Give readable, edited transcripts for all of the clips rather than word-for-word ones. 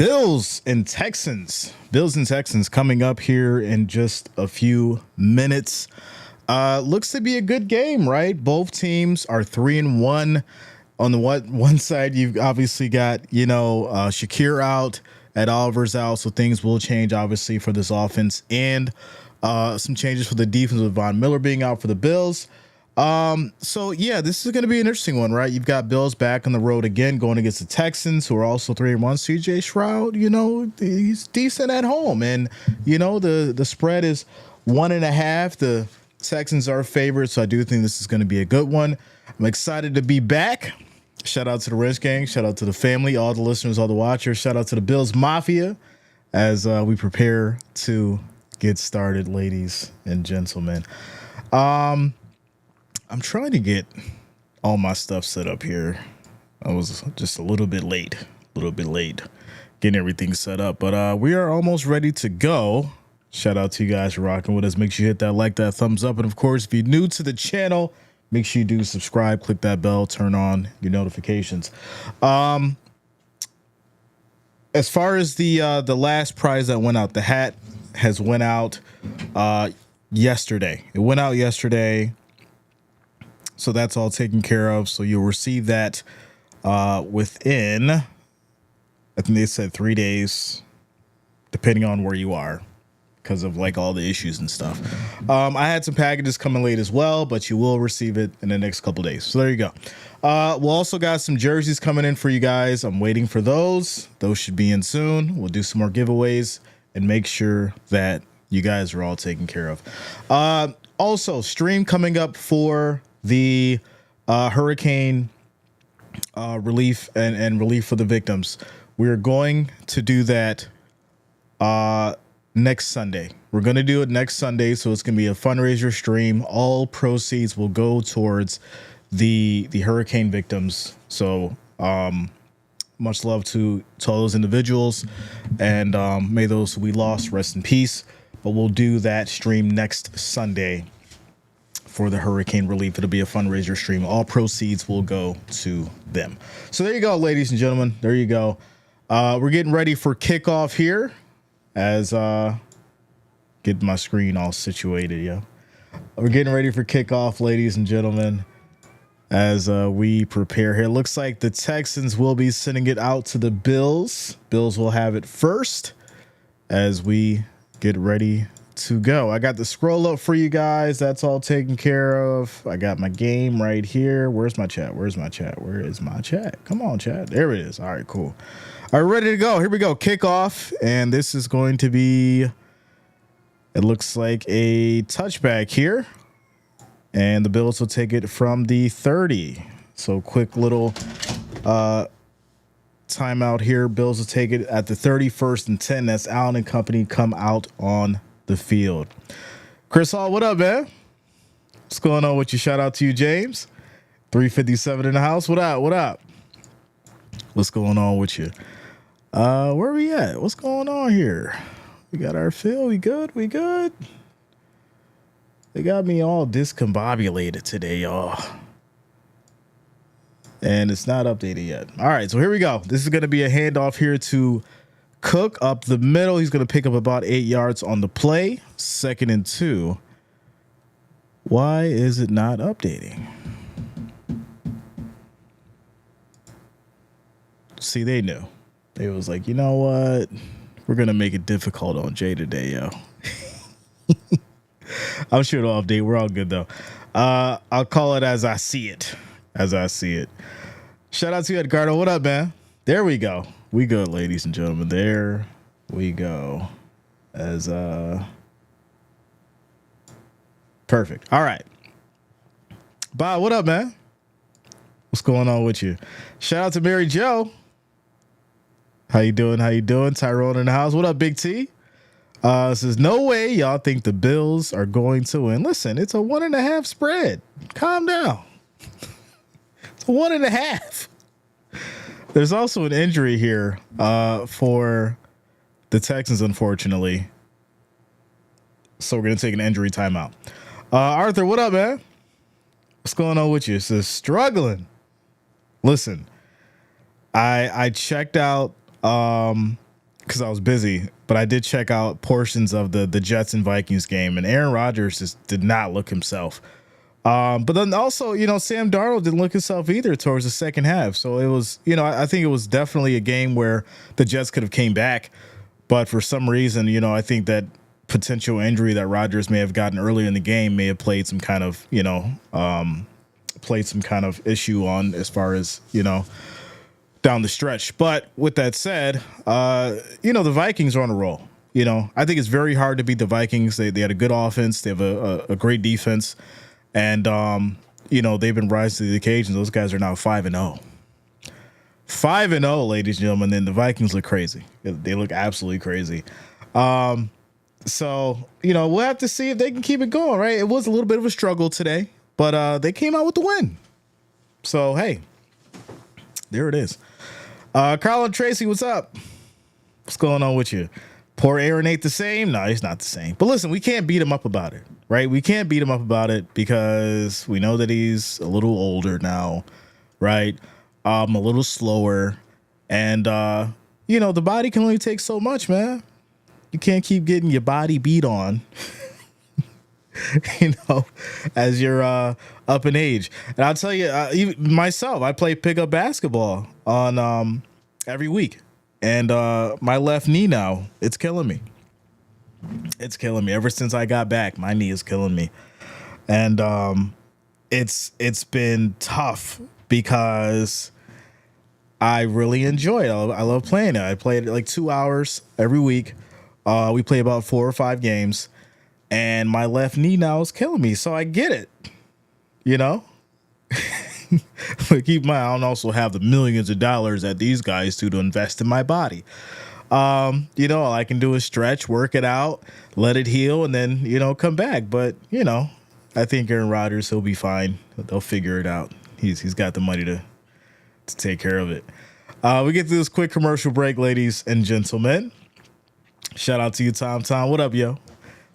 Bills and Texans. Bills and Texans coming up here in just a few minutes. Looks to be a good game, right? Both teams are 3-1. On the one side, you've obviously got, Shakir out, Ed Oliver's out, so things will change, obviously, for this offense. And some changes for the defense with Von Miller being out for the Bills. This is going to be an interesting one, right? You've got Bills back on the road again, going against the Texans, who are also 3-1. CJ Stroud, he's decent at home. And, the spread is 1.5. The Texans are favored, so I do think this is going to be a good one. I'm excited to be back. Shout out to the Rich Gang. Shout out to the family, all the listeners, all the watchers. Shout out to the Bills Mafia as we prepare to get started, ladies and gentlemen. I'm trying to get all my stuff set up here. I was just a little bit late getting everything set up, but we are almost ready to go. Shout out to you guys for rocking with us. Make sure you hit that like, that thumbs up. And of course, if you're new to the channel, make sure you do subscribe, click that bell, turn on your notifications. As far as the last prize that went out, the hat has went out yesterday. It went out yesterday. So that's all taken care of. So you'll receive that within, I think they said 3 days, depending on where you are, because of all the issues and stuff. I had some packages coming late as well, but you will receive it in the next couple days. So there you go. We'll also got some jerseys coming in for you guys. I'm waiting for those. Those should be in soon. We'll do some more giveaways and make sure that you guys are all taken care of. Also, stream coming up for the hurricane relief and relief for the victims. We're going to do that next Sunday. We're going to do it next Sunday, so it's going to be a fundraiser stream. All proceeds will go towards the hurricane victims. So much love to all those individuals, and may those we lost rest in peace. But we'll do that stream next Sunday for the hurricane relief. It'll be a fundraiser stream. All proceeds will go to them. So there you go, ladies and gentlemen. There you go. We're getting ready for kickoff here as get my screen all situated. Yeah, we're getting ready for kickoff, ladies and gentlemen, as we prepare here. Looks like the Texans will be sending it out to the Bills. Bills will have it first as we get ready to go. I got the scroll up for you guys. That's all taken care of. I got my game right here. Where's my chat? Where is my chat? Come on, chat. There it is. All right, cool. All right, ready to go. Here we go. Kickoff. And this is going to be, it looks like a touchback here. And the Bills will take it from the 30. So quick little timeout here. Bills will take it at the 31st and 10. That's Allen and company come out on the field. Chris Hall, what up, man? What's going on with you? Shout out to you, James. 357 in the house. What up? What's going on with you? Where we at? What's going on here? We got our fill. We good? They got me all discombobulated today, y'all. And it's not updated yet. All right, so here we go. This is going to be a handoff here to Cook up the middle. He's going to pick up about 8 yards on the play. 2nd and 2. Why is it not updating? See, they knew. They was like, you know what? We're going to make it difficult on Jay today, yo. I'm sure it'll update. We're all good, though. I'll call it as I see it. Shout out to you, Edgardo. What up, man? There we go. We good, ladies and gentlemen. There we go. As perfect. All right. Bob, what up, man? What's going on with you? Shout out to Mary Jo. How you doing? Tyrone in the house. What up, Big T? Says, no way y'all think the Bills are going to win. Listen, it's a 1.5 spread. Calm down. It's a 1.5. There's also an injury here for the Texans, unfortunately. So we're going to take an injury timeout. Arthur, what up, man? What's going on with you? It says, struggling. Listen, I checked out because I was busy, but I did check out portions of the Jets and Vikings game, and Aaron Rodgers just did not look himself. But then also, Sam Darnold didn't look himself either towards the second half. So it was, I think it was definitely a game where the Jets could have came back, but for some reason, I think that potential injury that Rodgers may have gotten earlier in the game may have played some kind of, issue on as far as, down the stretch. But with that said, the Vikings are on a roll. I think it's very hard to beat the Vikings. They had a good offense. They have a great defense. And, they've been rising to the occasion. Those guys are now 5-0. 5-0, ladies and gentlemen. Then the Vikings look crazy. They look absolutely crazy. So, we'll have to see if they can keep it going, right? It was a little bit of a struggle today, but they came out with the win. So, hey, there it is. Carl and Tracy, what's up? What's going on with you? Poor Aaron ain't the same. No, he's not the same. But listen, we can't beat him up about it, right? We can't beat him up about it because we know that he's a little older now, right? A little slower. And, the body can only take so much, man. You can't keep getting your body beat on, as you're up in age. And I'll tell you, even myself, I play pickup basketball on every week. And my left knee now, it's killing me. It's killing me. Ever since I got back, my knee is killing me. And it's been tough because I really enjoy it. I love playing it. I play it like 2 hours every week. We play about 4 or 5 games. And my left knee now is killing me. So I get it. But keep in mind, I don't also have the millions of dollars that these guys do to invest in my body. All I can do is stretch, work it out, let it heal, and then, come back. But, I think Aaron Rodgers, he'll be fine. They'll figure it out. He's got the money to take care of it. We get through this quick commercial break, ladies and gentlemen. Shout out to you, Tom. What up, yo?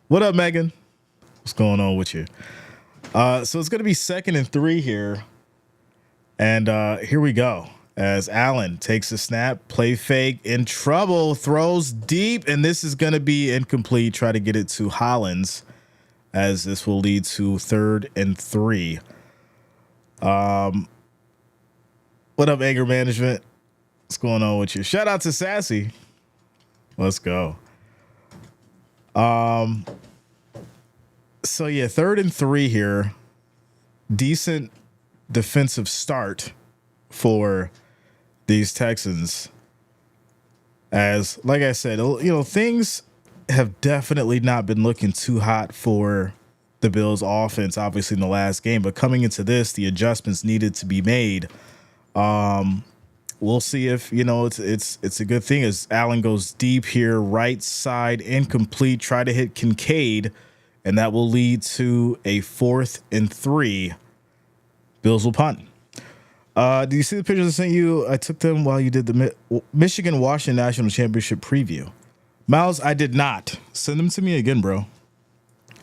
What up, Megan? What's going on with you? So it's going to be 2nd and 3 here. And here we go. As Allen takes a snap, play fake, in trouble, throws deep, and this is going to be incomplete. Try to get it to Hollins, as this will lead to 3rd and 3. What up, anger management? What's going on with you? Shout out to Sassy. Let's go. So yeah, 3rd and 3 here. Decent defensive start for these Texans. As, like I said, things have definitely not been looking too hot for the Bills offense, obviously in the last game, but coming into this, the adjustments needed to be made. We'll see if, it's a good thing as Allen goes deep here, right side, incomplete, try to hit Kincaid, and that will lead to a 4th and 3. Bills will punt. Do you see the pictures I sent you? I took them while you did the Michigan-Washington National Championship preview. Miles, I did not. Send them to me again, bro.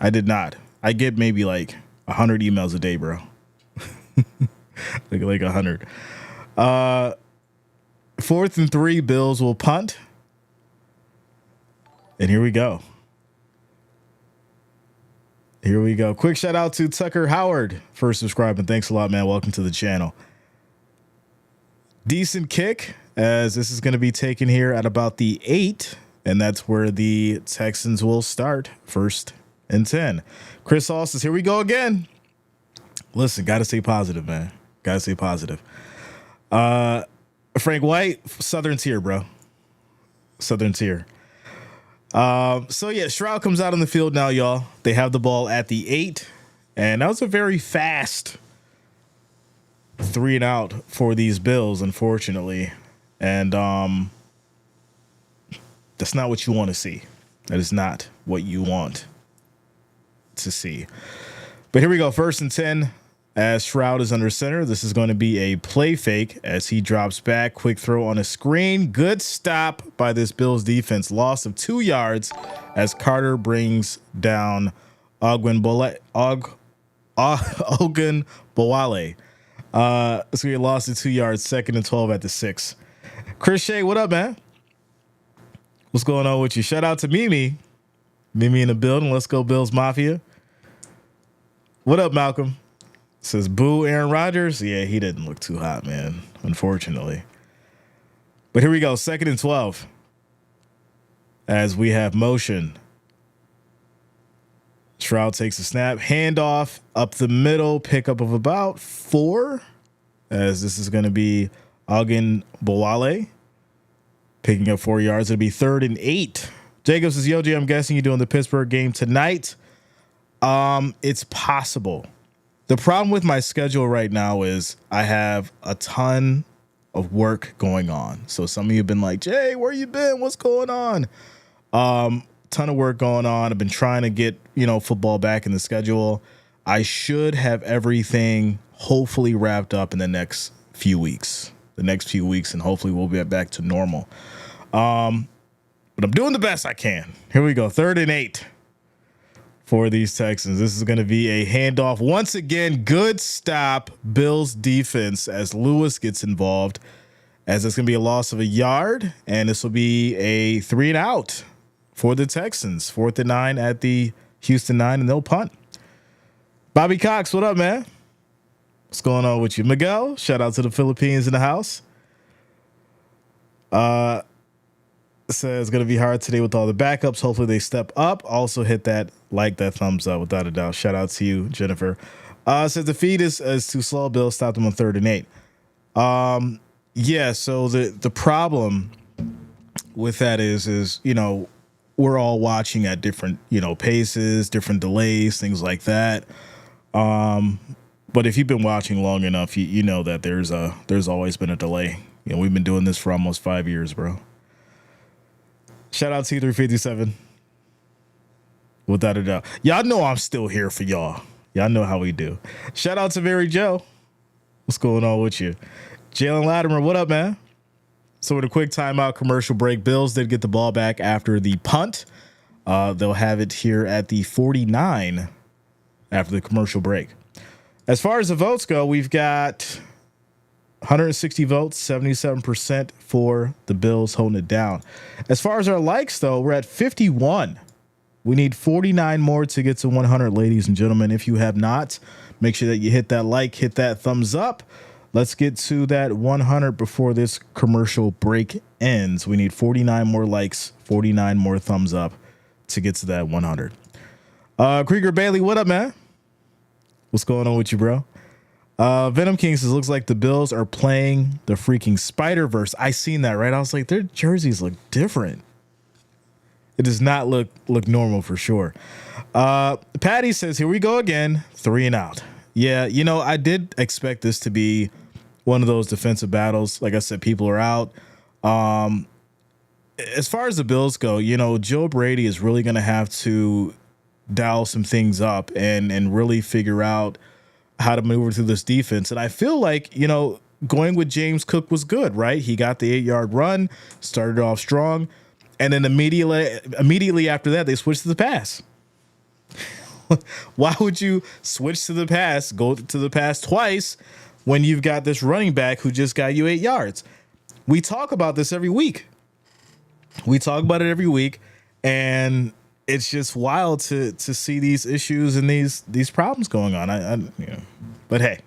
I did not. I get maybe like 100 emails a day, bro. like 100. 4th and 3, Bills will punt. And here we go. Here we go. Quick shout out to Tucker Howard for subscribing. Thanks a lot, man. Welcome to the channel. Decent kick, as this is going to be taken here at about the 8, and that's where the Texans will start. 1st and 10. Chris Sauce says, here we go again. Listen, got to stay positive, man. Got to stay positive. Frank White, Southern tier, bro. Southern tier. So yeah, Stroud comes out on the field now, y'all. They have the ball at the 8, and that was a very fast 3 and out for these Bills, unfortunately. And that's not what you want to see. That is not what you want to see. But here we go, 1st and 10. As Stroud is under center, this is going to be a play fake as he drops back. Quick throw on a screen. Good stop by this Bills defense. Loss of 2 yards as Carter brings down Ogunbowale. It's going to be lost of 2 yards. 2nd and 12 at the 6. Chris Shea, what up, man? What's going on with you? Shout out to Mimi. Mimi in the building. Let's go, Bills Mafia. What up, Malcolm? Says, boo, Aaron Rodgers. Yeah, he didn't look too hot, man, unfortunately. But here we go, 2nd and 12. As we have motion. Stroud takes a snap. Handoff up the middle. Pickup of about 4. As this is going to be Ogin Bowale. Picking up 4 yards. It'll be 3rd and 8. Jacobs says, Yoji, I'm guessing you're doing the Pittsburgh game tonight. It's possible. The problem with my schedule right now is I have a ton of work going on. So some of you have been like, Jay, where you been? What's going on? Ton of work going on. I've been trying to get, football back in the schedule. I should have everything hopefully wrapped up in the next few weeks. And hopefully we'll be back to normal. But I'm doing the best I can. Here we go. 3rd and 8 for these Texans. This is going to be a handoff. Once again, good stop. Bills defense as Lewis gets involved, as it's going to be a loss of a yard. And this will be a 3 and out for the Texans. 4th and 9 at the Houston 9, and they'll punt. Bobby Cox, what up, man? What's going on with you? Miguel, shout out to the Philippines in the house. Says it's going to be hard today with all the backups. Hopefully they step up. Also hit that thumbs up without a doubt. Shout out to you, Jennifer. Says the feed is too slow. Bill stopped them on 3rd and 8. Yeah, so the problem with that is we're all watching at different, paces, different delays, things like that. But if you've been watching long enough, you know that there's always been a delay. We've been doing this for almost 5 years, bro. Shout out to T357. Without a doubt. Y'all know I'm still here for y'all. Y'all know how we do. Shout out to Mary Joe. What's going on with you? Jalen Latimer, what up, man? So with a quick timeout commercial break, Bills did get the ball back after the punt. They'll have it here at the 49 after the commercial break. As far as the votes go, we've got 160 votes, 77% for the Bills holding it down. As far as our likes, though, we're at 51. We need 49 more to get to 100, ladies and gentlemen. If you have not, make sure that you hit that like, hit that thumbs up. Let's get to that 100 before this commercial break ends. We need 49 more likes, 49 more thumbs up to get to that 100. Krieger Bailey, what up, man? What's going on with you, bro? Venom King says, looks like the Bills are playing the freaking Spider-Verse. I seen that, right? I was like, their jerseys look different. It does not look normal for sure. Patty says, here we go again. 3 and out. Yeah, I did expect this to be one of those defensive battles. Like I said, people are out. As far as the Bills go, Joe Brady is really going to have to dial some things up and really figure out how to maneuver through this defense. And I feel like, going with James Cook was good, right? He got the 8-yard run, started off strong, and then immediately after that, they switched to the pass. Why would you switch to the pass, go to the pass twice when you've got this running back who just got you 8 yards? We talk about this every week. We talk about it every week, and it's just wild to see these issues and these problems going on. But hey,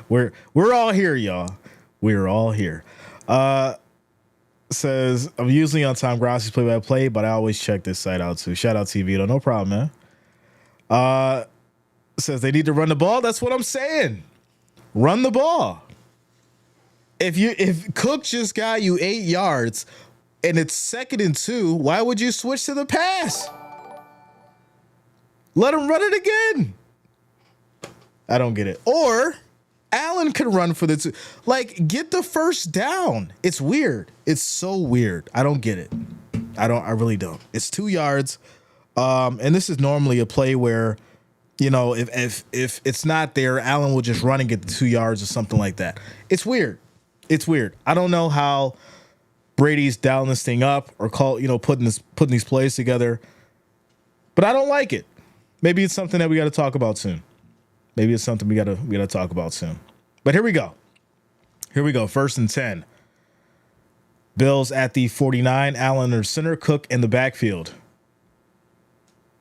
we're all here, y'all. We're all here. Says I'm usually on Tom Grossi's play-by-play, but I always check this site out too. Shout out to Vito, no problem, man. Says they need to run the ball. That's what I'm saying. Run the ball. If Cook just got you 8 yards and it's 2nd and 2, why would you switch to the pass? Let him run it again. I don't get it. Or Allen could run for the 2. Like, get the first down. It's weird. It's so weird. I don't get it. I really don't. It's 2 yards. And this is normally a play where, if it's not there, Allen will just run and get the 2 yards or something like that. It's weird. It's weird. I don't know how Brady's dialing this thing up or putting these plays together, but I don't like it. Maybe it's something that we got to talk about soon. Maybe it's something we got to talk about soon. But here we go. 1st and 10 Bills at the 49. Allen under center, Cook in the backfield.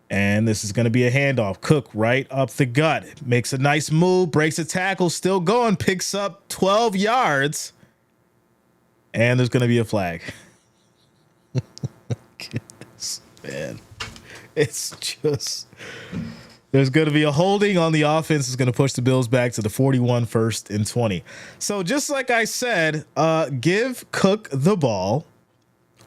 And this is going to be a handoff. Cook right up the gut. Makes a nice move, breaks a tackle, still going, picks up 12 yards. And there's going to be a flag. Goodness, man. It's just... There's going to be a holding on the offense. It's going to push the Bills back to the 41, 1st and 20. So just like I said, give Cook the ball.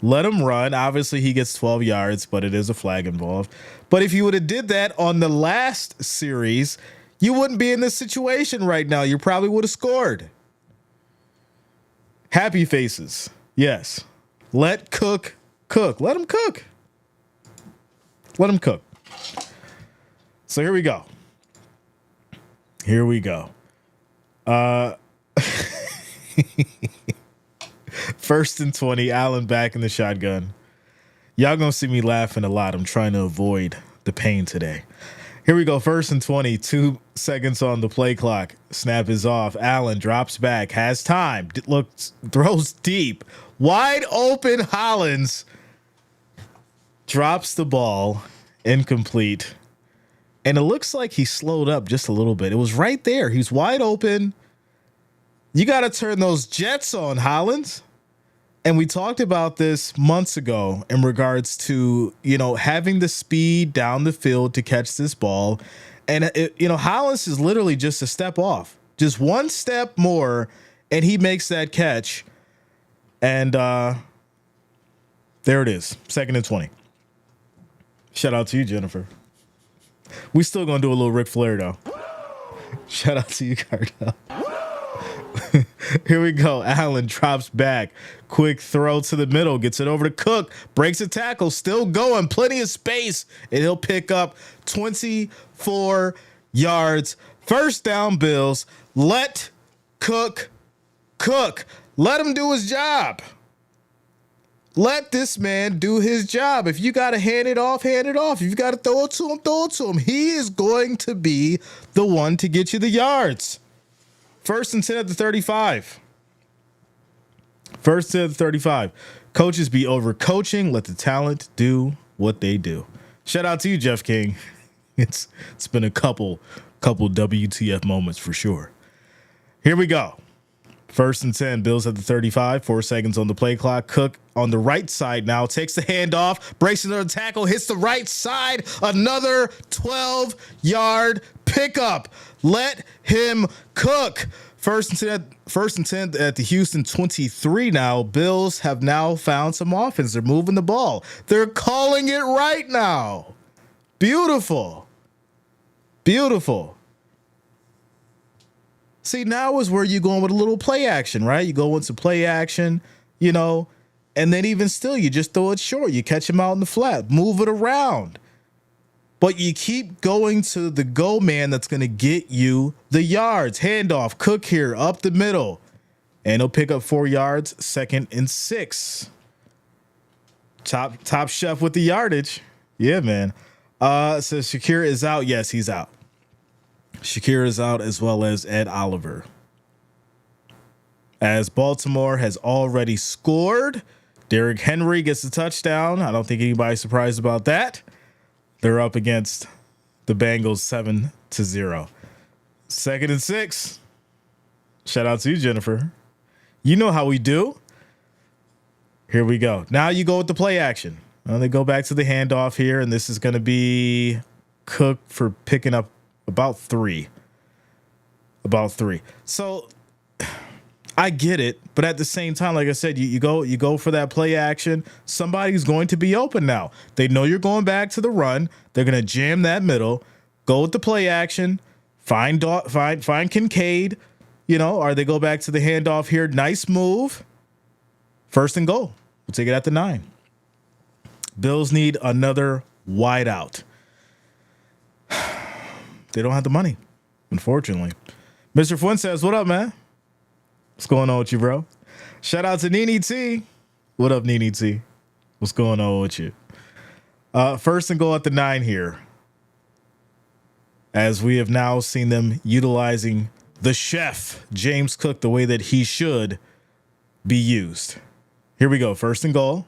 Let him run. Obviously, he gets 12 yards, but it is a flag involved. But if you would have did that on the last series, you wouldn't be in this situation right now. You probably would have scored. Happy faces. Yes. Let Cook cook. Let him cook. Let him cook. So here we go. Here we go. 1st and 20, Allen back in the shotgun. Y'all gonna see me laughing a lot. I'm trying to avoid the pain today. Here we go. 1st and 20, 2 seconds on the play clock. Snap is off. Allen drops back, has time, looks, throws deep. Wide open Hollins drops the ball, incomplete. And it looks like he slowed up just a little bit. It was right there. He's wide open. You got to turn those jets on, Hollins. And we talked about this months ago in regards to, having the speed down the field to catch this ball. And, Hollins is literally just a step off. Just one step more, and he makes that catch. And there it is, 2nd and 20. Shout out to you, Jennifer. We still gonna do a little Ric Flair though. Shout out to you, Cardell. Here we go. Allen drops back. Quick throw to the middle. Gets it over to Cook. Breaks a tackle. Still going. Plenty of space. And he'll pick up 24 yards. 1st down, Bills. Let Cook cook. Let him do his job. Let this man do his job. If you got to hand it off, hand it off. If you got to throw it to him, throw it to him. He is going to be the one to get you the yards. 1st and 10 at the 35. 1st 10 at the 35. Coaches be over coaching. Let the talent do what they do. Shout out to you, Jeff King. It's been a couple WTF moments for sure. Here we go. 1st and 10, Bills at the 35, 4 seconds on the play clock. Cook on the right side now, takes the handoff, breaks another tackle, hits the right side, another 12-yard pickup. Let him cook. 1st and 10 at the Houston 23 now. Bills have now found some offense. They're moving the ball. They're calling it right now. Beautiful. Beautiful. See, now is where you're going with a little play action, right? You go into play action, and then even still, you just throw it short. You catch him out in the flat, move it around. But you keep going to the go man that's going to get you the yards. Handoff, Cook here, up the middle. And he'll pick up 4 yards, 2nd and 6. Top chef with the yardage. Yeah, man. So Shakir is out. Yes, he's out. Shakir is out, as well as Ed Oliver. As Baltimore has already scored, Derrick Henry gets the touchdown. I don't think anybody's surprised about that. They're up against the Bengals 7-0. 2nd and 6. Shout out to you, Jennifer. You know how we do. Here we go. Now you go with the play action. Well, they go back to the handoff here, and this is going to be Cook for picking up about 3. So I get it, but at the same time, like I said, you go for that play action. Somebody's going to be open now. They know you're going back to the run. They're going to jam that middle. Go with the play action. Find Kincaid. Or they go back to the handoff here. Nice move. 1st and goal. We'll take it at the 9. Bills need another wideout. They don't have the money, unfortunately. Mr. Flynn says, what up, man? What's going on with you, bro? Shout out to Nene T. What up, Nene T? What's going on with you? 1st and goal at the 9 here. As we have now seen them utilizing the chef, James Cook, the way that he should be used. Here we go. First and goal.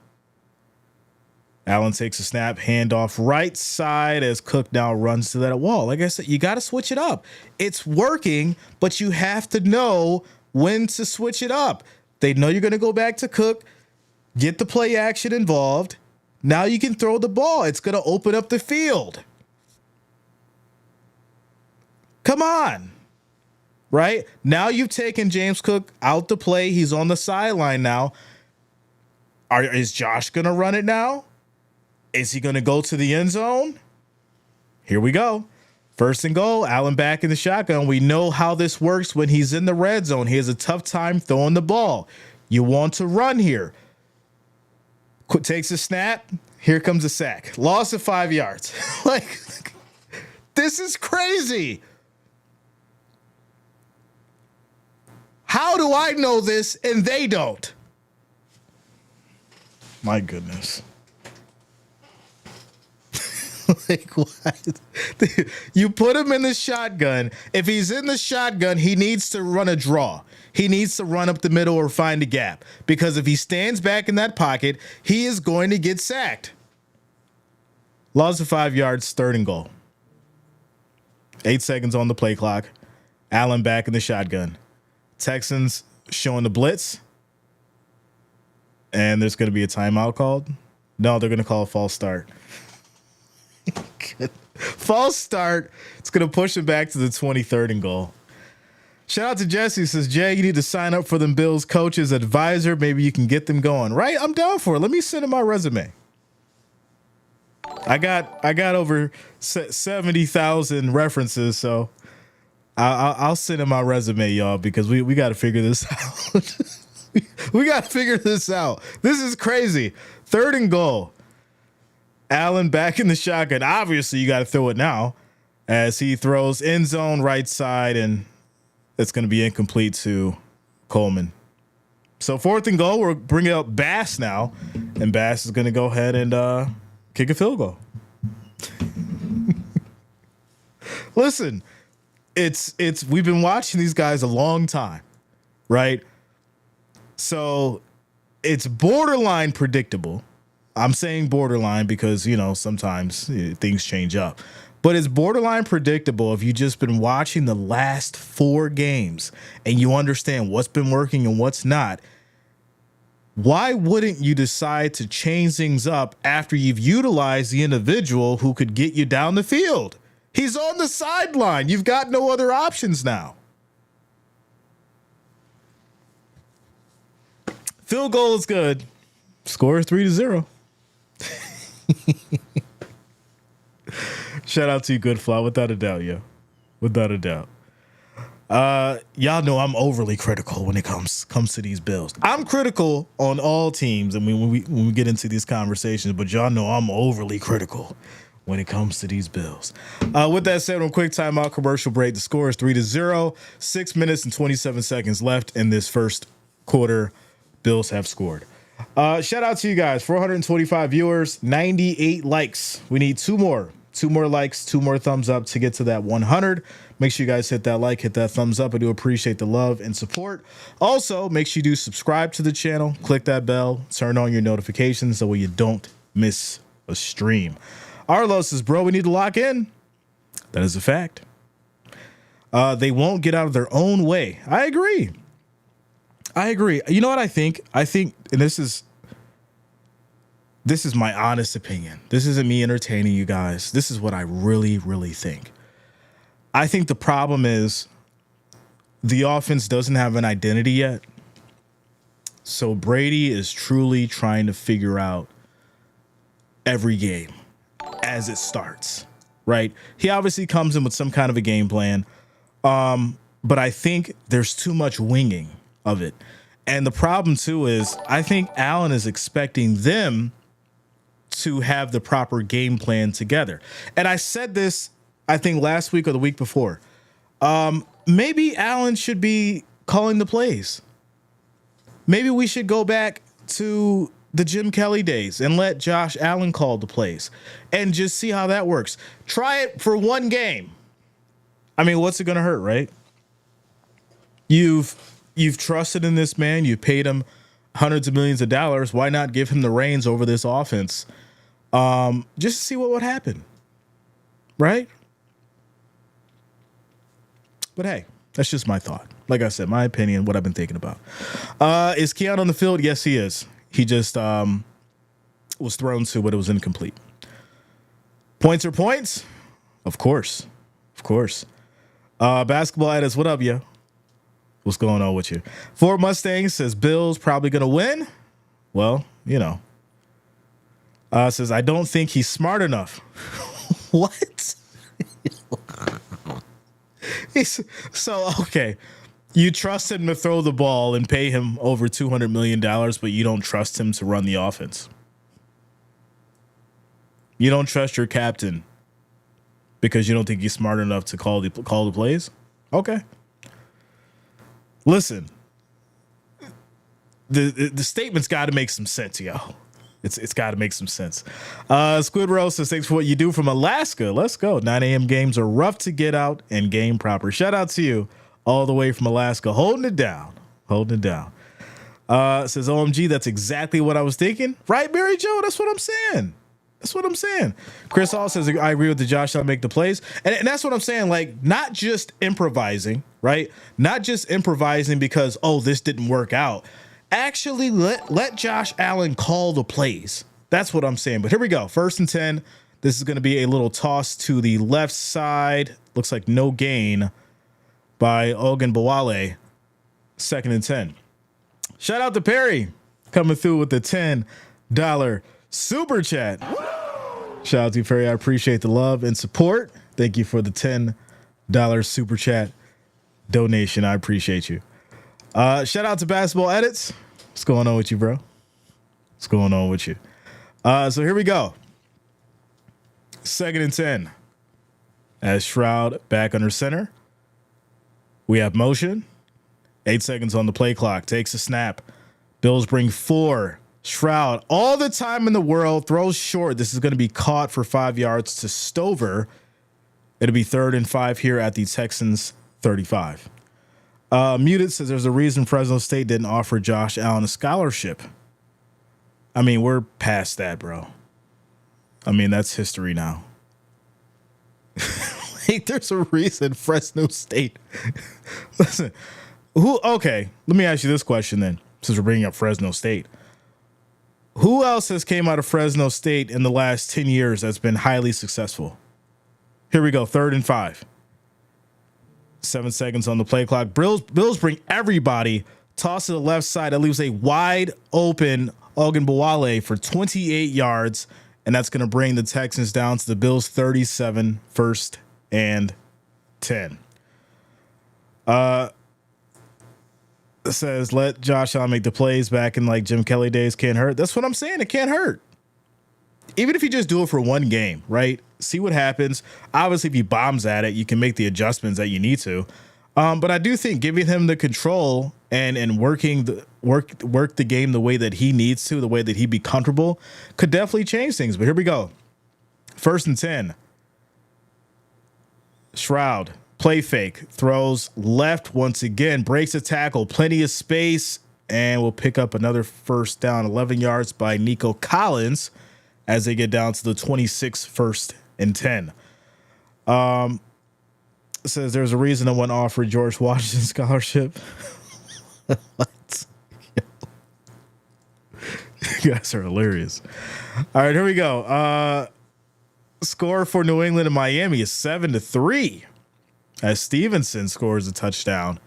Allen takes a snap, handoff right side as Cook now runs to that wall. Like I said, you got to switch it up. It's working, but you have to know when to switch it up. They know you're going to go back to Cook, get the play action involved. Now you can throw the ball. It's going to open up the field. Come on. Right? Now you've taken James Cook out to play. He's on the sideline now. Is Josh going to run it now? Is he going to go to the end zone? Here we go. First and goal, Allen back in the shotgun. We know how this works when he's in the red zone. He has a tough time throwing the ball. You want to run here. Takes a snap. Here comes a sack. Loss of 5 yards. Like, this is crazy. How do I know this and they don't? My goodness. Like, what? You put him in the shotgun. If he's in the shotgun, he needs to run a draw. He needs to run up the middle or find a gap. Because if he stands back in that pocket, he is going to get sacked. Loss of 5 yards, third and goal. 8 seconds on the play clock. Allen back in the shotgun. Texans showing the blitz. And there's going to be a timeout called. No, they're going to call a false start. False start. It's going to push it back to the 23rd and goal. Shout out to Jesse. Says, Jay, you need to sign up for them Bills coaches advisor. Maybe you can get them going. Right? I'm down for it. Let me send him my resume. I got over 70,000 references, so I'll send him my resume, y'all, because we got to figure this out. We got to figure this out. This is crazy. Third and goal. Allen back in the shotgun. Obviously, you got to throw it now as he throws end zone right side, and it's going to be incomplete to Coleman. So fourth and goal, we're bringing up Bass now, and Bass is going to go ahead and kick a field goal. Listen, it's we've been watching these guys a long time, right? So it's borderline predictable. I'm saying borderline because, you know, sometimes things change up. But it's borderline predictable if you've just been watching the last 4 games and you understand what's been working and what's not. Why wouldn't you decide to change things up after you've utilized the individual who could get you down the field? He's on the sideline. You've got no other options now. Field goal is good. Score 3-0. Shout out to you, Goodfly, without a doubt, yo. Without a doubt. Y'all know I'm overly critical when it comes to these Bills. I'm critical on all teams. I mean, when we get into these conversations, but y'all know I'm overly critical when it comes to these Bills. With that said, on quick timeout commercial break, the score is 3-0. 6 minutes and 27 seconds left in this first quarter. Bills have scored. Shout out to you guys. 425 viewers, 98 likes. We need 2 more. 2 more likes, 2 more thumbs up to get to that 100. Make sure you guys hit that like, hit that thumbs up. I do appreciate the love and support. Also, make sure you do subscribe to the channel, click that bell, turn on your notifications so you don't miss a stream. Arlo says, bro, we need to lock in. That is a fact. They won't get out of their own way. I agree. You know what I think? I think, and this is my honest opinion. This isn't me entertaining you guys. This is what I really, really think. I think the problem is the offense doesn't have an identity yet. So Brady is truly trying to figure out every game as it starts, right? He obviously comes in with some kind of a game plan. But I think there's too much winging of it. And the problem too is I think Allen is expecting them to have the proper game plan together. And I said this, I think last week or the week before. Maybe Allen should be calling the plays. Maybe we should go back to the Jim Kelly days and let Josh Allen call the plays and just see how that works. Try it for 1 game. I mean, what's it going to hurt, right? You've trusted in this man. You paid him hundreds of millions of dollars. Why not give him the reins over this offense? Just to see what would happen. Right? But hey, that's just my thought. Like I said, my opinion, what I've been thinking about. Is Keon on the field? Yes, he is. He just was thrown to, but it was incomplete. Points are points? Of course. Of course. Basketball edits, what up, yo? What's going on with you? Ford Mustang says Bills probably going to win. Well, you know. Says, I don't think he's smart enough. What? Okay. You trust him to throw the ball and pay him over $200 million, but you don't trust him to run the offense. You don't trust your captain because you don't think he's smart enough to call the plays? Okay. Listen, the statement's got to make some sense, yo. It's got to make some sense. Squid Rose says, thanks for what you do from Alaska. Let's go. 9 a.m. games are rough to get out and game proper. Shout out to you all the way from Alaska. Holding it down. Holding it down. Says, OMG, that's exactly what I was thinking. Right, Mary Jo? That's what I'm saying. That's what I'm saying. Chris Hall says, I agree with the Josh Allen make the plays. And that's what I'm saying. Like, not just improvising, right? Not just improvising because, oh, this didn't work out. Actually, let Josh Allen call the plays. That's what I'm saying. But here we go. 1st and 10. This is going to be a little toss to the left side. Looks like no gain by Ogunbowale. 2nd and 10. Shout out to Perry coming through with the $10 super chat. Shout out to you, Perry. I appreciate the love and support. Thank you for the $10 super chat donation. I appreciate you. Shout out to Basketball Edits. What's going on with you, bro? What's going on with you? So here we go. 2nd and 10. As Shroud back under center. We have motion. 8 seconds on the play clock. Takes a snap. Bills bring 4. Shroud, all the time in the world, throws short. This is going to be caught for 5 yards to Stover. It'll be 3rd and 5 here at the Texans 35. Muted says there's a reason Fresno State didn't offer Josh Allen a scholarship. I mean, we're past that, bro. I mean, that's history now. Like, there's a reason Fresno State. Listen, okay, let me ask you this question then, since we're bringing up Fresno State. Who else has came out of Fresno State in the last 10 years that's been highly successful? Here we go, 3rd and 5. 7 seconds on the play clock. Bills bring everybody. Toss to the left side. That leaves a wide open Ogunbowale for 28 yards, and that's going to bring the Texans down to the Bills 37, 1st and 10. It says, let Josh Allen make the plays back in like Jim Kelly days. Can't hurt. That's what I'm saying. It can't hurt. Even if you just do it for one game, right? See what happens. Obviously, if he bombs at it, you can make the adjustments that you need to. But I do think giving him the control and working work the game the way that he needs to, the way that he'd be comfortable, could definitely change things. But here we go. 1st and 10. Shroud, play fake, throws left once again, breaks a tackle, plenty of space, and will pick up another 1st down, 11 yards by Nico Collins as they get down to the 26, 1st and 10. Says there's a reason no one offered George Washington scholarship. What? You guys are hilarious. All right, here we go. Score for New England and Miami is 7-3 as Stevenson scores a touchdown.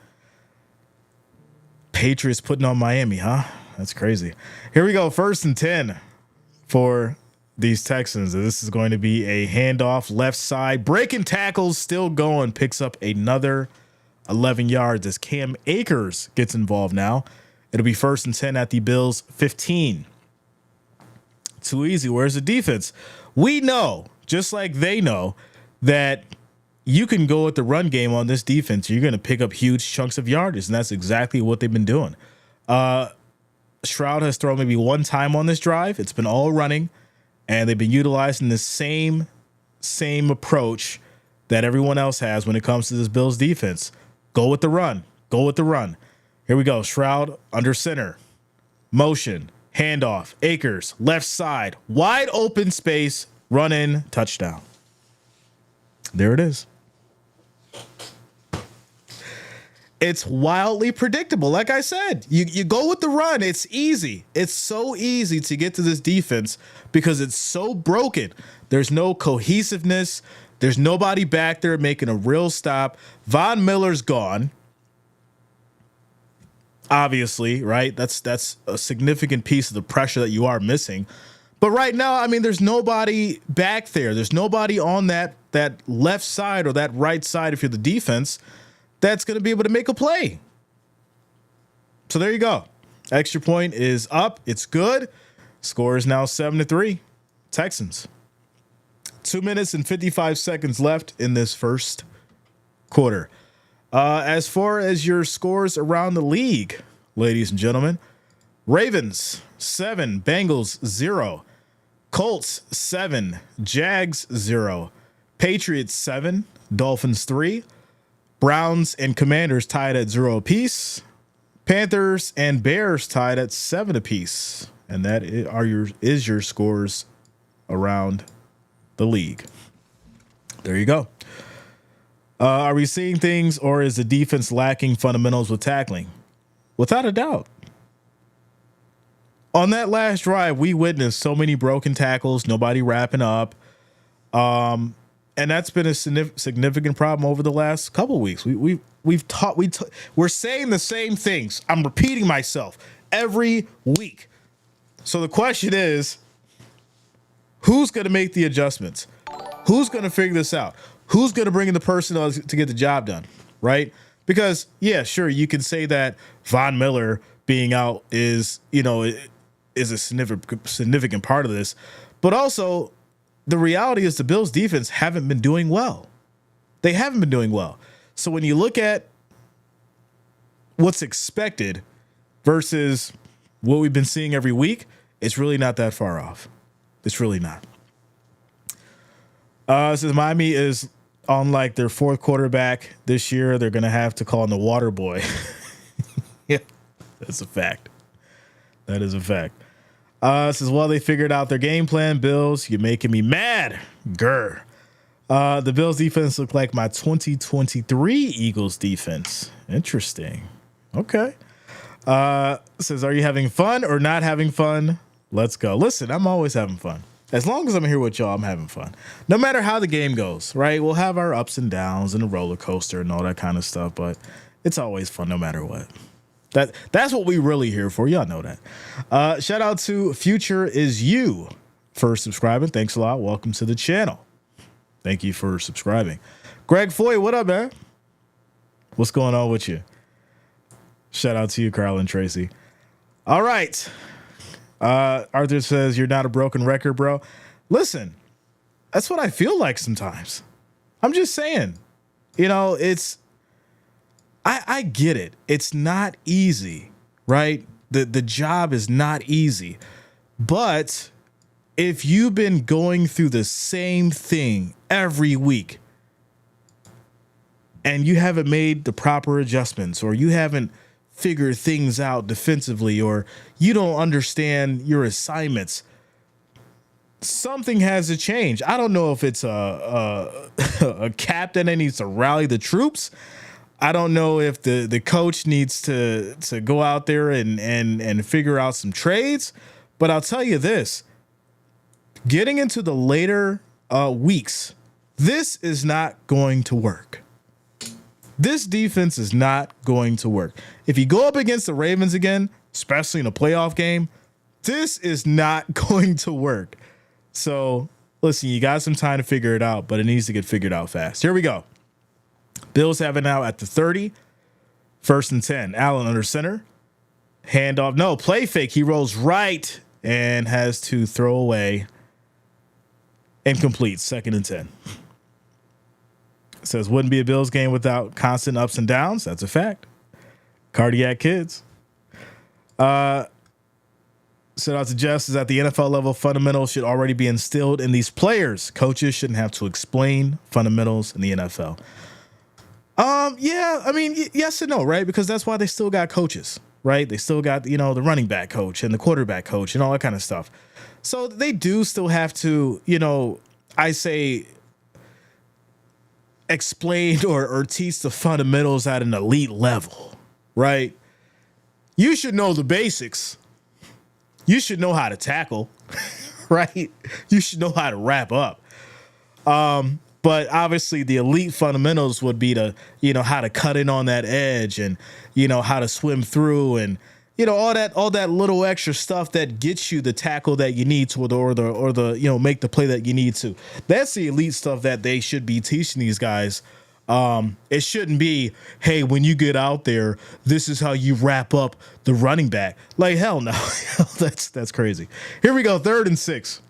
Patriots putting on Miami, huh? That's crazy. Here we go. 1st and 10 for these Texans. This is going to be a handoff left side. Breaking tackles, still going. Picks up another 11 yards as Cam Akers gets involved now. It'll be 1st and 10 at the Bills 15. Too easy. Where's the defense? We know, just like they know, that you can go with the run game on this defense. You're going to pick up huge chunks of yardage, and that's exactly what they've been doing. Shroud has thrown maybe one time on this drive. It's been all running, and they've been utilizing the same approach that everyone else has when it comes to this Bills defense. Go with the run. Go with the run. Here we go. Shroud under center. motion, handoff, Akers, left side, wide open space, run in, touchdown. There it is. It's wildly predictable. Like I said, you go with the run. It's easy. It's so easy to get to this defense because it's so broken. There's no cohesiveness. There's nobody back there making a real stop. Von Miller's gone. Obviously, right? That's a significant piece of the pressure that you are missing. But right now, I mean, there's nobody back there. There's nobody on that left side or that right side if you're the defense that's going to be able to make a play. So there you go. Extra point is up. It's good. Score is now 7-3. Texans. 2 minutes and 55 seconds left in this first quarter. As far as your scores around the league, ladies and gentlemen, Ravens 7, Bengals 0, Colts 7, Jags 0, Patriots 7, Dolphins 3, Browns and Commanders tied at 0 apiece, Panthers and Bears tied at 7 apiece, and that is your scores around the league. There you go. Are we seeing things, or is the defense lacking fundamentals with tackling? Without a doubt. On that last drive, we witnessed so many broken tackles, nobody wrapping up. And that's been a significant problem over the last couple of weeks. We're saying the same things. I'm repeating myself every week. So the question is, who's going to make the adjustments? Who's going to figure this out? Who's going to bring in the personnel to get the job done, right? Because, yeah, sure, you can say that Von Miller being out is a significant part of this. But also, the reality is the Bills' defense haven't been doing well. They haven't been doing well. So when you look at what's expected versus what we've been seeing every week, it's really not that far off. It's really not. Since Miami is on like their fourth quarterback this year, they're going to have to call on the water boy. Yeah, that's a fact. That is a fact. Says, well, they figured out their game plan. Bills, you're making me mad. Grr. The Bills defense looked like my 2023 Eagles defense. Interesting. Okay. Says, are you having fun or not having fun? Let's go. Listen, I'm always having fun. As long as I'm here with y'all, I'm having fun. No matter how the game goes, right? We'll have our ups and downs and a roller coaster and all that kind of stuff, but it's always fun no matter what. That's what we really here for. Y'all know that. Shout out to Future Is You for subscribing. Thanks a lot. Welcome to the channel. Thank you for subscribing. Greg Foy, what up, man? What's going on with you? Shout out to you, Carl and Tracy. All right. Arthur says, you're not a broken record, bro. Listen, that's what I feel like sometimes. I'm just saying, I get it. It's not easy, right? The job is not easy. But if you've been going through the same thing every week and you haven't made the proper adjustments, or you haven't figured things out defensively, or you don't understand your assignments, something has to change. I don't know if it's a captain that needs to rally the troops. I don't know if the coach needs to go out there and figure out some trades. But I'll tell you this, getting into the later weeks, this is not going to work. This defense is not going to work. If you go up against the Ravens again, especially in a playoff game, this is not going to work. So, listen, you got some time to figure it out, but it needs to get figured out fast. Here we go. Bills have it now at the 30. 1st and 10. Allen under center. Handoff. No, play fake. He rolls right and has to throw away. Incomplete. 2nd and 10. Says, wouldn't be a Bills game without constant ups and downs. That's a fact. Cardiac kids. Shout out to Jess, is at the NFL level, fundamentals should already be instilled in these players. Coaches shouldn't have to explain fundamentals in the NFL. Yeah, I mean, yes and no, right? Because that's why they still got coaches. right? They still got, the running back coach and the quarterback coach and all that kind of stuff. So they do still have to, I say, explain or teach the fundamentals at an elite level, right? You should know the basics. You should know how to tackle, right? You should know how to wrap up. But obviously the elite fundamentals would be to, how to cut in on that edge and, how to swim through and, all that little extra stuff that gets you the tackle that you need to, or the make the play that you need to. That's the elite stuff that they should be teaching these guys. It shouldn't be, hey, when you get out there, this is how you wrap up the running back. Like, hell no. That's crazy. Here we go. 3rd and 6.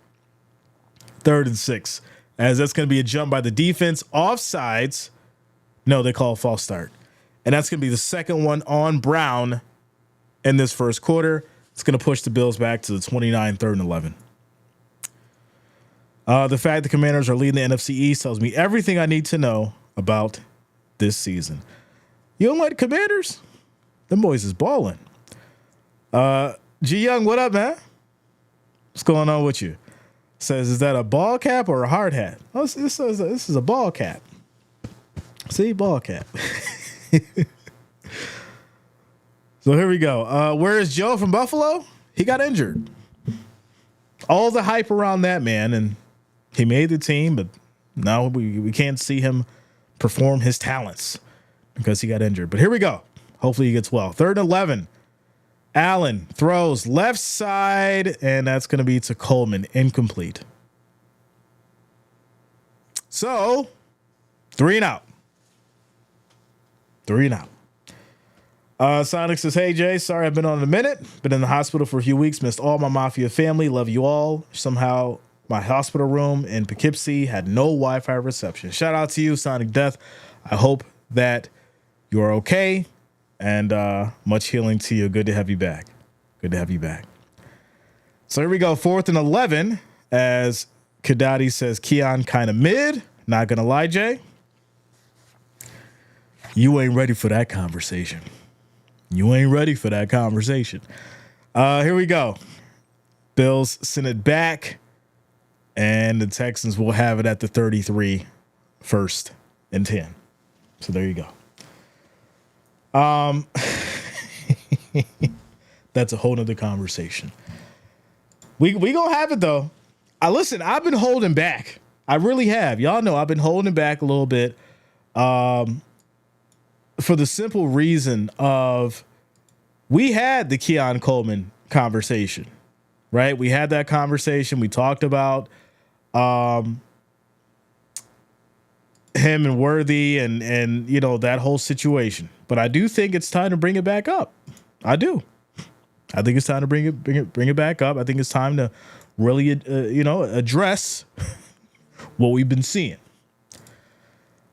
3rd and 6. As that's going to be a jump by the defense. Offsides. No, they call a false start. And that's going to be the second one on Brown in this first quarter. It's going to push the Bills back to the 29, 3rd and 11. The fact the Commanders are leading the NFC East tells me everything I need to know about this season. You don't like the Commanders? Them boys is balling. G Young, what up, man? What's going on with you? Says, is that a ball cap or a hard hat? Oh, this is a ball cap. See, ball cap. So here we go. Where is Joe from Buffalo? He got injured. All the hype around that man, and he made the team, but now we can't see him perform his talents because he got injured. But here we go. Hopefully he gets well. 3rd and 11. Allen throws left side, and that's going to be to Coleman. Incomplete. So, 3 and out. 3 and out. Sonic says, hey, Jay, sorry I've been on a minute. Been in the hospital for a few weeks. Missed all my Mafia family. Love you all. Somehow my hospital room in Poughkeepsie had no Wi-Fi reception. Shout out to you, Sonic Death. I hope that you're okay. And much healing to you. Good to have you back. Good to have you back. So here we go. 4th and 11. As Kadati says, Keon kind of mid. Not going to lie, Jay. You ain't ready for that conversation. You ain't ready for that conversation. Here we go. Bills send it back. And the Texans will have it at the 33, 1st and 10. So there you go. That's a whole nother conversation. We gonna have it though. Listen, I've been holding back. I really have. Y'all know I've been holding back a little bit. For the simple reason of we had the Keon Coleman conversation, right? We had that conversation. We talked about him and Worthy and that whole situation. But I do think it's time to bring it back up. I do. I think it's time to bring it back up. I think it's time to really address what we've been seeing.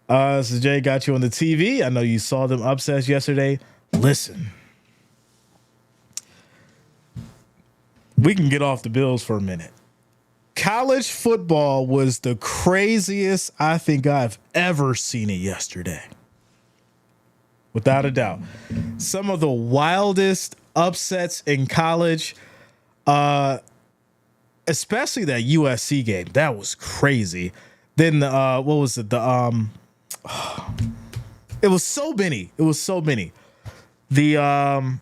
So Jay got you on the TV. I know you saw them upsets yesterday. Listen, we can get off the Bills for a minute. College football was the craziest I think I've ever seen it yesterday. Without a doubt. Some of the wildest upsets in college, especially that USC game. That was crazy. Then what was it? It was so many. It was so many. The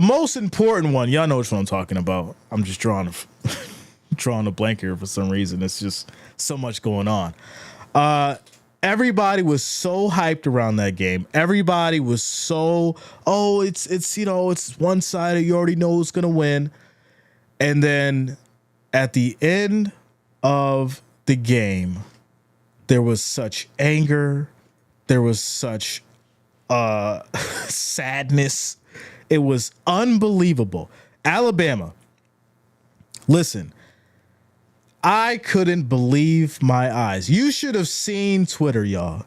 most important one, y'all know which one I'm talking about. I'm just drawing a blank here for some reason. It's just so much going on. Everybody was so hyped around that game. Everybody was so, it's one-sided. You already know who's gonna win. And then at the end of the game, there was such anger. There was such sadness. It was unbelievable. Alabama. Listen, I couldn't believe my eyes. You should have seen Twitter, y'all.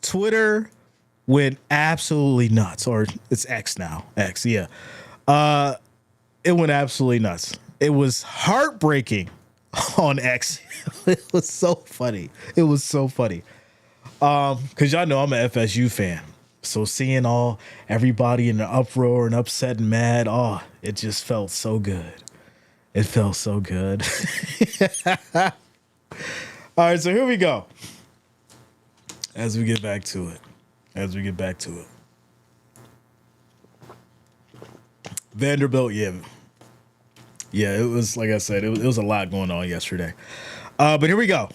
Twitter went absolutely nuts. Or it's X now. X, yeah. It went absolutely nuts. It was heartbreaking on X. It was so funny. It was so funny. Because y'all know I'm an FSU fan. So seeing everybody in an uproar and upset and mad, it just felt so good. It felt so good. All right, so here we go. As we get back to it. Vanderbilt, yeah, it was, like I said, it was a lot going on yesterday. But here we go.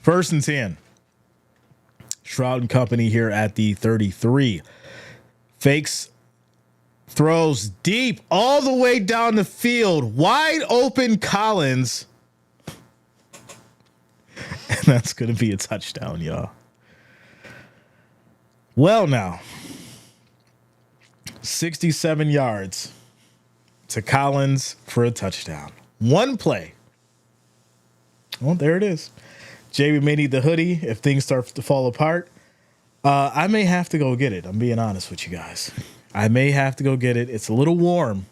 1st and 10. Stroud and company here at the 33. Fakes, throws deep all the way down the field. Wide open Collins. And that's going to be a touchdown, y'all. Well, now, 67 yards to Collins for a touchdown. One play. Well, there it is. JB may need the hoodie if things start to fall apart. I may have to go get it. I'm being honest with you guys. I may have to go get it. It's a little warm,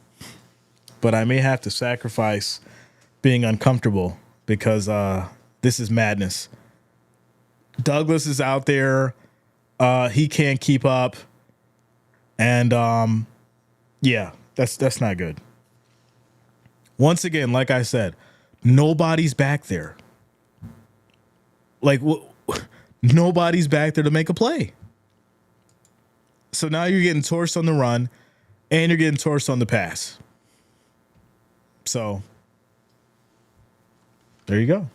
but I may have to sacrifice being uncomfortable because this is madness. Douglas is out there. He can't keep up. And yeah, that's not good. Once again, like I said, nobody's back there. Like, nobody's back there to make a play. So now you're getting torched on the run and you're getting torched on the pass. So there you go.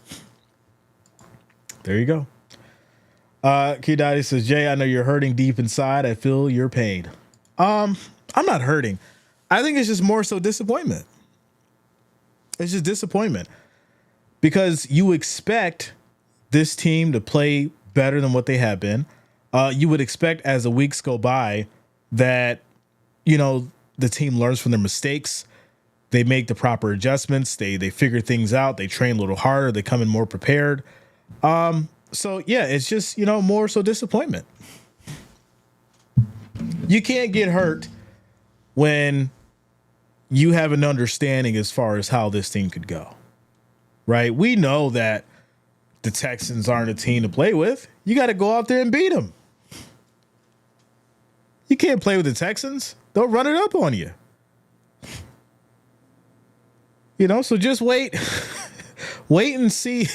Key Daddy says, Jay, I know you're hurting deep inside. I feel your pain. I'm not hurting. I think it's just more so disappointment. It's just disappointment because you expect this team to play better than what they have been. You would expect as the weeks go by that, the team learns from their mistakes. They make the proper adjustments. They figure things out. They train a little harder. They come in more prepared. So, yeah, it's just, more so disappointment. You can't get hurt when you have an understanding as far as how this team could go, right? We know that the Texans aren't a team to play with. You got to go out there and beat them. You can't play with the Texans. They'll run it up on you. So just wait. Wait and see.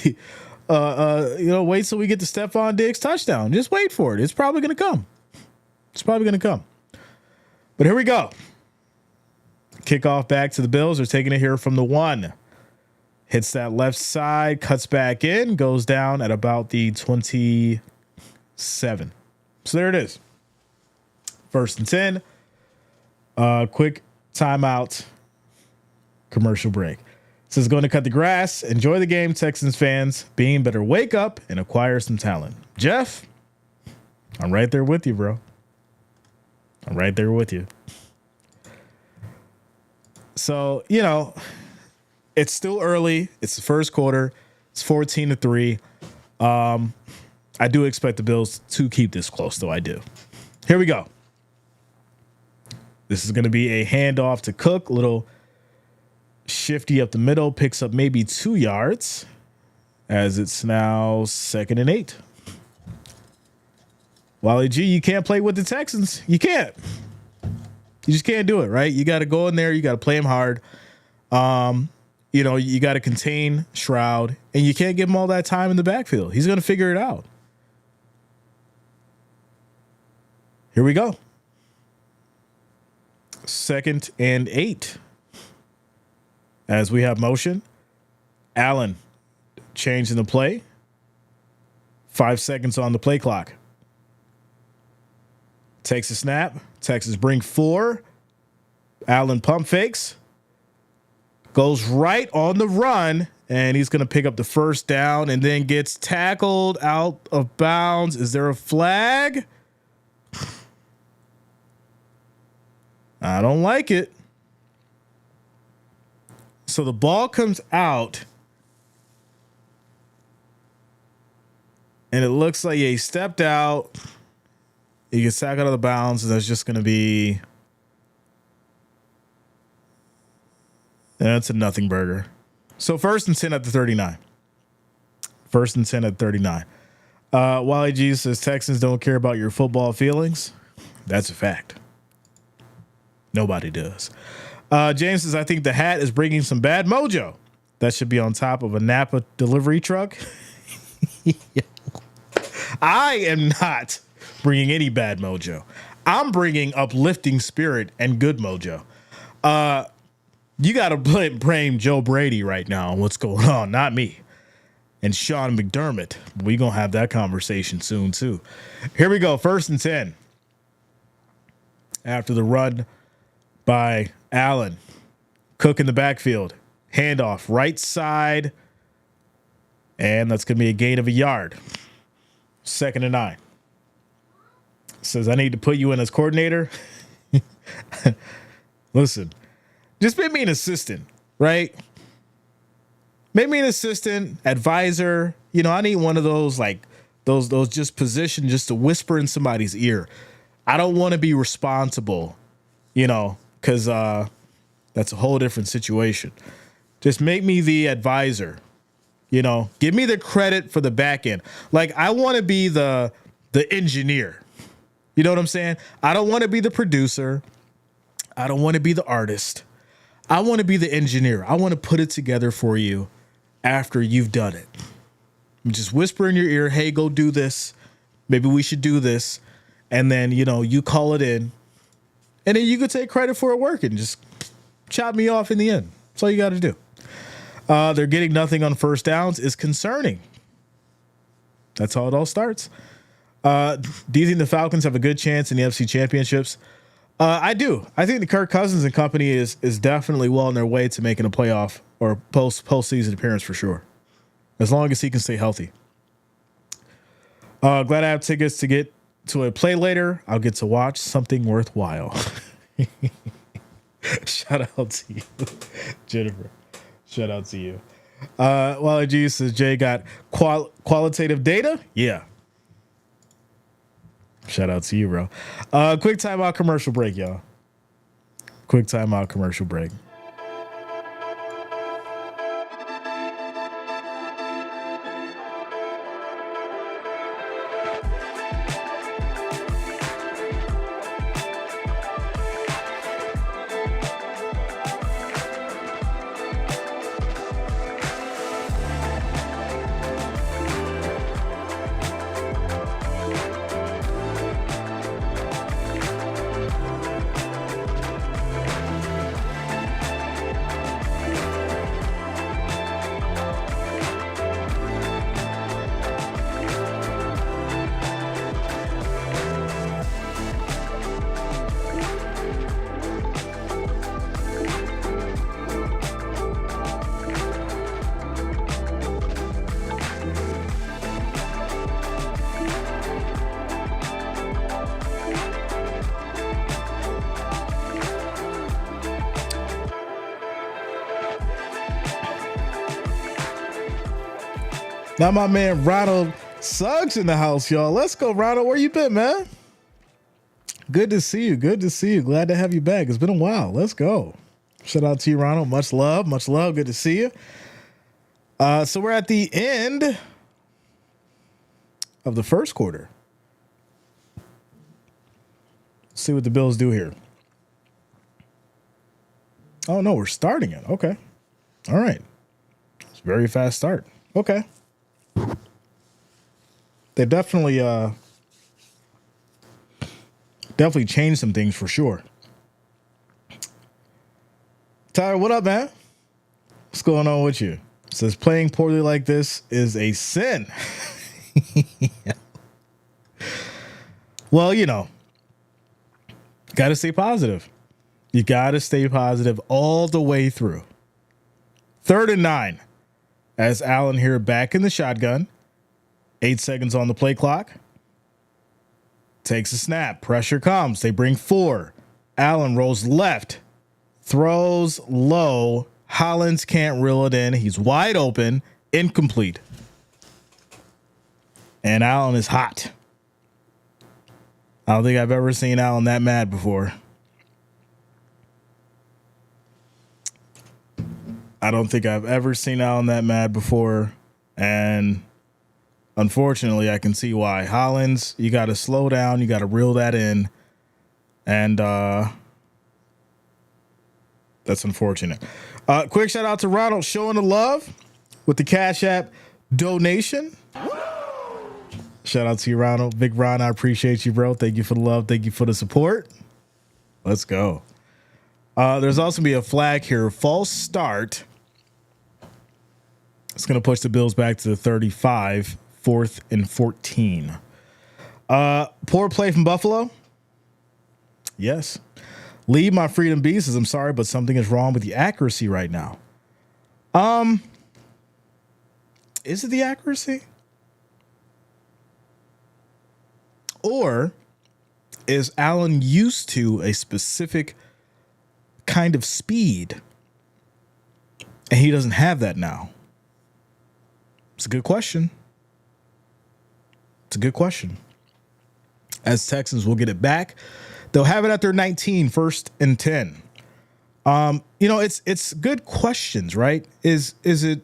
Wait till we get the Stephon Diggs touchdown. Just wait for it. It's probably going to come. But here we go. Kickoff back to the Bills. They're taking it here from the 1. Hits that left side, cuts back in, goes down at about the 27. So there it is. 1st and 10. Quick timeout. Commercial break. This is going to cut the grass. Enjoy the game, Texans fans. Bean better wake up and acquire some talent. Jeff, I'm right there with you, bro. I'm right there with you. So, it's still early. It's the first quarter. It's 14-3. I do expect the Bills to keep this close, though. I do. Here we go. This is going to be a handoff to Cook. Little shifty up the middle. Picks up maybe 2 yards as it's now 2nd and 8. Wally G, you can't play with the Texans. You can't. You just can't do it, right? You got to go in there. You got to play him hard. You got to contain Stroud, and you can't give him all that time in the backfield. He's going to figure it out. Here we go. 2nd and 8. As we have motion. Allen changing the play. 5 seconds on the play clock. Takes a snap. Texas bring 4. Allen pump fakes. Goes right on the run, and he's going to pick up the first down and then gets tackled out of bounds. Is there a flag? I don't like it. So the ball comes out, and it looks like he stepped out. He gets tackled out of the bounds, and that's just going to be... That's a nothing burger. So 1st and 10 at the 39. 1st and 10 at 39. Wally G says Texans don't care about your football feelings. That's a fact. Nobody does. James says, I think the hat is bringing some bad mojo. That should be on top of a Napa delivery truck. I am not bringing any bad mojo. I'm bringing uplifting spirit and good mojo. You got to blame Joe Brady right now on what's going on, not me. And Sean McDermott. We're going to have that conversation soon, too. Here we go. 1st and 10. After the run by Allen. Cook in the backfield. Handoff. Right side. And that's going to be a gain of a yard. 2nd and 9. Says, I need to put you in as coordinator. Listen, just make me an assistant, right? Make me an assistant, advisor. You know, I need one of those, like, those just positions just to whisper in somebody's ear. I don't want to be responsible, you know, because that's a whole different situation. Just make me the advisor, you know. Give me the credit for the back end. Like, I want to be the engineer. You know what I'm saying? I don't want to be the producer. I don't want to be the artist. I want to be the engineer. I want to put it together for you after you've done it. Just whisper in your ear, hey, go do this. Maybe we should do this. And then, you know, you call it in. And then you could take credit for it working. Just chop me off in the end. That's all you got to do. They're getting nothing on first downs is concerning. That's how it all starts. Do you think the Falcons have a good chance in the NFC Championships? I do. I think the Kirk Cousins and company is definitely well on their way to making a playoff or postseason appearance for sure, as long as he can stay healthy. Glad I have tickets to get to a play later. I'll get to watch something worthwhile. Shout out to you, Jennifer. Shout out to you. Wally G says Jay got qualitative data. Yeah. Shout out to you, bro. Quick timeout commercial break, y'all. Quick timeout commercial break. Now my man Ronald Suggs in the house, y'all. Let's go, Ronald. Where you been, man? Good to see you. Good to see you. Glad to have you back. It's been a while. Let's go. Shout out to you, Ronald. Much love. Much love. Good to see you. So we're at the end of the first quarter. Let's see what the Bills do here. Oh, no, we're starting it. Okay. All right. It's a very fast start. Okay. They definitely changed some things for sure. Tyler, what up, man? What's going on with you? It says playing poorly like this is a sin. Yeah. Well, you know, got to stay positive. You got to stay positive all the way through. 3rd and 9. As Allen here back in the shotgun. 8 seconds on the play clock. Takes a snap. Pressure comes. They bring 4. Allen rolls left. Throws low. Hollins can't reel it in. He's wide open. Incomplete. And Allen is hot. I don't think I've ever seen Allen that mad before. I don't think I've ever seen Allen that mad before. And Unfortunately, I can see why. Hollins, you got to slow down. You got to reel that in. And that's unfortunate. Quick shout out to Ronald showing the love with the Cash App donation. Shout out to you, Ronald. Big Ron, I appreciate you, bro. Thank you for the love. Thank you for the support. Let's go. There's also be a flag here. False start. It's going to push the Bills back to the 35, 4th and 14. Poor play from Buffalo. Yes. Leave my freedom B says, I'm sorry, but something is wrong with the accuracy right now. Is it the accuracy? Or is Allen used to a specific kind of speed and he doesn't have that now? It's a good question. It's a good question. As Texans will get it back. They'll have it at their 19, 1st and 10. It's good questions, right? Is it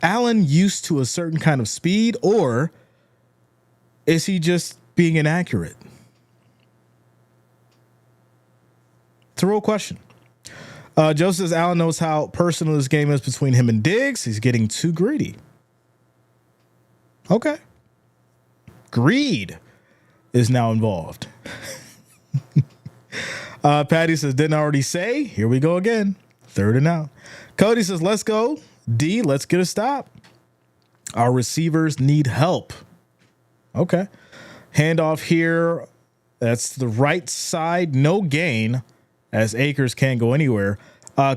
Allen used to a certain kind of speed, or is he just being inaccurate? It's a real question. Joe says Allen knows how personal this game is between him and Diggs. He's getting too greedy. Okay. Greed is now involved. Patty says, didn't I already say? Here we go again. 3rd and out. Cody says, let's go. D, let's get a stop. Our receivers need help. Okay. Handoff here. That's the right side. No gain as Akers can't go anywhere.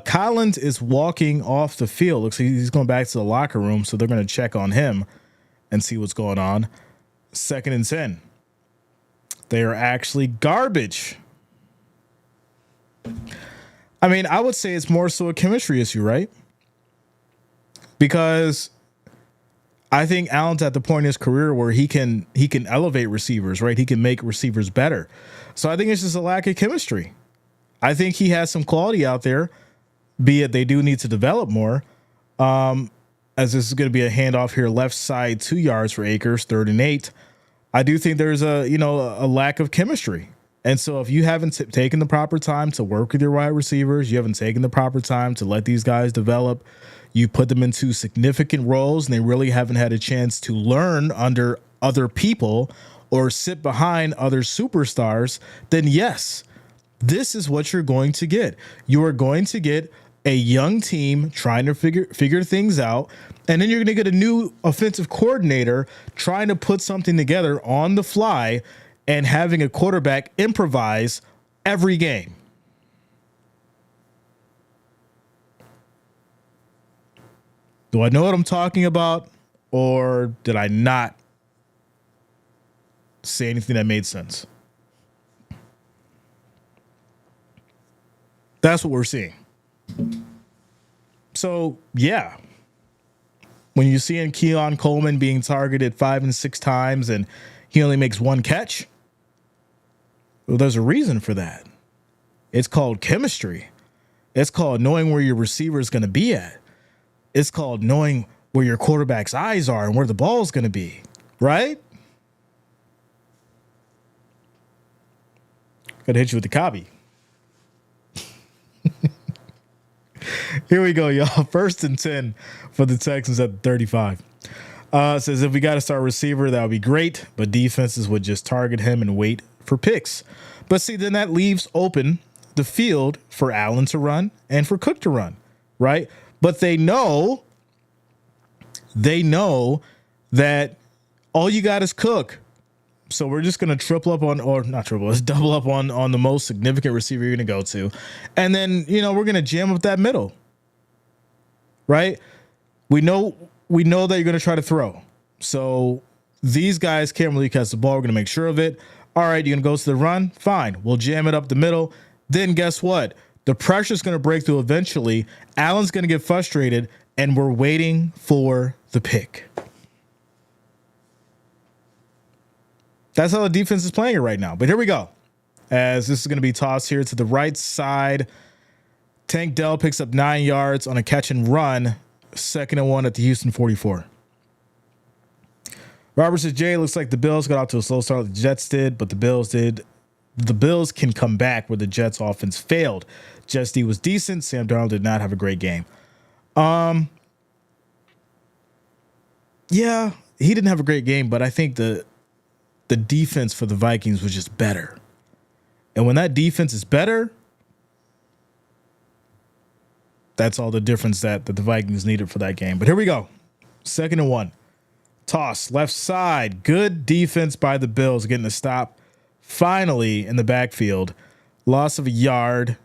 Collins is walking off the field. Looks like he's going back to the locker room, so they're going to check on him and see what's going on. 2nd and 10. They are actually garbage. I mean, I would say it's more so a chemistry issue, right? Because I think Allen's at the point in his career where he can elevate receivers, right? He can make receivers better. So I think it's just a lack of chemistry. I think he has some quality out there, be it they do need to develop more. As this is going to be a handoff here, left side, 2 yards for Akers, 3rd and 8. I do think there's a lack of chemistry. And so if you haven't taken the proper time to work with your wide receivers, you haven't taken the proper time to let these guys develop, you put them into significant roles and they really haven't had a chance to learn under other people or sit behind other superstars, then yes, this is what you're going to get. You are going to get a young team trying to figure things out, and then you're going to get a new offensive coordinator trying to put something together on the fly and having a quarterback improvise every game. Do I know what I'm talking about, or did I not say anything that made sense? That's what we're seeing. So, yeah. When you see Keon Coleman being targeted 5 and 6 times and he only makes 1 catch, well, there's a reason for that. It's called chemistry. It's called knowing where your receiver is going to be at. It's called knowing where your quarterback's eyes are and where the ball is going to be, right? Got to hit you with the copy. Here we go, y'all. 1st and 10 for the Texans at the 35. Says if we got to start receiver, that would be great, but defenses would just target him and wait for picks. But see, then that leaves open the field for Allen to run and for Cook to run, right? But they know that all you got is Cook. So we're just going to triple up on, or not triple, let's double up on the most significant receiver you're going to go to. And then, we're going to jam up that middle, right? We know that you're going to try to throw. So these guys can't really catch the ball. We're going to make sure of it. All right, you're going to go to the run? Fine. We'll jam it up the middle. Then guess what? The pressure's going to break through eventually. Allen's going to get frustrated, and we're waiting for the pick. That's how the defense is playing it right now. But here we go. As this is going to be tossed here to the right side. Tank Dell picks up 9 yards on a catch and run. 2nd and 1 at the Houston 44. Robert says, Jay, looks like the Bills got out to a slow start like the Jets did, but the Bills did. The Bills can come back where the Jets offense failed. Jets D was decent. Sam Darnold did not have a great game. Yeah, he didn't have a great game, but I think the defense for the Vikings was just better. And when that defense is better, that's all the difference that the Vikings needed for that game. But here we go. 2nd and 1. Toss, left side. Good defense by the Bills getting a stop. Finally, in the backfield, loss of a yard,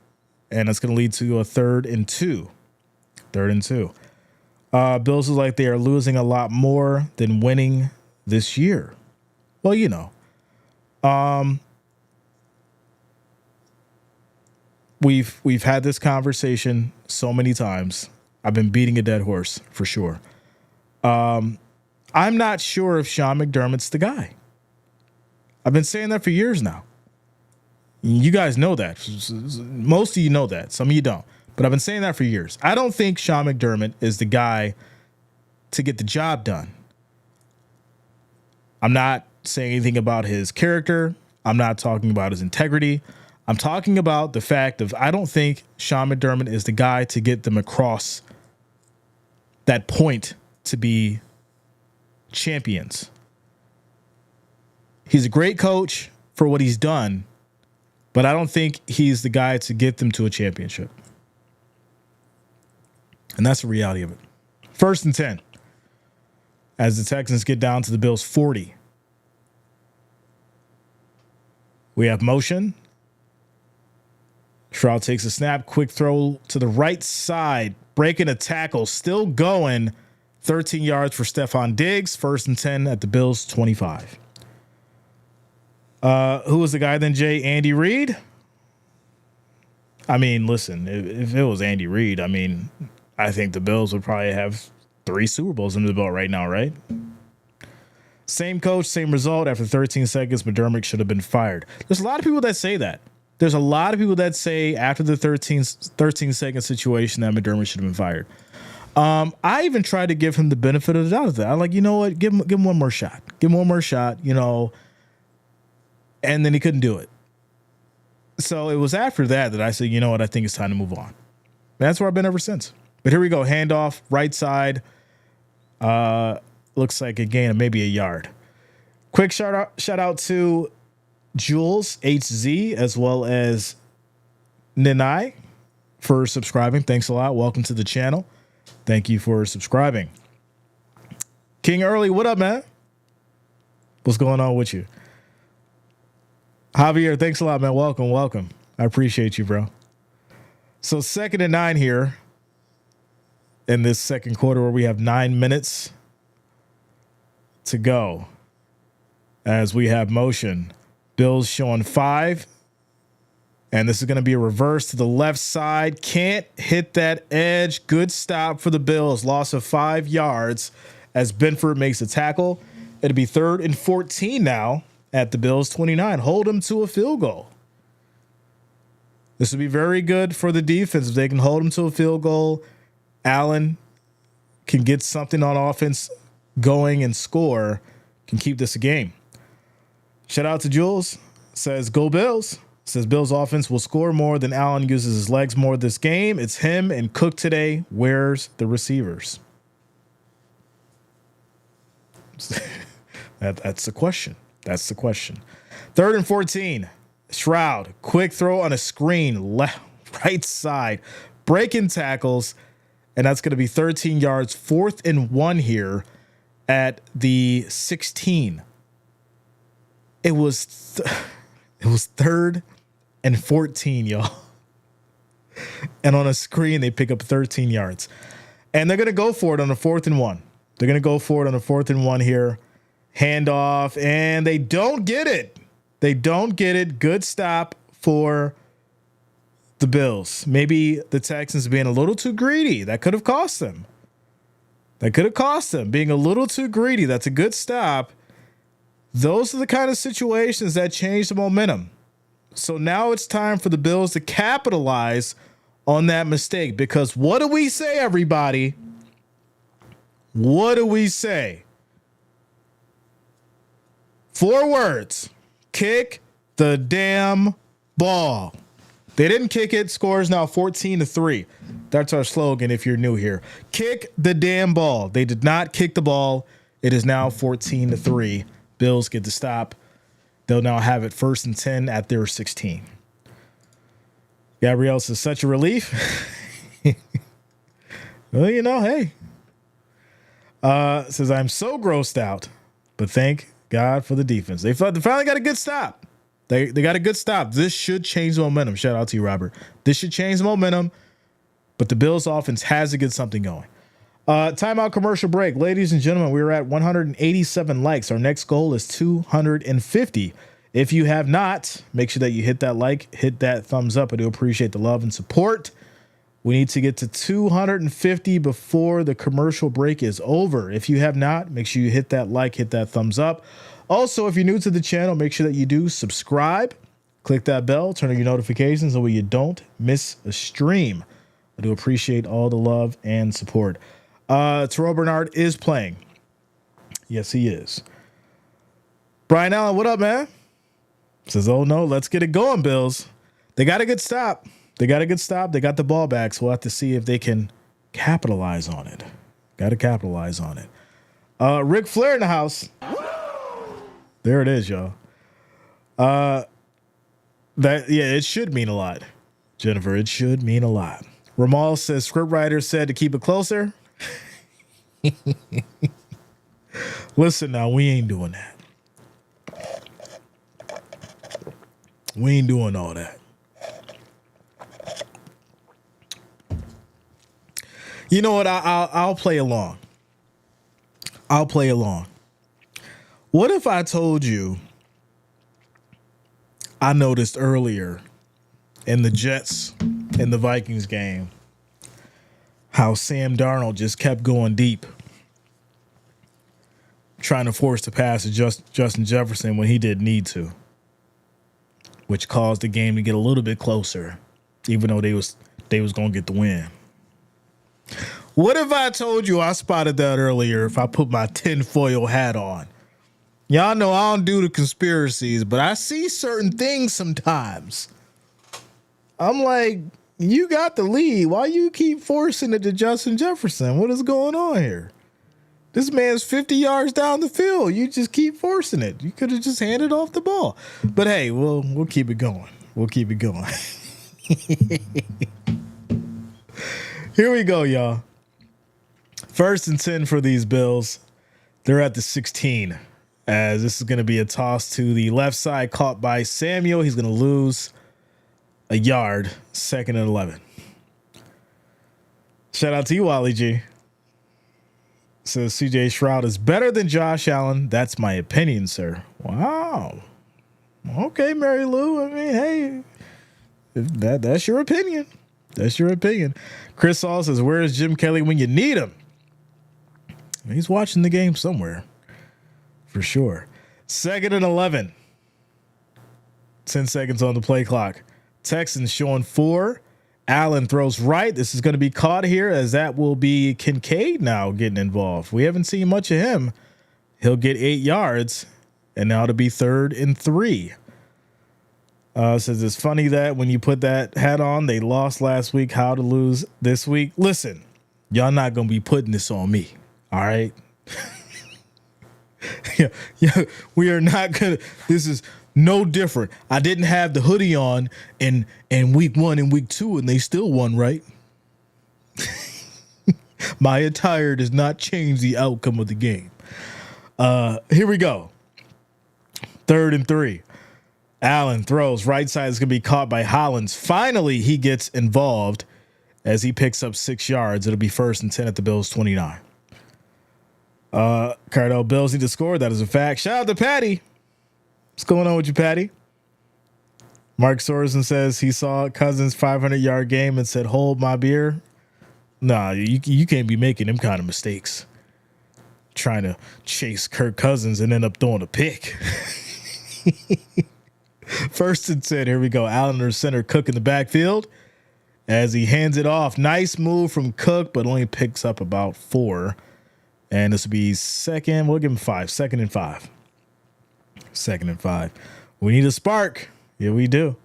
and it's going to lead to a 3rd and 2. 3rd and 2. Bills look like they are losing a lot more than winning this year. Well, you know. We've had this conversation so many times. I've been beating a dead horse for sure. I'm not sure if Sean McDermott's the guy. I've been saying that for years now. You guys know that. Most of you know that. Some of you don't. But I've been saying that for years. I don't think Sean McDermott is the guy to get the job done. I'm not saying anything about his character. I'm not talking about his integrity. I'm talking about the fact of I don't think Sean McDermott is the guy to get them across that point to be champions. He's a great coach for what he's done, but I don't think he's the guy to get them to a championship. And that's the reality of it. 1st and 10. As the Texans get down to the Bills' 40. We have motion. Stroud takes a snap. Quick throw to the right side. Breaking a tackle. Still going. 13 yards for Stephon Diggs. 1st and 10 at the Bills' 25. Who was the guy then, Jay? Andy Reid? I mean, listen, if it was Andy Reid, I mean, I think the Bills would probably have 3 Super Bowls under the belt right now, right? Same coach, same result. After 13 seconds, McDermott should have been fired. There's a lot of people that say that. There's a lot of people that say after the 13-second situation that McDermott should have been fired. I even tried to give him the benefit of the doubt of that. I'm like, you know what? Give him one more shot. Give him one more shot, you know. And then he couldn't do it. So it was after that I said, you know what? I think it's time to move on. That's where I've been ever since. But here we go. Handoff, right side. Looks like a gain of maybe a yard. Quick shout out to Jules HZ as well as Ninai for subscribing. Thanks a lot. Welcome to the channel. Thank you for subscribing. King Early, what up, man? What's going on with you? Javier, thanks a lot, man. Welcome. I appreciate you, bro. So 2nd and 9 here in this second quarter where we have 9 minutes to go as we have motion. Bills showing 5. And this is going to be a reverse to the left side. Can't hit that edge. Good stop for the Bills. Loss of 5 yards as Benford makes a tackle. It'll be 3rd and 14 now at the Bills' 29. Hold them to a field goal. This would be very good for the defense if they can hold them to a field goal. Allen can get something on offense going and score, can keep this a game. Shout out to Jules. Says, go Bills. Says Bills offense will score more than Allen uses his legs more this game. It's him and Cook today. Where's the receivers? That's the question. That's the question. 3rd and 14. Stroud. Quick throw on a screen. Right side. Breaking tackles. And that's going to be 13 yards. 4th and 1 here at the 16. It was 3rd and 14, y'all. And on a screen, they pick up 13 yards. And they're going to go for it on a 4th and 1. They're going to go for it on a 4th and 1 here. Handoff, and they don't get it. They don't get it. Good stop for the Bills. Maybe the Texans being a little too greedy. That could have cost them. Being a little too greedy. That's a good stop. Those are the kind of situations that change the momentum. So now it's time for the Bills to capitalize on that mistake. Because what do we say, everybody? What do we say? 4 words. Kick the damn ball. They didn't kick it. Score is now 14-3. That's our slogan if you're new here. Kick the damn ball. They did not kick the ball. It is now 14-3. Bills get to stop. They'll now have it 1st and 10 at their 16. Gabrielle says, such a relief. Well, hey. Says, I'm so grossed out, but thank God for the defense. They finally got a good stop. They got a good stop. This should change the momentum. Shout out to you, Robert. This should change the momentum, but the Bills offense has to get something going. Timeout, commercial break. Ladies and gentlemen, we are at 187 likes. Our next goal is 250. If you have not, make sure that you hit that like, hit that thumbs up. I do appreciate the love and support. We need to get to 250 before the commercial break is over. If you have not, make sure you hit that like, hit that thumbs up. Also, if you're new to the channel, make sure that you do subscribe, click that bell, turn on your notifications so you don't miss a stream. I do appreciate all the love and support. Terrell Bernard is playing. Yes, he is. Brian Allen, what up, man? Says, oh no, let's get it going, Bills. They got a good stop. They got the ball back, so we'll have to see if they can capitalize on it. Got to capitalize on it. Ric Flair in the house. There it is, y'all. It should mean a lot, Jennifer. It should mean a lot. Ramal says, scriptwriter said to keep it closer. Listen now, we ain't doing that. We ain't doing all that. You know what? I'll play along. I'll play along. What if I told you I noticed earlier in the Jets and the Vikings game how Sam Darnold just kept going deep, trying to force the pass to Justin Jefferson when he didn't need to, which caused the game to get a little bit closer, even though they was going to get the win. What if I told you I spotted that earlier if I put my tinfoil hat on? Y'all know I don't do the conspiracies, but I see certain things sometimes. I'm like, you got the lead. Why you keep forcing it to Justin Jefferson? What is going on here? This man's 50 yards down the field. You just keep forcing it. You could have just handed off the ball. But hey, we'll keep it going. We'll keep it going. Here we go, y'all. 1st and 10 for these Bills. They're at the 16. As this is going to be a toss to the left side, caught by Samuel. He's going to lose a yard. 2nd and 11. Shout out to you, Wally G. Says CJ Stroud is better than Josh Allen. That's my opinion, sir. Wow. Okay, Mary Lou. I mean, hey, that's your opinion. That's your opinion. Chris Saul says, where is Jim Kelly when you need him? He's watching the game somewhere. For sure. 2nd and 11. 10 seconds on the play clock. Texans showing 4. Allen throws right. This is going to be caught here, as that will be Kincaid now getting involved. We haven't seen much of him. He'll get 8 yards, and now it'll be 3rd and 3. Says it's funny that when you put that hat on, they lost last week. How to lose this week? Listen, y'all not going to be putting this on me. All right. Yeah, we are not gonna. This is no different. I didn't have the hoodie on in week 1 and week 2, and they still won, right? My attire does not change the outcome of the game. Here we go. 3rd and 3. Allen throws right side is gonna be caught by Hollins. Finally, he gets involved as he picks up 6 yards. It'll be 1st and 10 at the Bills 29. Cardell Bills need to score. That is a fact. Shout out to Patty. What's going on with you, Patty? Mark Sorensen says he saw Cousins' 500-yard game and said, hold my beer. Nah, you can't be making them kind of mistakes. Trying to chase Kirk Cousins and end up throwing a pick. 1st and 10. Here we go. Allen under center, Cook in the backfield as he hands it off. Nice move from Cook, but only picks up about 4. And this will be 2nd. We'll give him 5. 2nd and 5. 2nd and 5. We need a spark. Yeah, we do.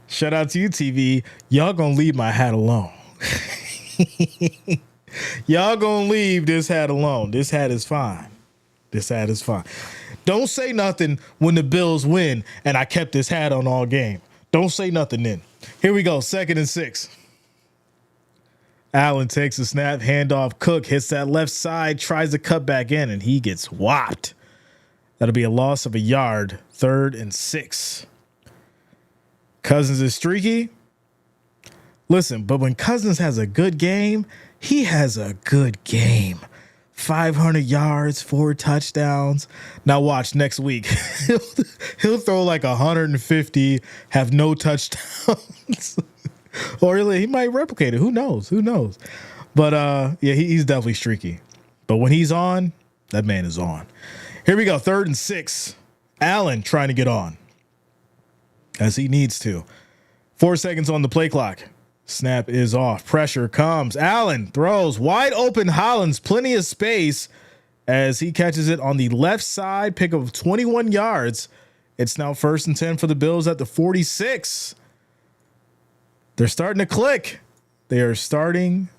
Shout out to you, TV. Y'all gonna leave my hat alone. Y'all gonna leave this hat alone. This hat is fine. This hat is fine. Don't say nothing when the Bills win and I kept this hat on all game. Don't say nothing then. Here we go. 2nd and 6. Allen takes a snap, handoff. Cook hits that left side, tries to cut back in, and he gets whopped. That'll be a loss of a yard. 3rd and 6. Cousins is streaky. Listen, but when Cousins has a good game, he has a good game. 500 yards, 4 touchdowns. Now watch next week. He'll throw like 150, have no touchdowns. Or he might replicate it. Who knows? But yeah, he's definitely streaky. But when he's on, that man is on. Here we go. 3rd and 6. Allen trying to get on, as he needs to. 4 seconds on the play clock. Snap is off. Pressure comes. Allen throws. Wide open Hollins. Plenty of space as he catches it on the left side. Pick of 21 yards. It's now 1st and 10 for the Bills at the 46. They're starting to click. They are starting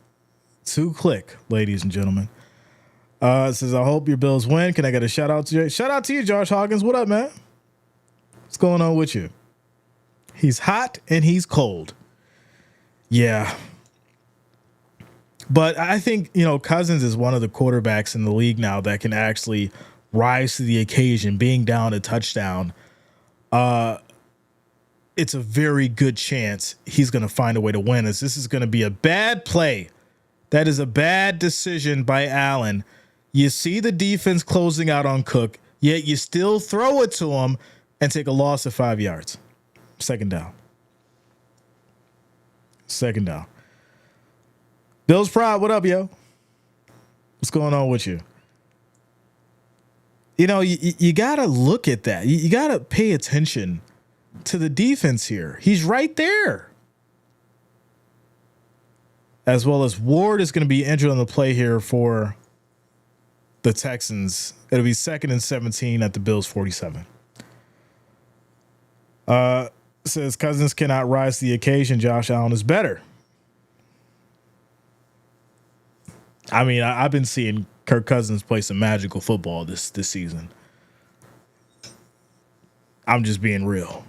to click, ladies and gentlemen. It says, I hope your Bills win. Can I get a shout out to you? Shout out to you, Josh Hawkins. What up, man? What's going on with you? He's hot and he's cold. Yeah. But I think, Cousins is one of the quarterbacks in the league now that can actually rise to the occasion, being down a touchdown. It's a very good chance he's going to find a way to win. This is going to be a bad play. That is a bad decision by Allen. You see the defense closing out on Cook, yet you still throw it to him and take a loss of 5 yards. 2nd down. 2nd down. Bills Pride, what up, yo? What's going on with you? You got to look at that. You got to pay attention to the defense here. He's right there. As well as Ward is going to be injured on the play here for the Texans. It'll be 2nd and 17 at the Bills 47. Says Cousins cannot rise to the occasion. Josh Allen is better. I mean, I've been seeing Kirk Cousins play some magical football this season. I'm just being real.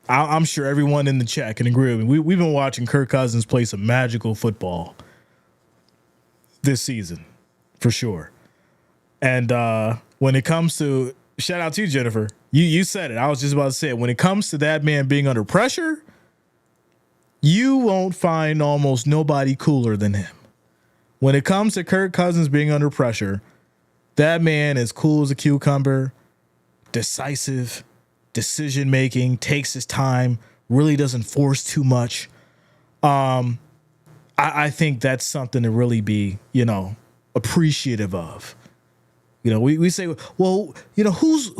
I'm sure everyone in the chat can agree with me. We've been watching Kirk Cousins play some magical football this season, for sure. And when it comes to, shout out to you, Jennifer. You said it. I was just about to say it. When it comes to that man being under pressure, you won't find almost nobody cooler than him. When it comes to Kirk Cousins being under pressure, that man is cool as a cucumber, decisive, decision-making, takes his time, really doesn't force too much. I think that's something to really be, appreciative of. We say, well, who's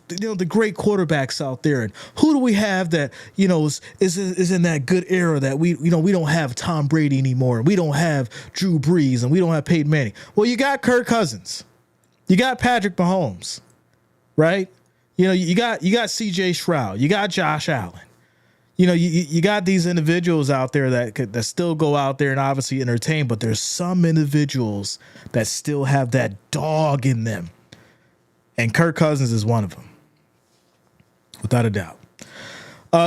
the great quarterbacks out there, and who do we have that is in that good era that we don't have Tom Brady anymore, and we don't have Drew Brees, and we don't have Peyton Manning. Well, you got Kirk Cousins, you got Patrick Mahomes, right? You got C.J. Stroud, you got Josh Allen. You got these individuals out there that still go out there and obviously entertain, but there's some individuals that still have that dog in them. And Kirk Cousins is one of them, without a doubt.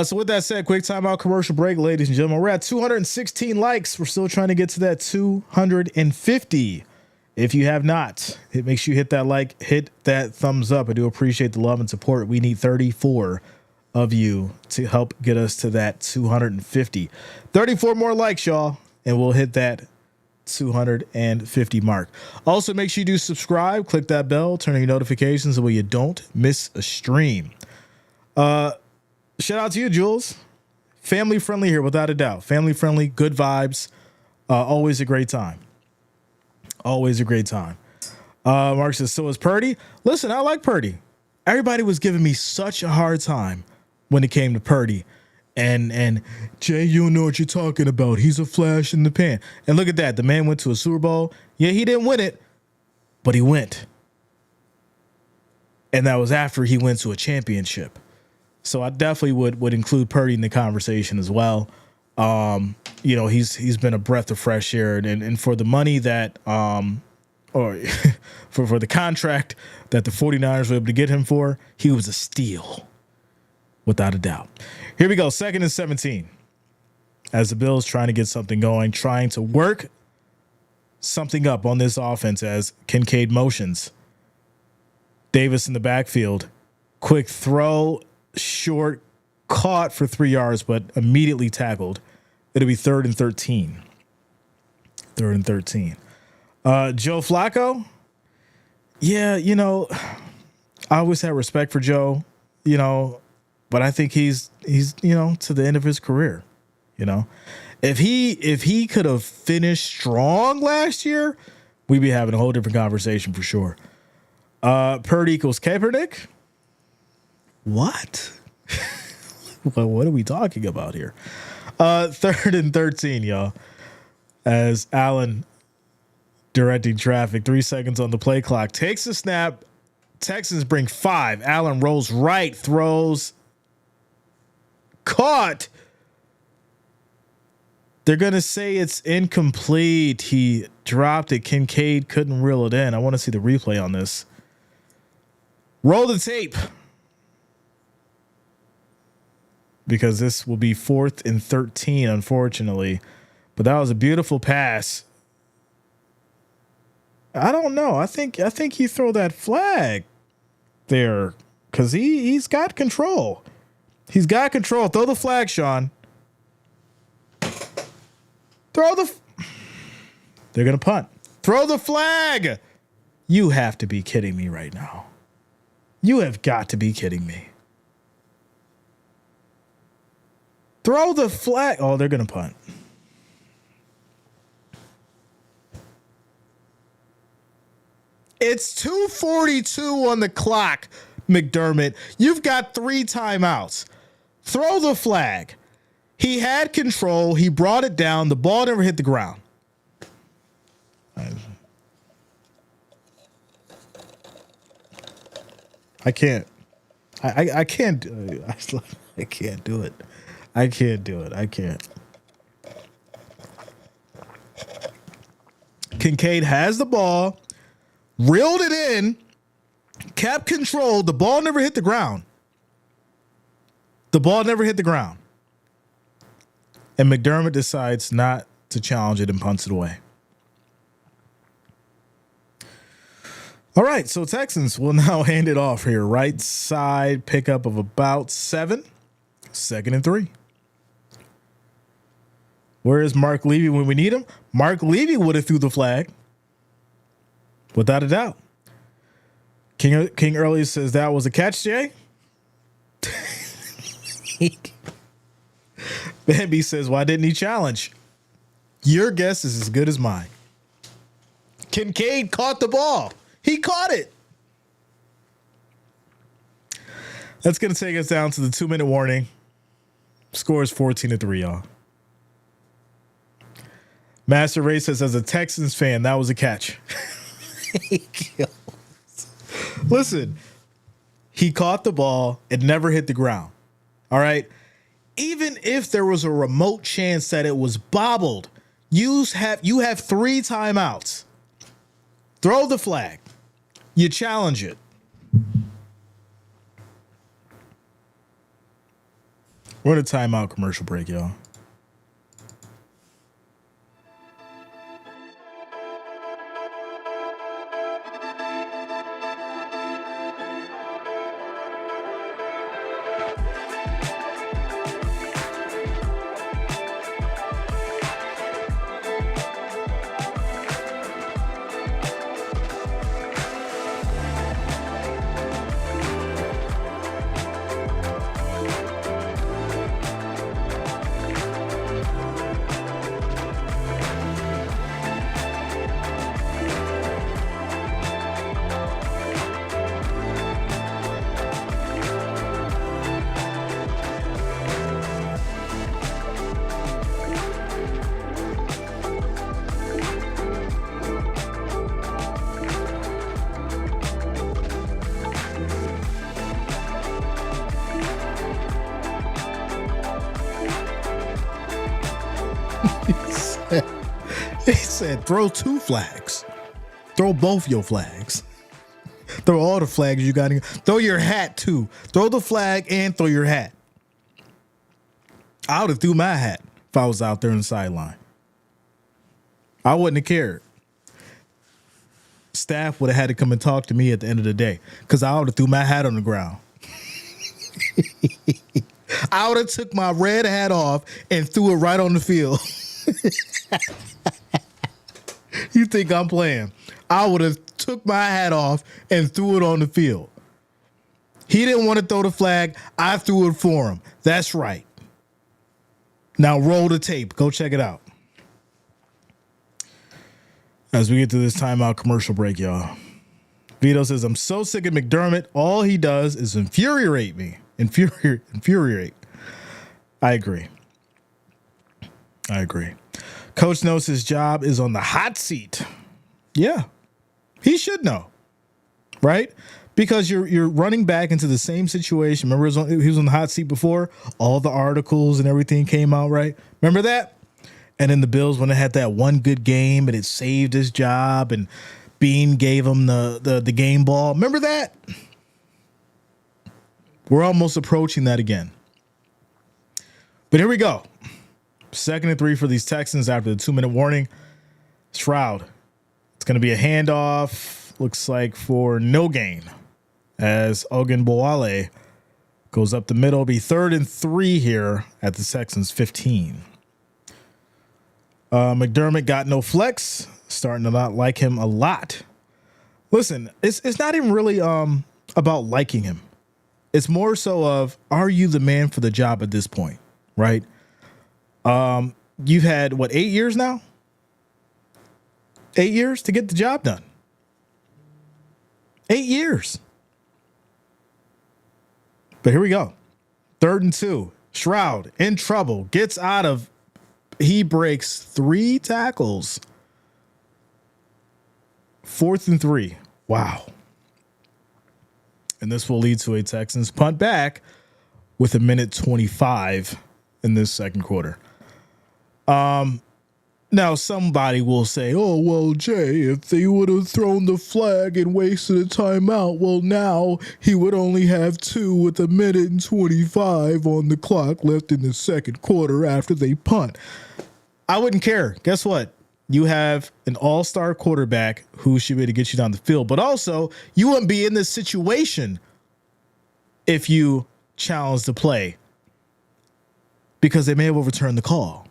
So with that said, quick timeout commercial break, ladies and gentlemen. We're at 216 likes. We're still trying to get to that 250. If you have not, make sure you hit that like, hit that thumbs up. I do appreciate the love and support. We need 34 of you to help get us to that 250. 34 more likes, y'all, and we'll hit that 250 mark. Also, make sure you do subscribe, click that bell, turn on your notifications so you don't miss a stream. Shout out to you, Jules. Family friendly here, without a doubt. Family friendly, good vibes. Always a great time. Always a great time. Mark says, so is Purdy. Listen, I like Purdy. Everybody was giving me such a hard time when it came to Purdy. And Jay, you don't know what you're talking about. He's a flash in the pan. And look at that. The man went to a Super Bowl. Yeah, he didn't win it, but he went. and that was after he went to a championship. So I definitely would include Purdy in the conversation as well. He's been a breath of fresh air, and for the money that or for the contract that the 49ers were able to get him for, he was a steal, without a doubt. Here we go, 2nd and 17. As the Bills trying to get something going, trying to work something up on this offense as Kincaid motions. Davis in the backfield. Quick throw, short, caught for 3 yards, but immediately tackled. It'll be 3rd and 13. 3rd and 13. Joe Flacco. Yeah, I always had respect for Joe, but I think he's to the end of his career. If he could have finished strong last year, we'd be having a whole different conversation for sure. Purdy equals Kaepernick. What? Well, what are we talking about here? 3rd and 13, y'all. As Allen directing traffic, 3 seconds on the play clock, takes a snap. Texans bring 5. Allen rolls right, throws, caught. They're going to say it's incomplete. He dropped it. Kincaid couldn't reel it in. I want to see the replay on this. Roll the tape. Because this will be 4th and 13, unfortunately. But that was a beautiful pass. I don't know. I think you throw that flag there because he's got control. He's got control. Throw the flag, Sean. They're going to punt. Throw the flag. You have to be kidding me right now. You have got to be kidding me. Throw the flag. Oh, they're going to punt. It's 2:42 on the clock, McDermott. You've got 3 timeouts. Throw the flag. He had control. He brought it down. The ball never hit the ground. I can't. I can't. I can't do it. I can't do it. I can't. Kincaid has the ball, reeled it in, kept control. The ball never hit the ground. The ball never hit the ground. And McDermott decides not to challenge it and punts it away. All right, so Texans will now hand it off here. Right side pickup of about 7. 2nd and 3. Where is Mark Levy when we need him? Mark Levy would have threw the flag. Without a doubt. King Early says that was a catch, Jay. Bambi says, why didn't he challenge? Your guess is as good as mine. Kincaid caught the ball. He caught it. That's going to take us down to the 2-minute warning. Score is 14-3, y'all. Master Ray says, as a Texans fan, that was a catch. Listen, he caught the ball. It never hit the ground. All right. Even if there was a remote chance that it was bobbled, you have 3 timeouts. Throw the flag. You challenge it. We're in a timeout commercial break, y'all. He said, throw 2 flags. Throw both your flags. Throw all the flags you got. Throw your hat too. Throw the flag and throw your hat. I would have threw my hat if I was out there on the sideline. I wouldn't have cared. Staff would have had to come and talk to me at the end of the day because I would have threw my hat on the ground. I would have took my red hat off and threw it right on the field. You think I'm playing? I would have took my hat off and threw it on the field. He didn't want to throw the flag. I threw it for him. That's right. Now roll the tape. Go check it out. As we get to this timeout commercial break, y'all. Vito says, I'm so sick of McDermott. All he does is infuriate me. Infuriate. I agree. Coach knows his job is on the hot seat. Yeah, he should know, right? Because you're running back into the same situation. Remember, he was on the hot seat before. All the articles and everything came out, right? Remember that? And then the Bills, when they had that one good game and it saved his job, and Bean gave him the game ball. Remember that? We're almost approaching that again. But here we go. 2nd and 3 for these Texans after the 2-minute warning. Stroud. It's going to be a handoff. Looks like for no gain as Ogunbowale goes up the middle. It'll be 3rd and 3 here at the Texans 15. McDermott got no flex. Starting to not like him a lot. Listen, it's not even really about liking him. It's more so of, are you the man for the job at this point, right? You've had, 8 years now? 8 years to get the job done. 8 years. But here we go. 3rd and 2. Stroud in trouble. Gets out of. He breaks 3 tackles. 4th and 3. Wow. And this will lead to a Texans punt back with 1:25 in this second quarter. Now somebody will say, oh, well, Jay, if they would have thrown the flag and wasted a timeout, well, now he would only have 2 with 1:25 on the clock left in the second quarter after they punt. I wouldn't care. Guess what? You have an all-star quarterback who should be able to get you down the field, but also you wouldn't be in this situation if you challenge the play because they may have overturned the call.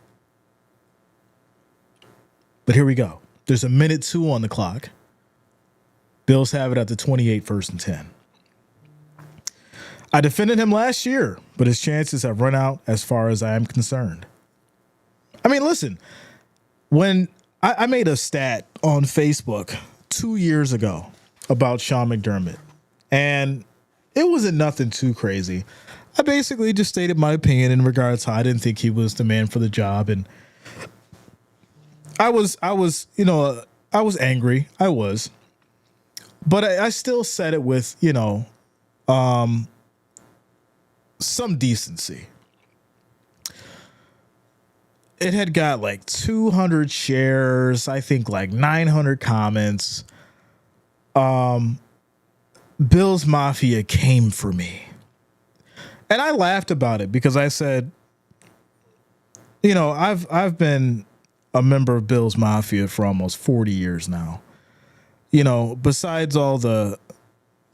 But here we go. There's 1:02 on the clock. Bills have it at the 28, 1st and 10. I defended him last year, but his chances have run out as far as I am concerned. I mean, listen, when I made a stat on Facebook 2 years ago about Sean McDermott, and it wasn't nothing too crazy. I basically just stated my opinion in regards to how I didn't think he was the man for the job, and I was angry. I was, but I still said it with, some decency. It had got like 200 shares, I think like 900 comments. Bills Mafia came for me. And I laughed about it because I said, I've been a member of Bills Mafia for almost 40 years now. Besides all the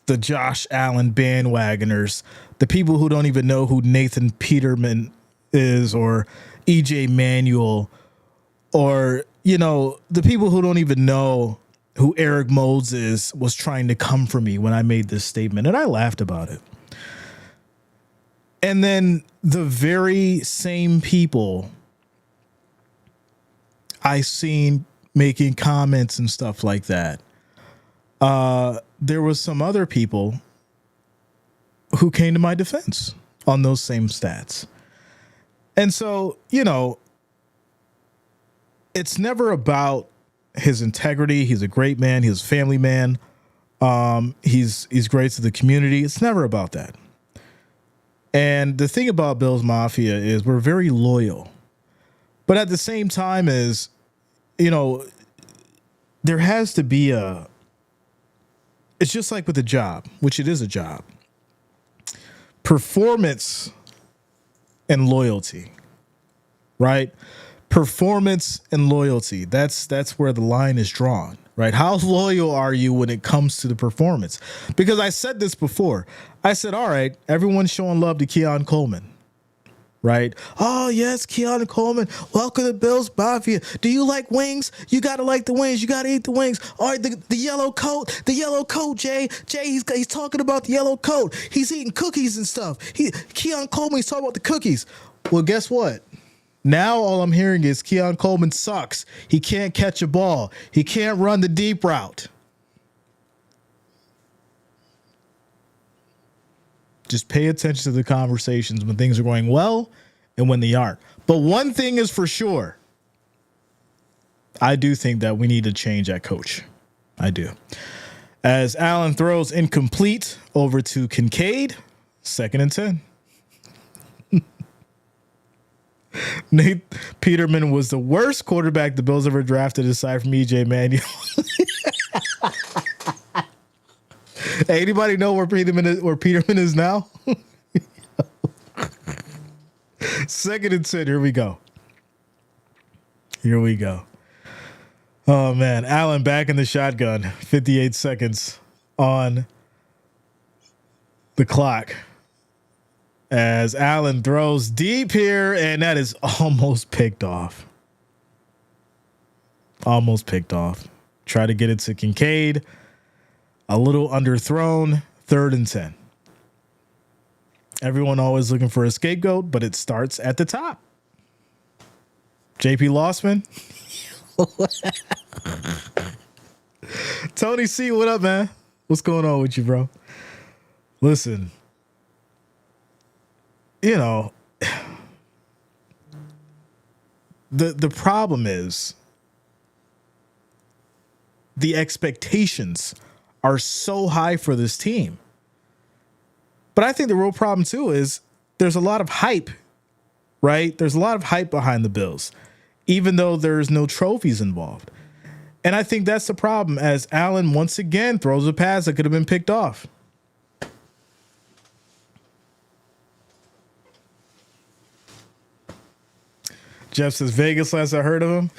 Josh Allen bandwagoners, the people who don't even know who Nathan Peterman is or EJ Manuel, or, the people who don't even know who Eric Moulds was trying to come for me when I made this statement. And I laughed about it. And then the very same people I seen making comments and stuff like that. There was some other people who came to my defense on those same stats. And so, it's never about his integrity. He's a great man. He's a family man. He's great to the community. It's never about that. And the thing about Bills Mafia is we're very loyal. But at the same time is you know, there has to be it's just like with a job, which it is a job. Performance and loyalty, right? Performance and loyalty. That's where the line is drawn, right? How loyal are you when it comes to the performance? Because I said this before. I said, all right, everyone's showing love to Keon Coleman, right? Oh, yes, Keon Coleman. Welcome to Bills Mafia. Do you like wings? You got to like the wings. You got to eat the wings. All right, the yellow coat, Jay. Jay, he's talking about the yellow coat. He's eating cookies and stuff. Keon Coleman, he's talking about the cookies. Well, guess what? Now all I'm hearing is Keon Coleman sucks. He can't catch a ball. He can't run the deep route. Just pay attention to the conversations when things are going well and when they aren't. But one thing is for sure. I do think that we need to change that coach. I do. As Allen throws incomplete over to Kincaid, 2nd and 10. Nate Peterman was the worst quarterback the Bills ever drafted aside from EJ Manuel. Hey, anybody know where Peterman is now? 2nd and 10. Here we go. Oh, man. Allen back in the shotgun. 58 seconds on the clock. As Allen throws deep here, and that is almost picked off. Try to get it to Kincaid. A little underthrown. 3rd and 10. Everyone always looking for a scapegoat, but it starts at the top. JP Lossman. Tony C, what up, man? What's going on with you, bro? Listen, you know, the problem is the expectations are so high for this team. But I think the real problem too is there's a lot of hype, right? There's a lot of hype behind the Bills, even though there's no trophies involved. And I think that's the problem, as Allen once again throws a pass that could have been picked off. Jeff says, Vegas last I heard of him.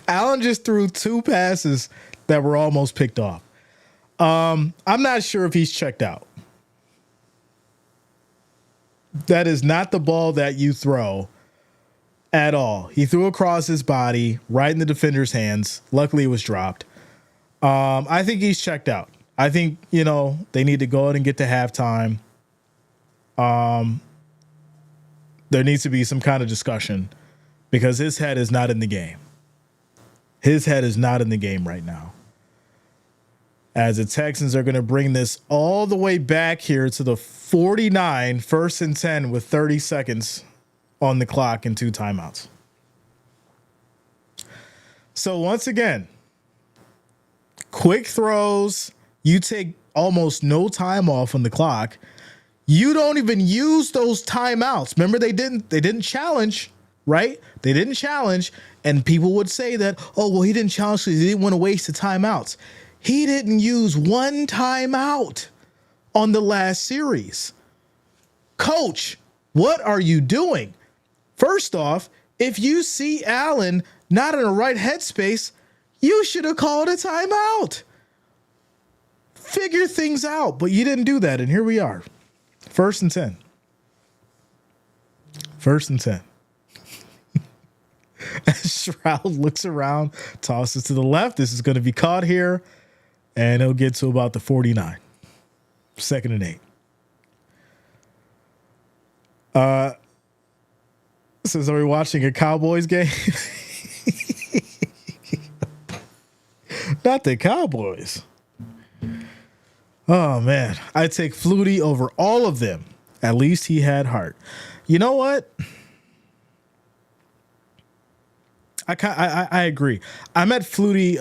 Allen just threw 2 passes that were almost picked off. I'm not sure if he's checked out. That is not the ball that you throw at all. He threw across his body, right in the defender's hands. Luckily, it was dropped. I think he's checked out. I think, they need to go ahead and get to halftime. There needs to be some kind of discussion because his head is not in the game. His head is not in the game right now. As the Texans are going to bring this all the way back here to the 49, 1st and 10 with 30 seconds on the clock and 2 timeouts. So once again, quick throws. You take almost no time off on the clock. You don't even use those timeouts. Remember, they didn't challenge, right? They didn't challenge, and people would say that, oh, well, he didn't challenge because he didn't want to waste the timeouts. He didn't use 1 timeout on the last series. Coach, what are you doing? First off, if you see Allen not in the right headspace, you should have called a timeout. Figure things out, but you didn't do that, and here we are. 1st and 10. 1st and 10. As Stroud looks around, tosses to the left. This is going to be caught here, and it'll get to about the 49. 2nd and 8. Says, are we watching a Cowboys game? Not the Cowboys. Oh, man. I take Flutie over all of them. At least he had heart. You know what? I agree. I met Flutie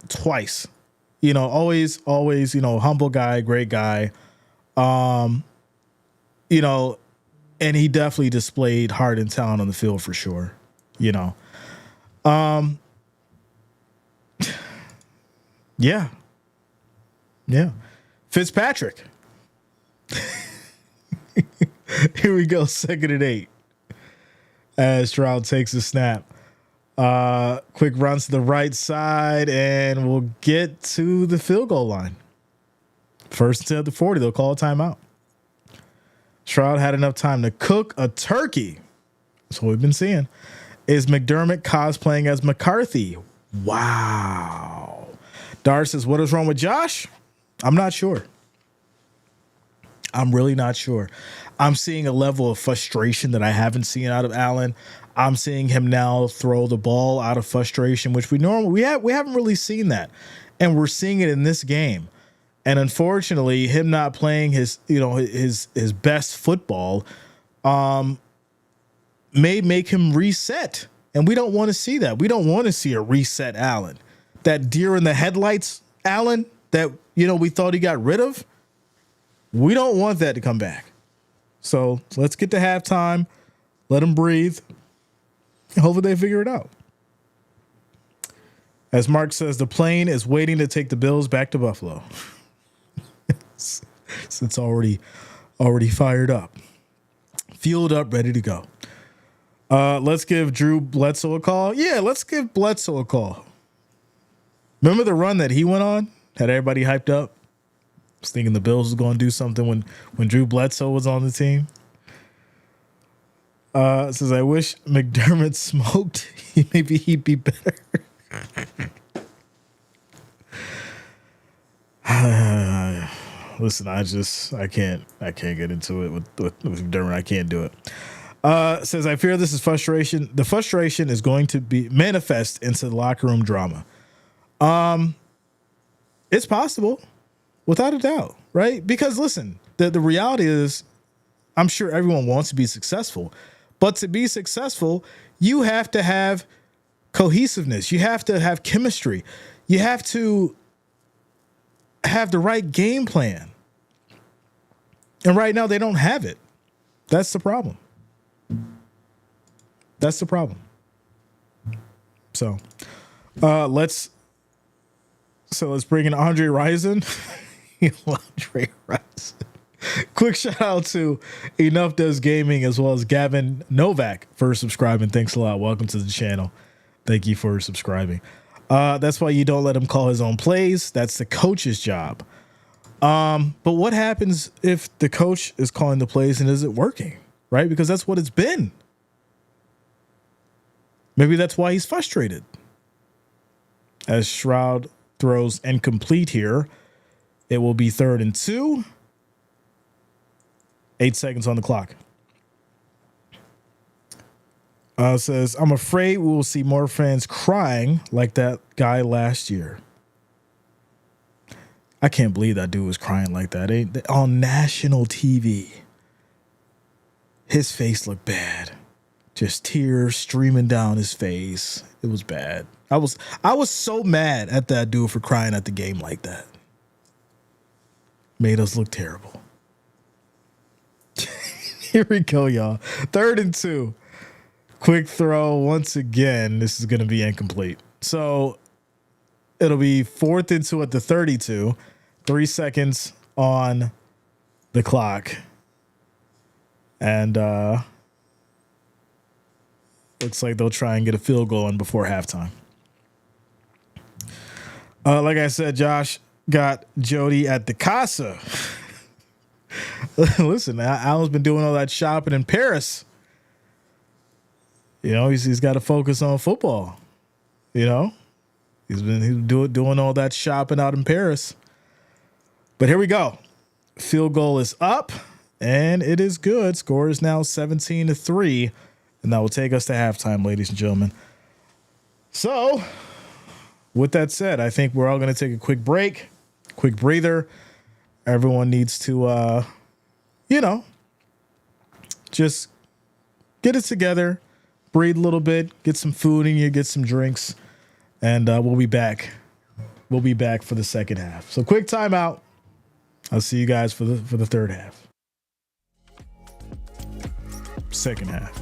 twice. Always, humble guy, great guy. And he definitely displayed heart and talent on the field for sure. Yeah. Yeah. Fitzpatrick. Here we go. 2nd and 8. As Stroud takes a snap. Quick runs to the right side, and we'll get to the field goal line. 1st and 10 at the 40. They'll call a timeout. Stroud had enough time to cook a turkey. That's what we've been seeing. Is McDermott cosplaying as McCarthy? Wow. Dar says, what is wrong with Josh? I'm not sure. I'm really not sure. I'm seeing a level of frustration that I haven't seen out of Allen. I'm seeing him now throw the ball out of frustration, which we haven't really seen that. And we're seeing it in this game. And unfortunately, him not playing his best football may make him reset. And we don't want to see that. We don't want to see a reset Allen. That deer in the headlights Allen that, we thought he got rid of. We don't want that to come back. So let's get to halftime. Let him breathe. Hopefully they figure it out. As Mark says, the plane is waiting to take the Bills back to Buffalo. It's already fired up. Fueled up, ready to go. Let's give Drew Bledsoe a call. Yeah, let's give Bledsoe a call. Remember the run that he went on? Had everybody hyped up? I was thinking the Bills was going to do something when Drew Bledsoe was on the team. Says, I wish McDermott smoked. Maybe he'd be better. Listen, I can't get into it with McDermott. I can't do it. Says, I fear this is frustration. The frustration is going to be manifest into the locker room drama. It's possible, without a doubt, right? Because listen, the reality is, I'm sure everyone wants to be successful, but to be successful, you have to have cohesiveness. You have to have chemistry. You have to have the right game plan. And right now they don't have it. That's the problem. That's the problem. So let's bring in Andre Rison. Andre Rison. Quick shout out to Enough Does Gaming as well as Gavin Novak for subscribing. Thanks a lot. Welcome to the channel. Thank you for subscribing. That's why you don't let him call his own plays. That's the coach's job. But what happens if the coach is calling the plays and isn't working, right? Because that's what it's been. Maybe that's why he's frustrated. As Stroud throws incomplete here, it will be 3rd and 2. 8 seconds on the clock. Says, I'm afraid we will see more fans crying like that guy last year. I can't believe that dude was crying like that. On national TV. His face looked bad. Just tears streaming down his face. It was bad. I was so mad at that dude for crying at the game like that. Made us look terrible. Here we go, y'all. 3rd and 2. Quick throw once again. This is going to be incomplete. So it'll be 4th and 2 at the 32. 3 seconds on the clock. And looks like they'll try and get a field goal in before halftime. Like I said, Josh got Jody at the Casa. Listen, Alan's been doing all that shopping in Paris. He's got to focus on football. He's been doing all that shopping out in Paris. But here we go. Field goal is up, and it is good. Score is now 17-3, and that will take us to halftime, ladies and gentlemen. So, with that said, I think we're all going to take a quick break, quick breather. Everyone needs to, just get it together, breathe a little bit, get some food in you, get some drinks, and we'll be back. We'll be back for the second half. So quick timeout. I'll see you guys for the third half. Second half.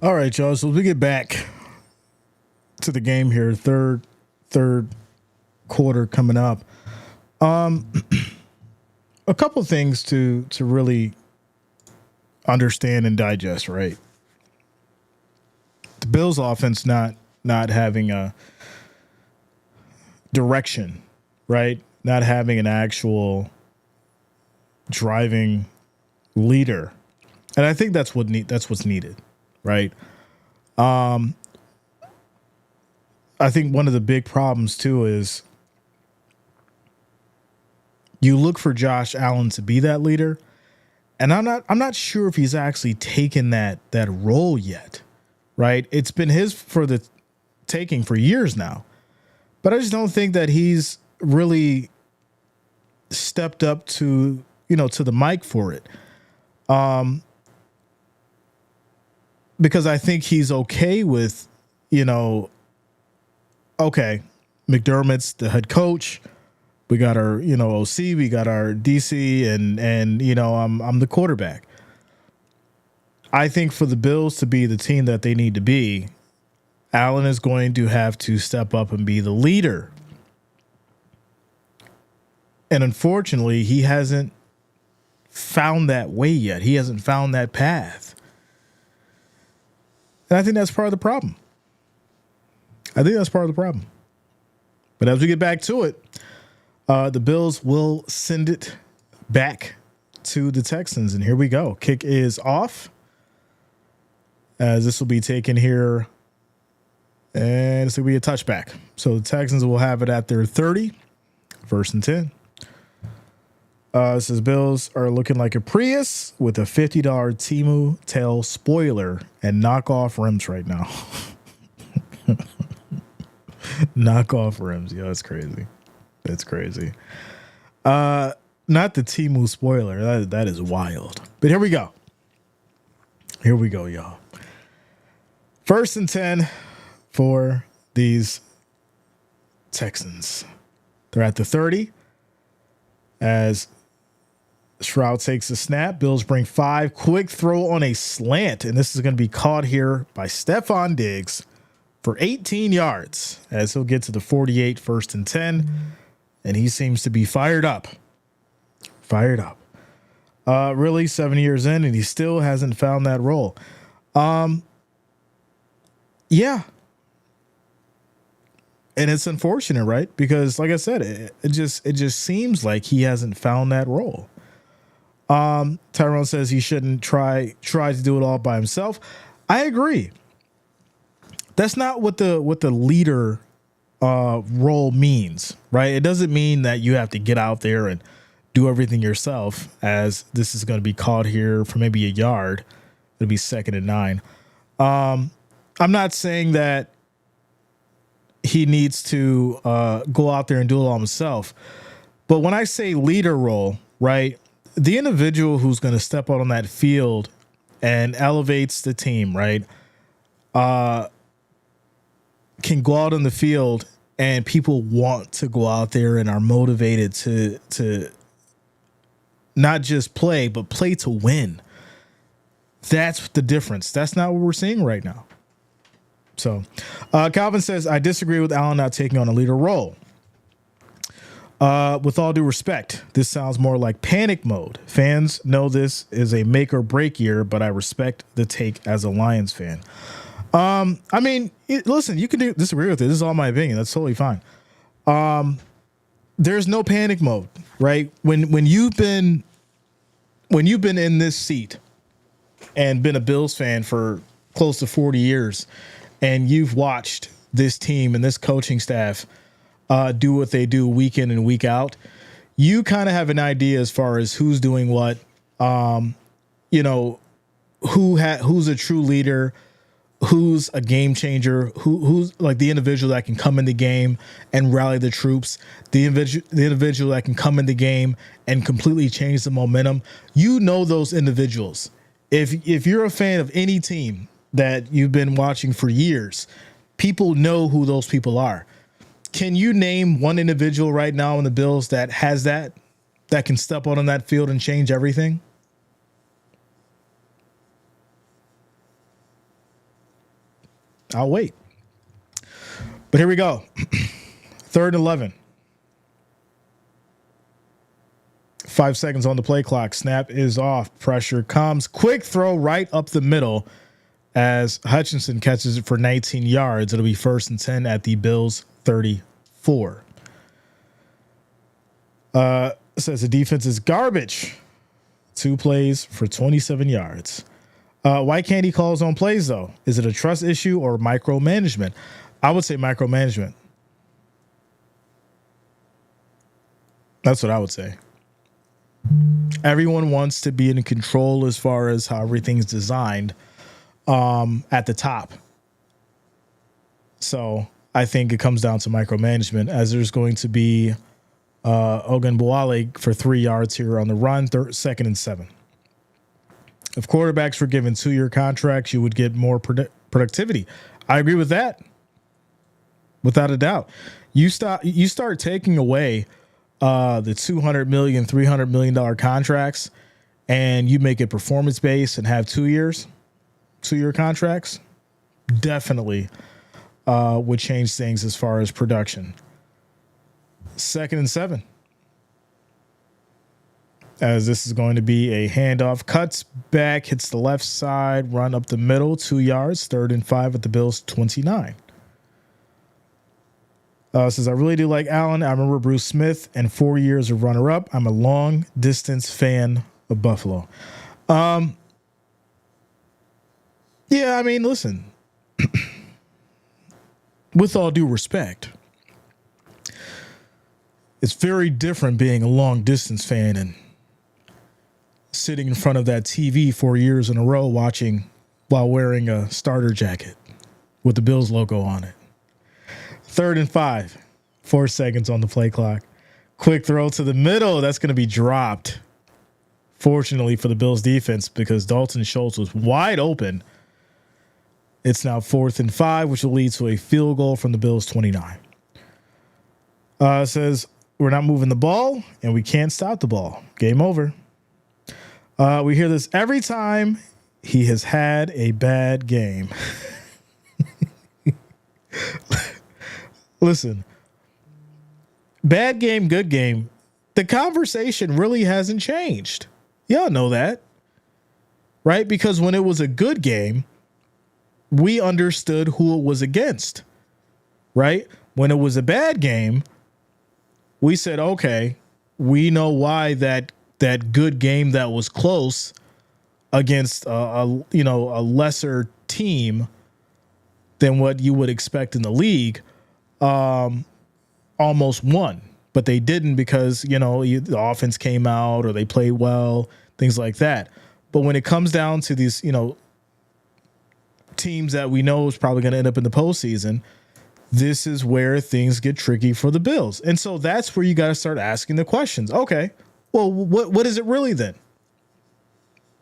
All right, y'all. So as we get back to the game here, third quarter coming up. A couple things to really understand and digest, right? The Bills offense not having a direction, right? Not having an actual driving leader. And I think that's what's needed, right? I think one of the big problems too is you look for Josh Allen to be that leader, and I'm not sure if he's actually taken that role yet, right? It's been his for the taking for years now, but I just don't think that he's really stepped up to the mic for it. Because I think he's okay with, okay, McDermott's the head coach. We got our, OC, we got our DC, and I'm the quarterback. I think for the Bills to be the team that they need to be, Allen is going to have to step up and be the leader. And unfortunately, he hasn't found that way yet. He hasn't found that path. And I think that's part of the problem. But as we get back to it, the Bills will send it back to the Texans. And here we go. Kick is off. As this will be taken here. And it's going to be a touchback. So the Texans will have it at their 30. 1st and 10. It says Bills are looking like a Prius with a $50 Temu tail spoiler and knockoff rims right now. Knockoff rims. Yo, that's crazy. That's crazy. Not the Temu spoiler. That is wild. But here we go. Here we go, y'all. 1st and 10 for these Texans. They're at the 30 as Stroud takes a snap. Bills bring 5. Quick throw on a slant, and this is going to be caught here by Stephon Diggs for 18 yards as he'll get to the 48, 1st and 10, and he seems to be fired up. Really 7 years in, and he still hasn't found that role. Yeah. And it's unfortunate, right? Because like I said, it just seems like he hasn't found that role. Tyrone says he shouldn't try to do it all by himself. I agree. That's not what the leader role means, right? It doesn't mean that you have to get out there and do everything yourself, as this is going to be caught here for maybe a yard. It'll be 2nd and 9. I'm not saying that he needs to go out there and do it all himself. But when I say leader role, right, the individual who's going to step out on that field and elevates the team, right, can go out on the field and people want to go out there and are motivated to not just play, but play to win. That's the difference. That's not what we're seeing right now. So Calvin says, I disagree with Allen not taking on a leader role. With all due respect, this sounds more like panic mode. Fans know this is a make or break year, but I respect the take as a Lions fan. I mean, listen, you can disagree with it. This is all my opinion. That's totally fine. There's no panic mode, right? When you've been in this seat and been a Bills fan for close to 40 years, and you've watched this team and this coaching staff do what they do week in and week out, you kind of have an idea as far as who's doing what, who's a true leader, who's a game changer, who's like the individual that can come in the game and rally the troops, the individual that can come in the game and completely change the momentum. You know those individuals. If you're a fan of any team that you've been watching for years, people know who those people are. Can you name one individual right now in the Bills that has that can step out on that field and change everything? I'll wait. But here we go. 3rd and 11. 5 seconds on the play clock. Snap is off. Pressure comes. Quick throw right up the middle as Hutchinson catches it for 19 yards. It'll be 1st and 10 at the Bills' 34. Says the defense is garbage. 2 plays for 27 yards. Why can't he call his own plays, though? Is it a trust issue or micromanagement? I would say micromanagement. That's what I would say. Everyone wants to be in control as far as how everything's designed at the top. So I think it comes down to micromanagement, as there's going to be Ogunbowale for 3 yards here on the run, 2nd and 7. If quarterbacks were given 2-year contracts, you would get more productivity. I agree with that, without a doubt. You start taking away the $200 million, $300 million contracts, and you make it performance based and have 2-year contracts, definitely would change things as far as production. 2nd and 7. As this is going to be a handoff, cuts back, hits the left side, run up the middle, 2 yards, 3rd and 5 at the Bills' 29. Says, I really do like Allen. I remember Bruce Smith and 4 years of runner-up. I'm a long-distance fan of Buffalo. Yeah, I mean, listen. With all due respect, it's very different being a long-distance fan and sitting in front of that TV 4 years in a row watching while wearing a starter jacket with the Bills logo on it. 3rd and 5, 4 seconds on the play clock. Quick throw to the middle. That's going to be dropped. Fortunately for the Bills defense, because Dalton Schultz was wide open. It's now 4th and 5, which will lead to a field goal from the Bills' 29. It says, we're not moving the ball and we can't stop the ball. Game over. We hear this every time he has had a bad game. Listen, bad game, good game. The conversation really hasn't changed. Y'all know that, right? Because when it was a good game, we understood who it was against, right? When it was a bad game, we said, okay, we know why that good game that was close against a lesser team than what you would expect in the league almost won. But they didn't because, the offense came out or they played well, things like that. But when it comes down to these, teams that we know is probably going to end up in the postseason, this is where things get tricky for the Bills. And so that's where you got to start asking the questions. Okay, well, what is it really then?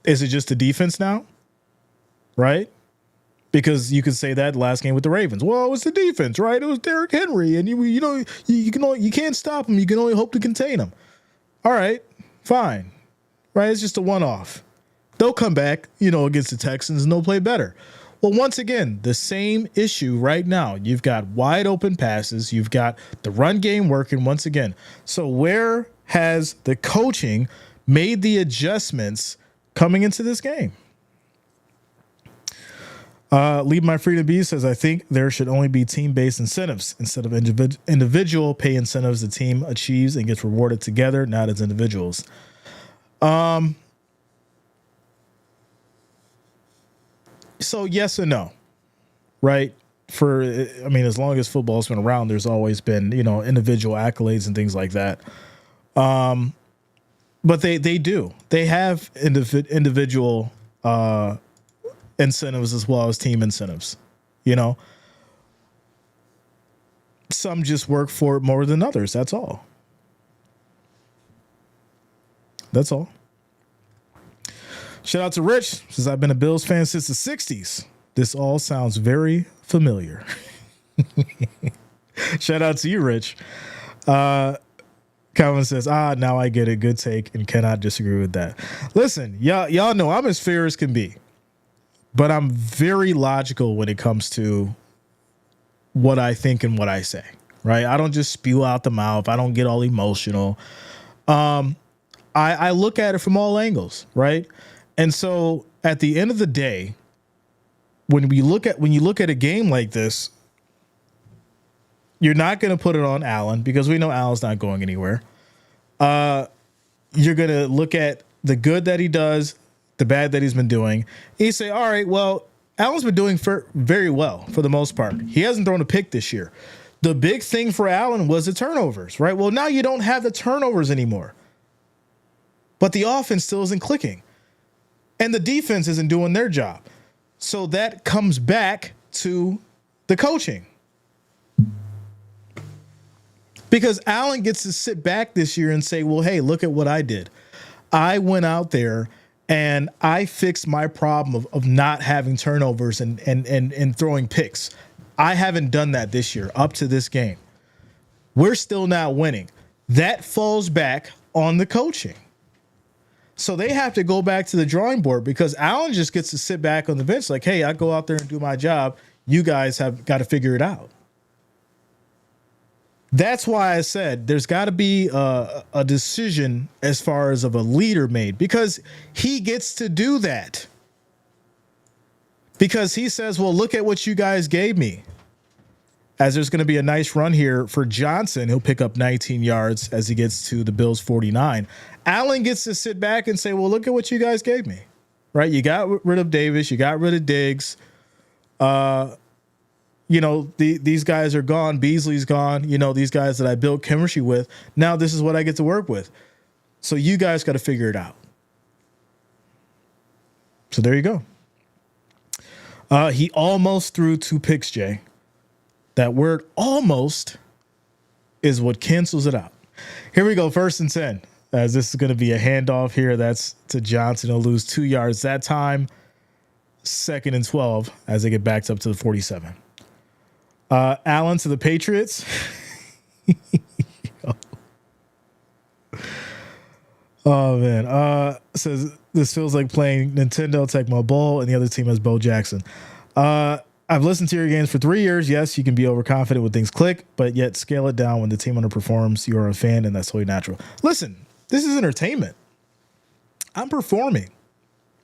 Is it just the defense now? Right? Because you could say that last game with the Ravens. Well, it was the defense, right? It was Derrick Henry, and you can't stop him. You can only hope to contain him. All right, fine, right? It's just a one-off. They'll come back, against the Texans, and they'll play better. Well, once again, the same issue right now. You've got wide open passes. You've got the run game working once again. So where has the coaching made the adjustments coming into this game? Leave My Freedom Be says, I think there should only be team-based incentives instead of individual pay incentives the team achieves and gets rewarded together, not as individuals. So yes and no, right? As long as football's been around, there's always been, individual accolades and things like that. But they have individual incentives as well as team incentives. Some just work for it more than others. That's all. Shout out to Rich, says I've been a Bills fan since the 60s. This all sounds very familiar. Shout out to you, Rich. Calvin says, now I get it. Good take and cannot disagree with that. Listen, y'all know I'm as fair as can be, but I'm very logical when it comes to what I think and what I say, right? I don't just spew out the mouth. I don't get all emotional. I look at it from all angles, right? And so at the end of the day, when you look at a game like this, you're not going to put it on Allen because we know Allen's not going anywhere. You're going to look at the good that he does, the bad that he's been doing. And you say, all right, well, Allen's been doing very well for the most part. He hasn't thrown a pick this year. The big thing for Allen was the turnovers, right? Well, now you don't have the turnovers anymore. But the offense still isn't clicking. And the defense isn't doing their job. So that comes back to the coaching. Because Allen gets to sit back this year and say, well, hey, look at what I did. I went out there and I fixed my problem of not having turnovers and throwing picks. I haven't done that this year up to this game. We're still not winning. That falls back on the coaching. So they have to go back to the drawing board because Allen just gets to sit back on the bench like, hey, I go out there and do my job. You guys have got to figure it out. That's why I said there's got to be a decision as far as of a leader made because he gets to do that. Because he says, well, look at what you guys gave me. As there's going to be a nice run here for Johnson. He'll pick up 19 yards as he gets to the Bills 49. Allen gets to sit back and say, well, look at what you guys gave me. Right? You got rid of Davis. You got rid of Diggs. These guys are gone. Beasley's gone. These guys that I built chemistry with. Now this is what I get to work with. So you guys got to figure it out. So there you go. He almost threw 2 picks, Jay. That word almost is what cancels it out. Here we go. 1st and 10. As this is going to be a handoff here. That's to Johnson. He'll lose 2 yards that time. 2nd and 12 as they get backed up to the 47. Allen to the Patriots. Oh, man. Says this feels like playing Nintendo Tecmo Bowl and the other team has Bo Jackson. I've listened to your games for 3 years. Yes, you can be overconfident when things click, but yet scale it down when the team underperforms. You are a fan, and that's totally natural. Listen, this is entertainment. I'm performing,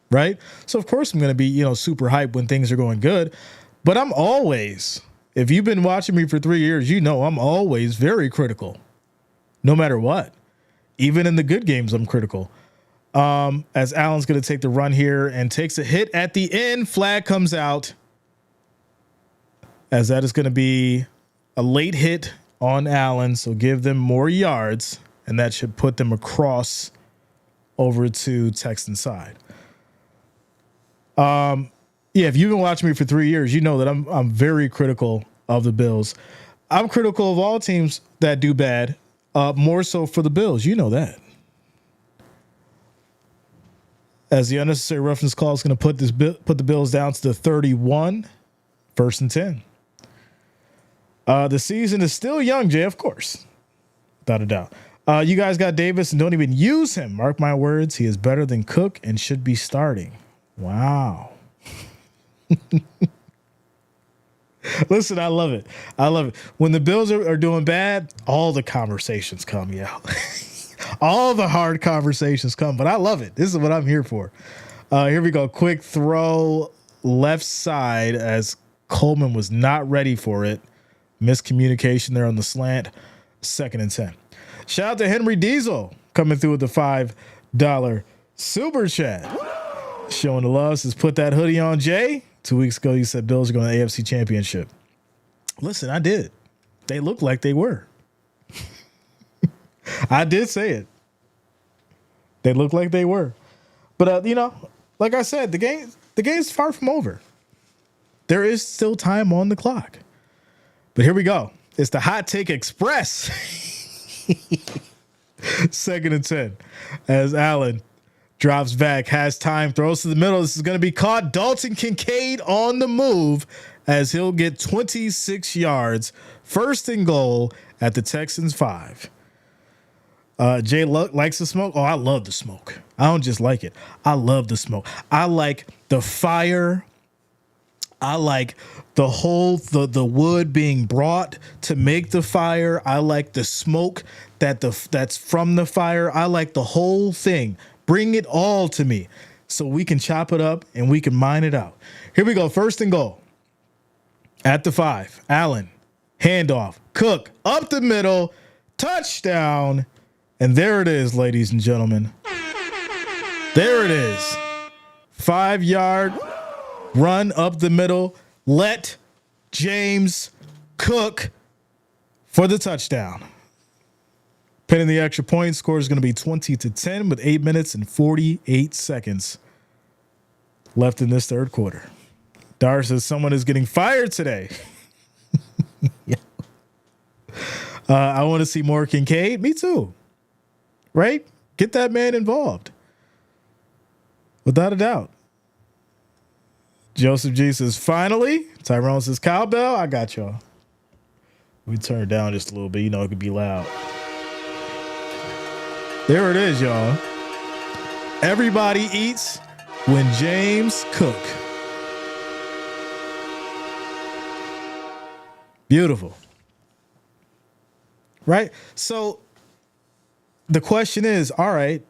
right? So, of course, I'm going to be, super hyped when things are going good. But I'm always, if you've been watching me for 3 years, I'm always very critical, no matter what. Even in the good games, I'm critical. As Allen's going to take the run here and takes a hit at the end, flag comes out. As that is going to be a late hit on Allen, so give them more yards, and that should put them across over to Texan side. If you've been watching me for 3 years, you know that I'm very critical of the Bills. I'm critical of all teams that do bad, more so for the Bills. You know that. As the unnecessary roughness call is going to put the Bills down to the 31, 1st and 10. The season is still young, Jay, of course. Without a doubt. You guys got Davis and don't even use him. Mark my words. He is better than Cook and should be starting. Wow. Listen, I love it. I love it. When the Bills are doing bad, all the conversations come, yeah. All the hard conversations come, but I love it. This is what I'm here for. Here we go. Quick throw left side as Coleman was not ready for it. Miscommunication there on the slant. 2nd and 10. Shout out to Henry Diesel coming through with the $5 super chat. Showing the love. Says, put that hoodie on, Jay. 2 weeks ago, you said Bills are going to the AFC Championship. Listen, I did. They looked like they were. I did say it. They looked like they were. But, like I said, the game's far from over. There is still time on the clock. But here we go. It's the Hot Take Express. 2nd and 10. As Allen drops back, has time, throws to the middle. This is going to be caught. Dalton Kincaid on the move as he'll get 26 yards. 1st and goal at the Texans 5. Jay likes the smoke. Oh, I love the smoke. I don't just like it. I love the smoke. I like the fire. I like the wood being brought to make the fire. I like the smoke that's from the fire. I like the whole thing. Bring it all to me so we can chop it up and we can mine it out. Here we go. First and goal. At the 5. Allen. Handoff. Cook. Up the middle. Touchdown. And there it is, ladies and gentlemen. There it is. 5-yard run up the middle. Let James Cook for the touchdown. Pinning the extra point. Score is going to be 20-10 with 8 minutes and 48 seconds left in this third quarter. Dar says someone is getting fired today. Yeah. I want to see more Kincaid. Me too. Right? Get that man involved. Without a doubt. Joseph G says, finally. Tyrone says, cowbell. I got y'all. We turn it down just a little bit. You know, it could be loud. There it is, y'all. Everybody eats when James Cook. Beautiful. Right? So the question is, all right,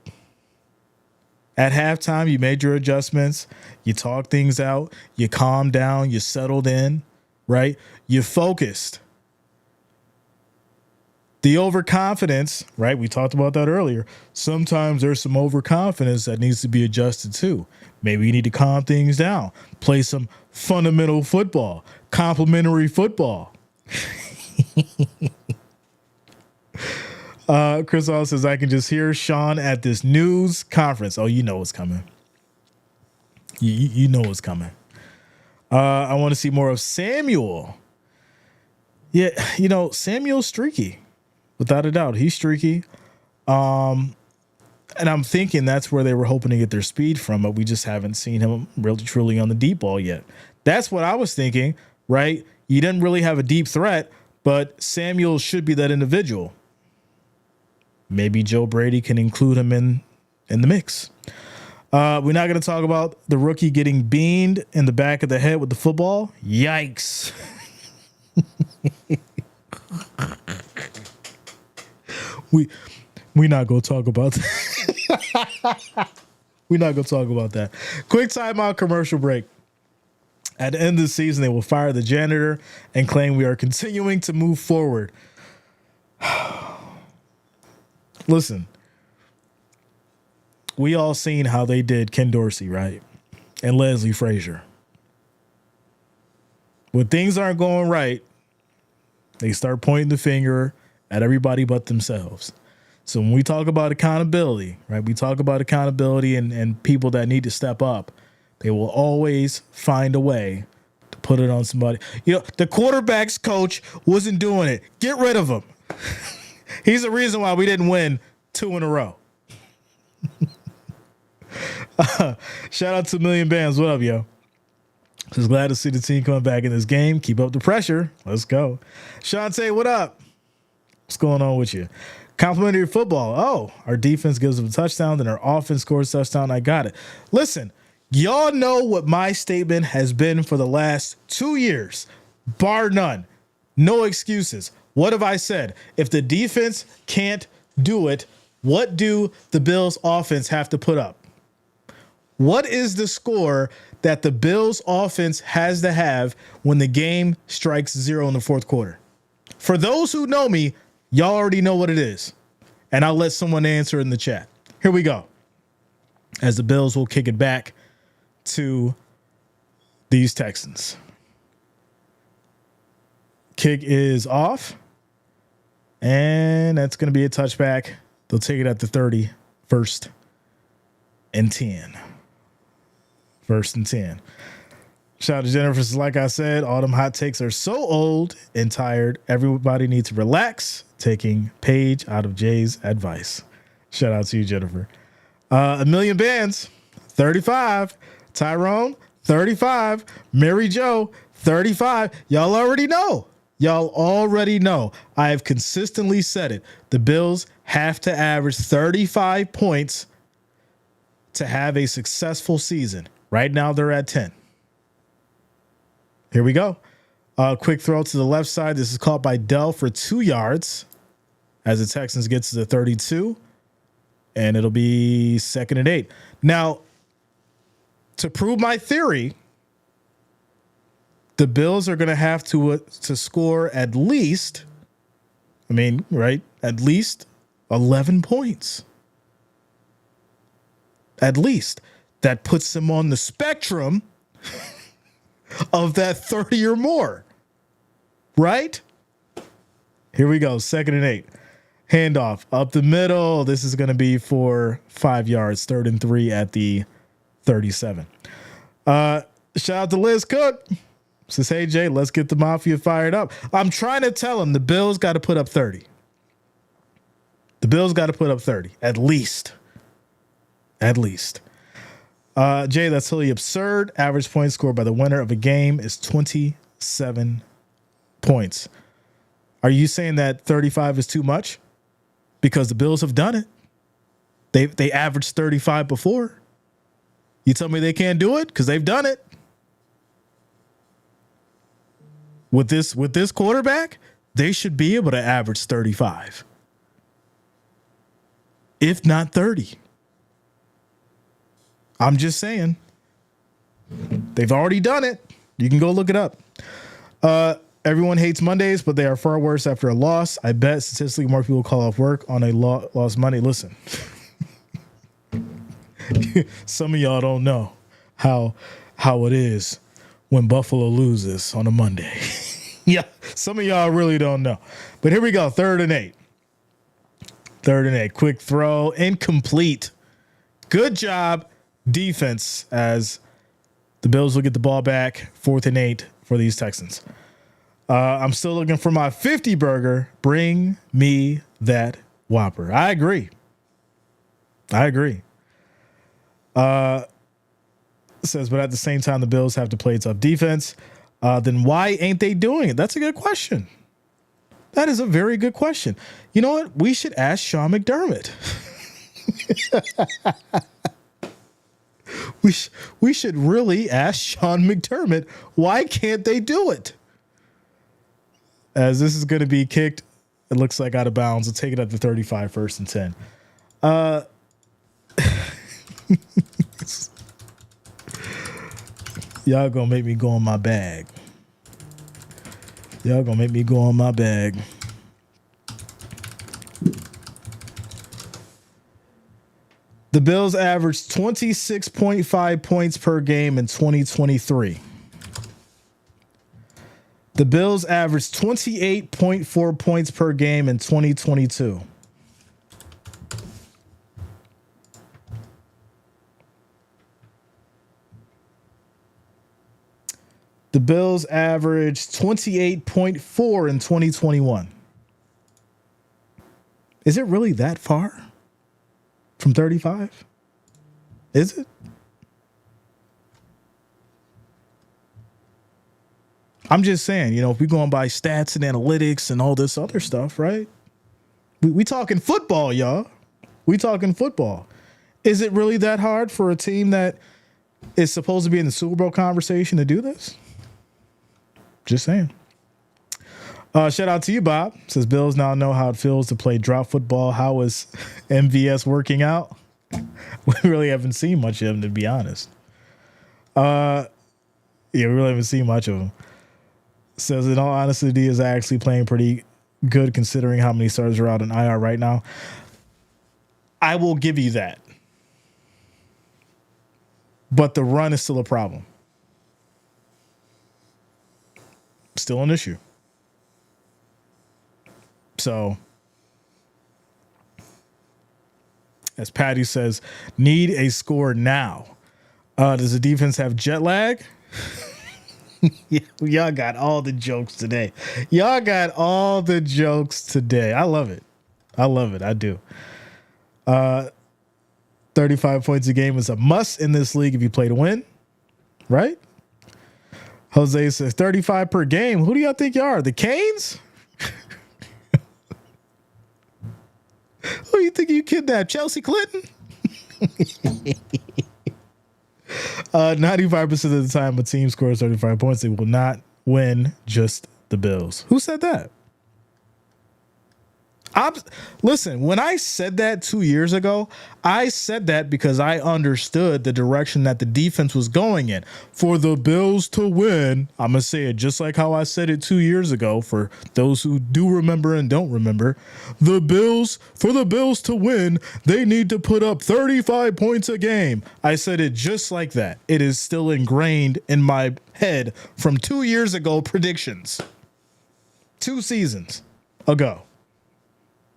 at halftime, you made your adjustments, you talked things out, you calmed down, you settled in, right? You focused. The overconfidence, right? We talked about that earlier. Sometimes there's some overconfidence that needs to be adjusted too. Maybe you need to calm things down, play some fundamental football, complementary football. Chris Hall says, I can just hear Sean at this news conference. Oh, you know what's coming. You know what's coming. I want to see more of Samuel. Yeah, you know, Samuel's streaky. Without a doubt, he's streaky. And I'm thinking that's where they were hoping to get their speed from, but we just haven't seen him really truly on the deep ball yet. That's what I was thinking, right? You didn't really have a deep threat, but Samuel should be that individual. Maybe Joe Brady can include him in the mix. We're not going to talk about the rookie getting beamed in the back of the head with the football. Yikes. We're not going to talk about that. We're not going to talk about that. Quick timeout commercial break. At the end of the season, they will fire the janitor and claim we are continuing to move forward. Listen, we all seen how they did Ken Dorsey, right? And Leslie Frazier. When things aren't going right, they start pointing the finger at everybody but themselves. So when we talk about accountability, right, we talk about accountability and people that need to step up, they will always find a way to put it on somebody. You know, the quarterback's coach wasn't doing it. Get rid of him. He's the reason why we didn't win 2 in a row. Shout out to Million Bands. What up, yo? Just glad to see the team coming back in this game. Keep up the pressure. Let's go. Shantae, what up? What's going on with you? Complimentary football. Oh, our defense gives them a touchdown, then our offense scores a touchdown. I got it. Listen, y'all know what my statement has been for the last 2 years, bar none. No excuses. What have I said? If the defense can't do it, what do the Bills offense have to put up? What is the score that the Bills offense has to have when the game strikes 0 in the fourth quarter? For those who know me, y'all already know what it is. And I'll let someone answer in the chat. Here we go. As the Bills will kick it back to these Texans. Kick is off. And that's going to be a touchback. They'll take it at the 30. First and 10. First and 10. Shout out to Jennifer. Like I said, all them hot takes are so old and tired. Everybody needs to relax. Taking page out of Jay's advice. Shout out to you, Jennifer. A Million Bands, 35. Tyrone, 35. Mary Jo, 35. Y'all already know. Y'all already know. I have consistently said it. The Bills have to average 35 points to have a successful season. Right now, they're at 10. Here we go. Quick throw to the left side. This is caught by Dell for 2 yards as the Texans gets to the 32, and it'll be 2nd and 8. Now, to prove my theory, the Bills are going to have to score at least, at least 11 points. At least. That puts them on the spectrum of that 30 or more. Right? Here we go. 2nd and 8. Handoff up the middle. This is going to be for 5 yards. 3rd and 3 at the 37. Shout out to Liz Cook. Says, hey, Jay, let's get the Mafia fired up. I'm trying to tell him the Bills got to put up 30. The Bills got to put up 30. At least. Jay, that's totally absurd. Average points scored by the winner of a game is 27 points. Are you saying that 35 is too much? Because the Bills have done it. They averaged 35 before. You tell me they can't do it? Because they've done it. With this quarterback, they should be able to average 35. If not 30. I'm just saying. They've already done it. You can go look it up. Everyone hates Mondays, but they are far worse after a loss. I bet statistically more people call off work on a lost Monday. Listen, some of y'all don't know how it is when Buffalo loses on a Monday. Yeah, some of y'all really don't know. But here we go, 3rd and 8. 3rd and 8. Quick throw, incomplete. Good job, defense, as the Bills will get the ball back. 4th and 8 for these Texans. I'm still looking for my 50 burger. Bring me that Whopper. I agree. Says, but at the same time, the Bills have to play tough defense. Then why ain't they doing it? That's a good question. That is a very good question. You know what? We should ask Sean McDermott. We should really ask Sean McDermott, why can't they do it? As this is going to be kicked, it looks like out of bounds. We'll take it at the 35, 1st and 10. Y'all gonna make me go on my bag. The Bills averaged 26.5 points per game in 2023. The Bills averaged 28.4 points per game in 2022. The Bills averaged 28.4 in 2021. Is it really that far from 35? Is it? I'm just saying, if we're going by stats and analytics and all this other stuff, right? We talking football, y'all. We talking football. Is it really that hard for a team that is supposed to be in the Super Bowl conversation to do this? Just saying. Shout out to you, Bob. Says Bills now know how it feels to play drop football. How is MVS working out? We really haven't seen much of him, to be honest. We really haven't seen much of him. Says, in all honesty, he is actually playing pretty good considering how many starters are out in IR right now. I will give you that. But the run is still a problem. Still an issue. So, as Patty says, need a score now. Does the defense have jet lag? Y'all got all the jokes today. I love it. I do. 35 points a game is a must in this league if you play to win. Right? Jose says 35 per game. Who do y'all think you are? The Canes? Who do you think you kidnapped? Chelsea Clinton? 95% of the time a team scores 35 points, they will not win, just the Bills. Who said that? Listen, when I said that 2 years ago, I said that because I understood the direction that the defense was going in. For the Bills to win, I'm going to say it just like how I said it 2 years ago for those who do remember and don't remember. For the Bills to win, they need to put up 35 points a game. I said it just like that. It is still ingrained in my head from 2 years ago predictions. 2 seasons ago.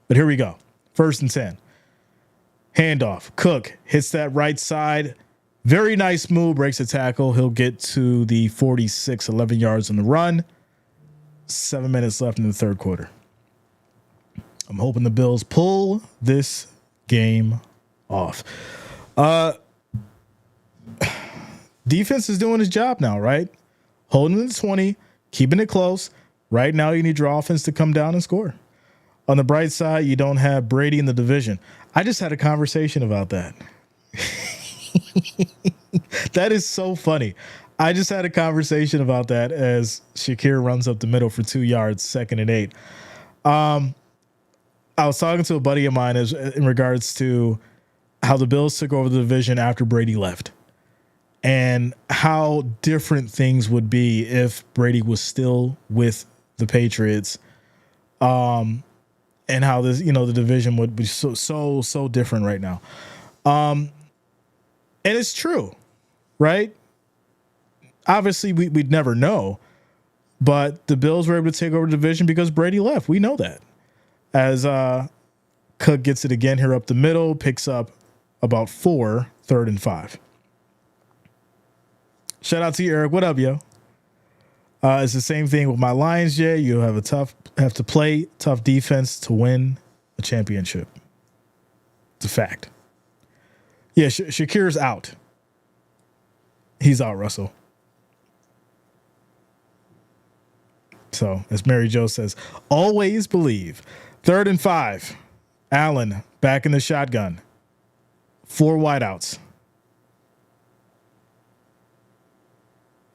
But here we go. 1st and 10. Handoff. Cook hits that right side. Very nice move. Breaks a tackle. He'll get to the 46, 11 yards on the run. 7 minutes left in the third quarter. I'm hoping the Bills pull this game off. Defense is doing his job now, right? Holding the 20, keeping it close. Right now, you need your offense to come down and score. On the bright side, you don't have Brady in the division. I just had a conversation about that. That is so funny. I just had a conversation about that as Shakir runs up the middle for 2 yards, 2nd and 8. I was talking to a buddy of mine in regards to how the Bills took over the division after Brady left and how different things would be if Brady was still with the Patriots. And how this, the division would be so different right now. And it's true, right? Obviously, we'd never know, but the Bills were able to take over the division because Brady left. We know that. As Cook gets it again here up the middle, picks up about 4, 3rd and 5. Shout out to you, Eric. What up, yo? It's the same thing with my Lions, Jay. You have to play tough defense to win a championship. It's a fact. Yeah, Shakir's out. He's out, Russell. So, as Mary Jo says, always believe. 3rd and 5. Allen back in the shotgun. 4 wideouts.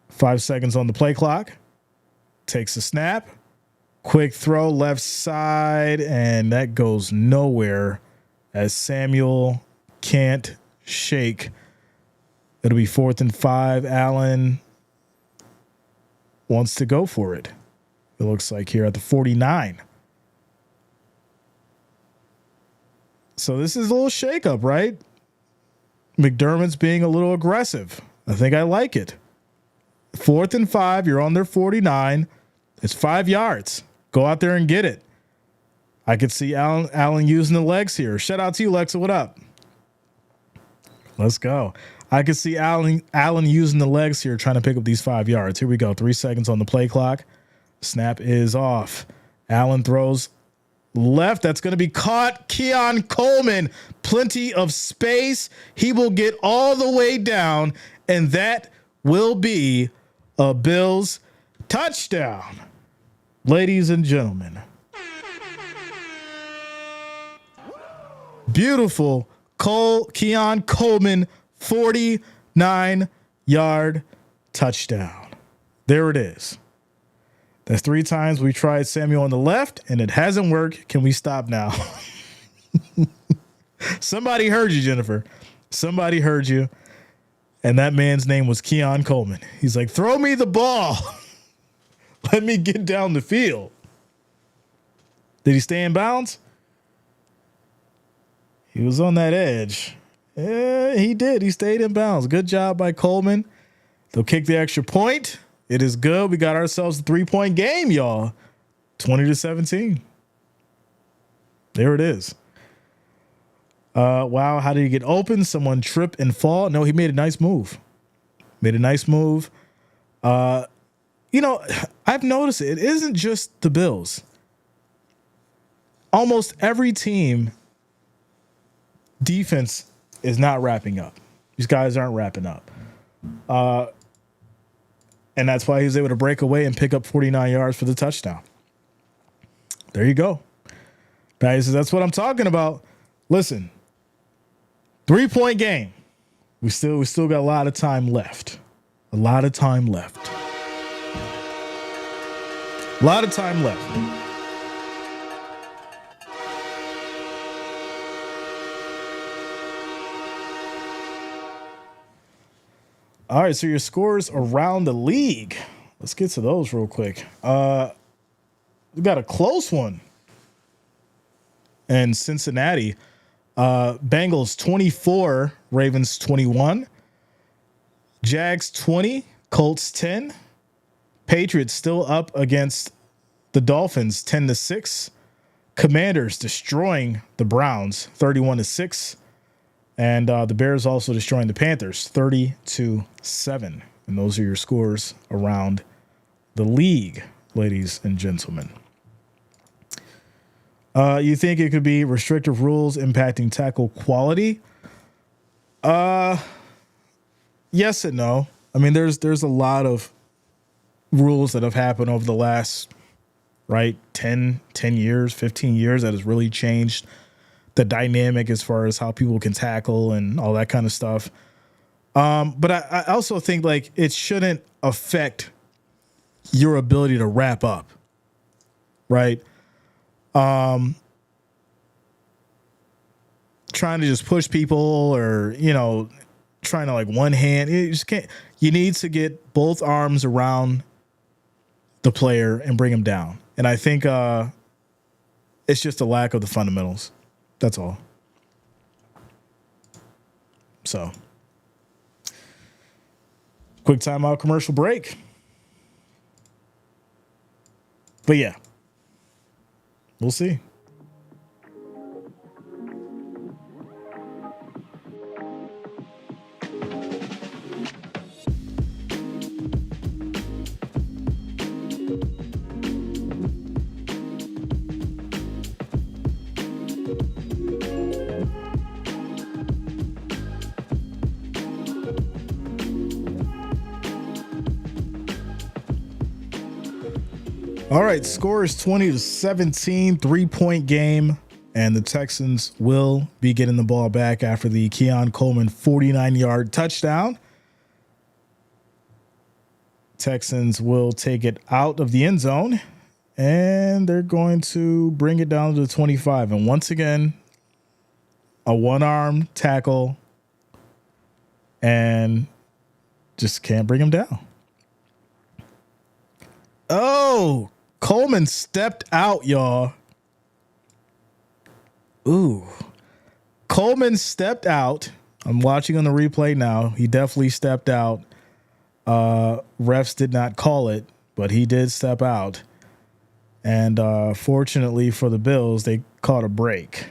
5 seconds on the play clock. Takes a snap. Quick throw left side, and that goes nowhere as Samuel can't shake. It'll be 4th and 5. Allen wants to go for it. It looks like here at the 49. So this is a little shakeup, right? McDermott's being a little aggressive. I think I like it. 4th and 5. You're on their 49. It's 5 yards. Go out there and get it. I could see Allen using the legs here. Shout out to you, Lexa. What up? Let's go. I could see Allen using the legs here, trying to pick up these 5 yards. Here we go. 3 seconds on the play clock. Snap is off. Allen throws left. That's going to be caught. Keon Coleman. Plenty of space. He will get all the way down, and that will be a Bills touchdown. Ladies and gentlemen. Beautiful Keon Coleman 49-yard touchdown. There it is. That's 3 times we tried Samuel on the left, and it hasn't worked. Can we stop now? Somebody heard you, Jennifer. Somebody heard you. And that man's name was Keon Coleman. He's like, throw me the ball. Let me get down the field. Did he stay in bounds? He was on that edge. Yeah, he did. He stayed in bounds. Good job by Coleman. They'll kick the extra point. It is good. We got ourselves a 3-point game, y'all. 20-17. There it is. Wow, how did he get open? Someone trip and fall? No, he made a nice move. I've noticed it isn't just the Bills. Almost every team defense is not wrapping up. These guys aren't wrapping up. And that's why he was able to break away and pick up 49 yards for the touchdown. There you go. Patty says, that's what I'm talking about. Listen, 3-point game. We still got a lot of time left. A lot of time left. All right, so your scores around the league. Let's get to those real quick. We got a close one in Cincinnati. Bengals 24, Ravens 21. Jags 20, Colts 10. Patriots still up against the Dolphins 10-6. Commanders destroying the Browns 31-6. And the Bears also destroying the Panthers 30-7. And those are your scores around the league, ladies and gentlemen. You think it could be restrictive rules impacting tackle quality? Yes and no. I mean, there's a lot of rules that have happened over the last, 10 years, 15 years that has really changed the dynamic as far as how people can tackle and all that kind of stuff. But I also think it shouldn't affect your ability to wrap up, right? Trying to just push people or, trying to one hand, you just can't. You need to get both arms around the player and bring him down. And I think it's just a lack of the fundamentals. That's all. So, quick timeout, commercial break. But yeah, we'll see. All right, score is 20-17, 3-point game, and the Texans will be getting the ball back after the Keon Coleman 49-yard touchdown. Texans will take it out of the end zone, and they're going to bring it down to the 25. And once again, a one-arm tackle, and just can't bring him down. Oh, Coleman stepped out, y'all. Ooh. Coleman stepped out. I'm watching on the replay now. He definitely stepped out. Refs did not call it, but he did step out. And fortunately for the Bills, they caught a break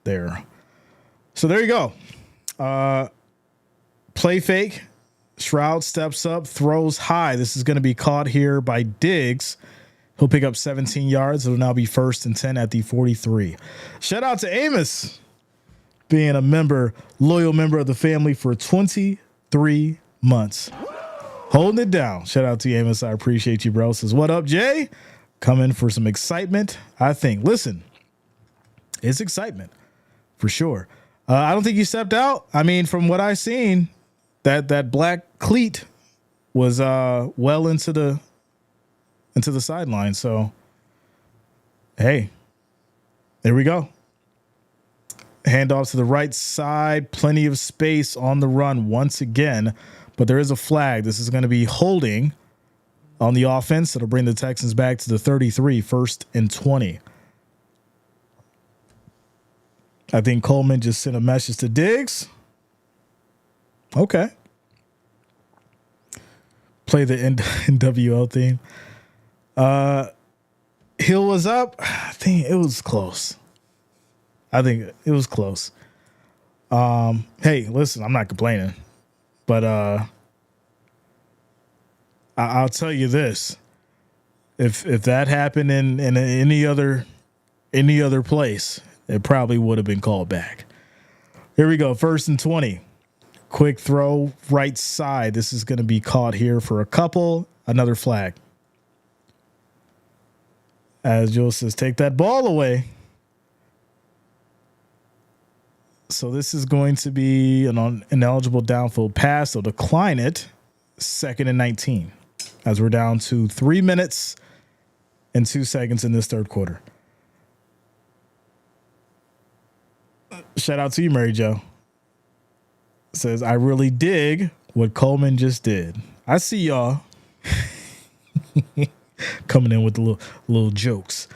there. So there you go. Play fake. Stroud steps up, throws high. This is going to be caught here by Diggs. He'll pick up 17 yards. It'll now be 1st and 10 at the 43. Shout out to Amos being a loyal member of the family for 23 months. Holding it down. Shout out to you, Amos. I appreciate you, bro. Says, what up, Jay? Coming for some excitement, I think. Listen, it's excitement for sure. I don't think he stepped out. I mean, from what I've seen, that black cleat was well into the sideline. So, hey, there we go. Handoff to the right side. Plenty of space on the run once again. But there is a flag. This is going to be holding on the offense. It'll bring the Texans back to the 33, 1st and 20. I think Coleman just sent a message to Diggs. Okay. Play the NWL theme. Hill was up. I think it was close. Hey, listen, I'm not complaining, but I'll tell you this: if that happened in any other place, it probably would have been called back. Here we go, 1st and 20. Quick throw, right side. This is going to be caught here for a couple. Another flag. As Joe says, take that ball away. So this is going to be an ineligible downfield pass. They'll decline it. 2nd and 19. As we're down to 3 minutes and 2 seconds in this third quarter. Shout out to you, Mary Jo. Says, I really dig what Coleman just did. I see y'all coming in with the little jokes.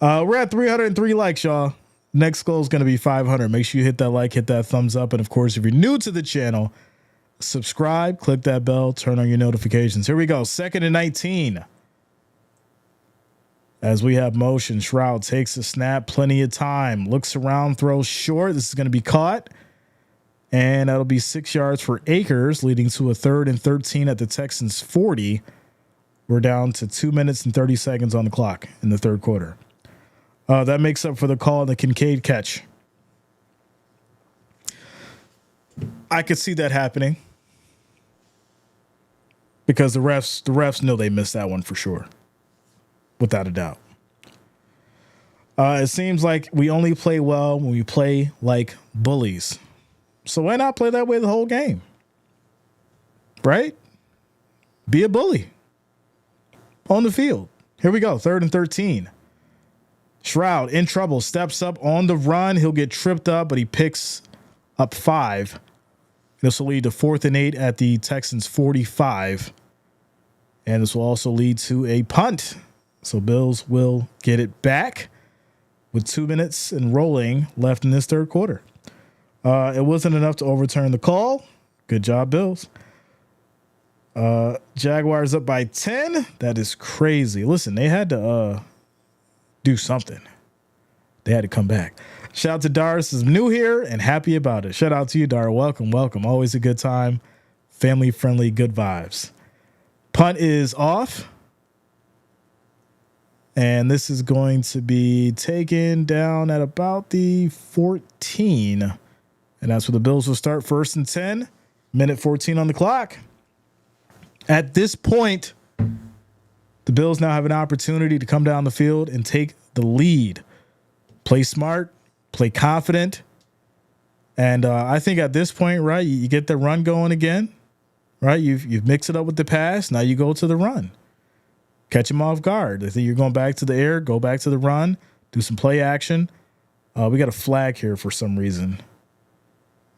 We're at 303 likes, y'all. Next goal is going to be 500. Make sure you hit that like, hit that thumbs up. And, of course, if you're new to the channel, subscribe, click that bell, turn on your notifications. Here we go. 2nd and 19. As we have motion, Shroud takes a snap, plenty of time, looks around, throws short. This is going to be caught. And that'll be 6 yards for Akers, leading to a 3rd and 13 at the Texans' 40. We're down to 2 minutes and 30 seconds on the clock in the third quarter. That makes up for the call on the Kincaid catch. I could see that happening because the refs know they missed that one for sure, without a doubt. It seems like we only play well when we play like bullies. So why not play that way the whole game? Right? Be a bully on the field. Here we go. 3rd and 13. Shroud in trouble, steps up on the run. He'll get tripped up, but he picks up 5. This will lead to 4th and 8 at the Texans' 45. And this will also lead to a punt. So Bills will get it back with 2 minutes and rolling left in this third quarter. It wasn't enough to overturn the call. Good job, Bills. Jaguars up by 10. That is crazy. Listen, they had to do something. They had to come back. Shout out to Doris, is new here and happy about it. Shout out to you, Dar. Welcome. Always a good time. Family friendly, good vibes. Punt is off. And this is going to be taken down at about the 14. And that's where the Bills will start. 1st and 10. Minute 14 on the clock. At this point, the Bills now have an opportunity to come down the field and take the lead. Play smart, play confident. And I think at this point, right, you get the run going again, right? You've mixed it up with the pass. Now you go to the run. Catch them off guard. I think you're going back to the air, go back to the run, do some play action. We got a flag here for some reason.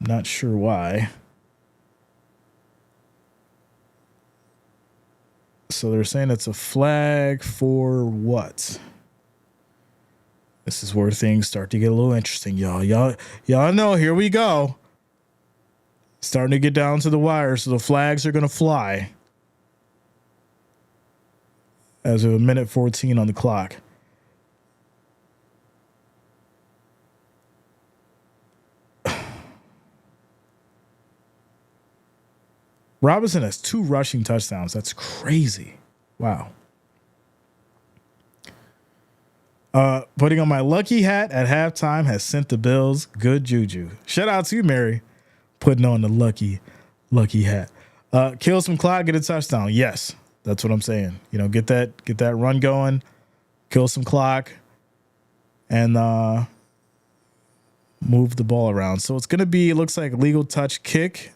I'm not sure why. So they're saying it's a flag for what? This is where things start to get a little interesting, y'all. Y'all know, here we go. Starting to get down to the wire, so the flags are going to fly. As of a minute 14 on the clock. Robinson has 2 rushing touchdowns. That's crazy. Wow. Putting on my lucky hat at halftime has sent the Bills good juju. Shout out to you, Mary, putting on the lucky hat. Kill some clock, get a touchdown. Yes, that's what I'm saying. You know, get that run going, kill some clock, and move the ball around. So it's gonna be, it looks like legal touch kick.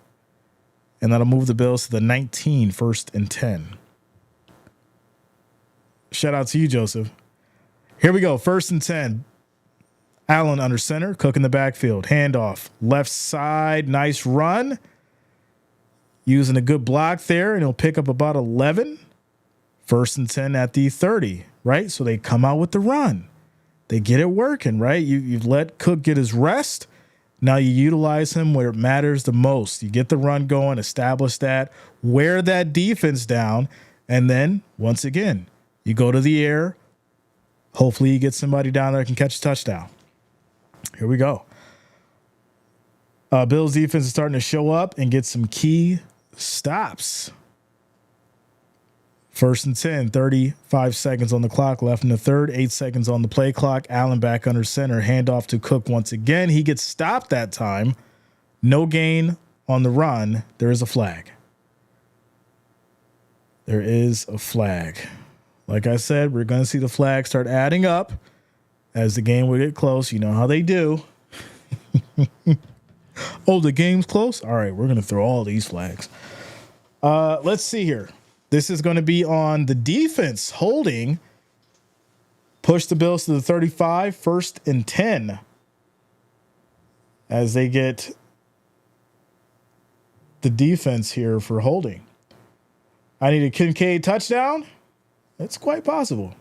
And that'll move the Bills to the 19, 1st and 10. Shout out to you, Joseph. Here we go. 1st and 10. Allen under center. Cook in the backfield. Handoff. Left side. Nice run. Using a good block there. And he'll pick up about 11. 1st and 10 at the 30. Right? So they come out with the run. They get it working, right? You've let Cook get his rest. Now you utilize him where it matters the most. You get the run going, establish that, wear that defense down, and then, once again, you go to the air. Hopefully you get somebody down there that can catch a touchdown. Here we go. Bills defense is starting to show up and get some key stops. 1st and 10, 35 seconds on the clock left in the third, 8 seconds on the play clock. Allen back under center, handoff to Cook once again. He gets stopped that time. No gain on the run. There is a flag. There is a flag. Like I said, we're going to see the flag start adding up as the game will get close. You know how they do. Oh, the game's close? All right, we're going to throw all these flags. Let's see here. This is going to be on the defense holding push the Bills to the 35, 1st and 10, as they get the defense here for holding. I need a Kincaid touchdown. It's quite possible.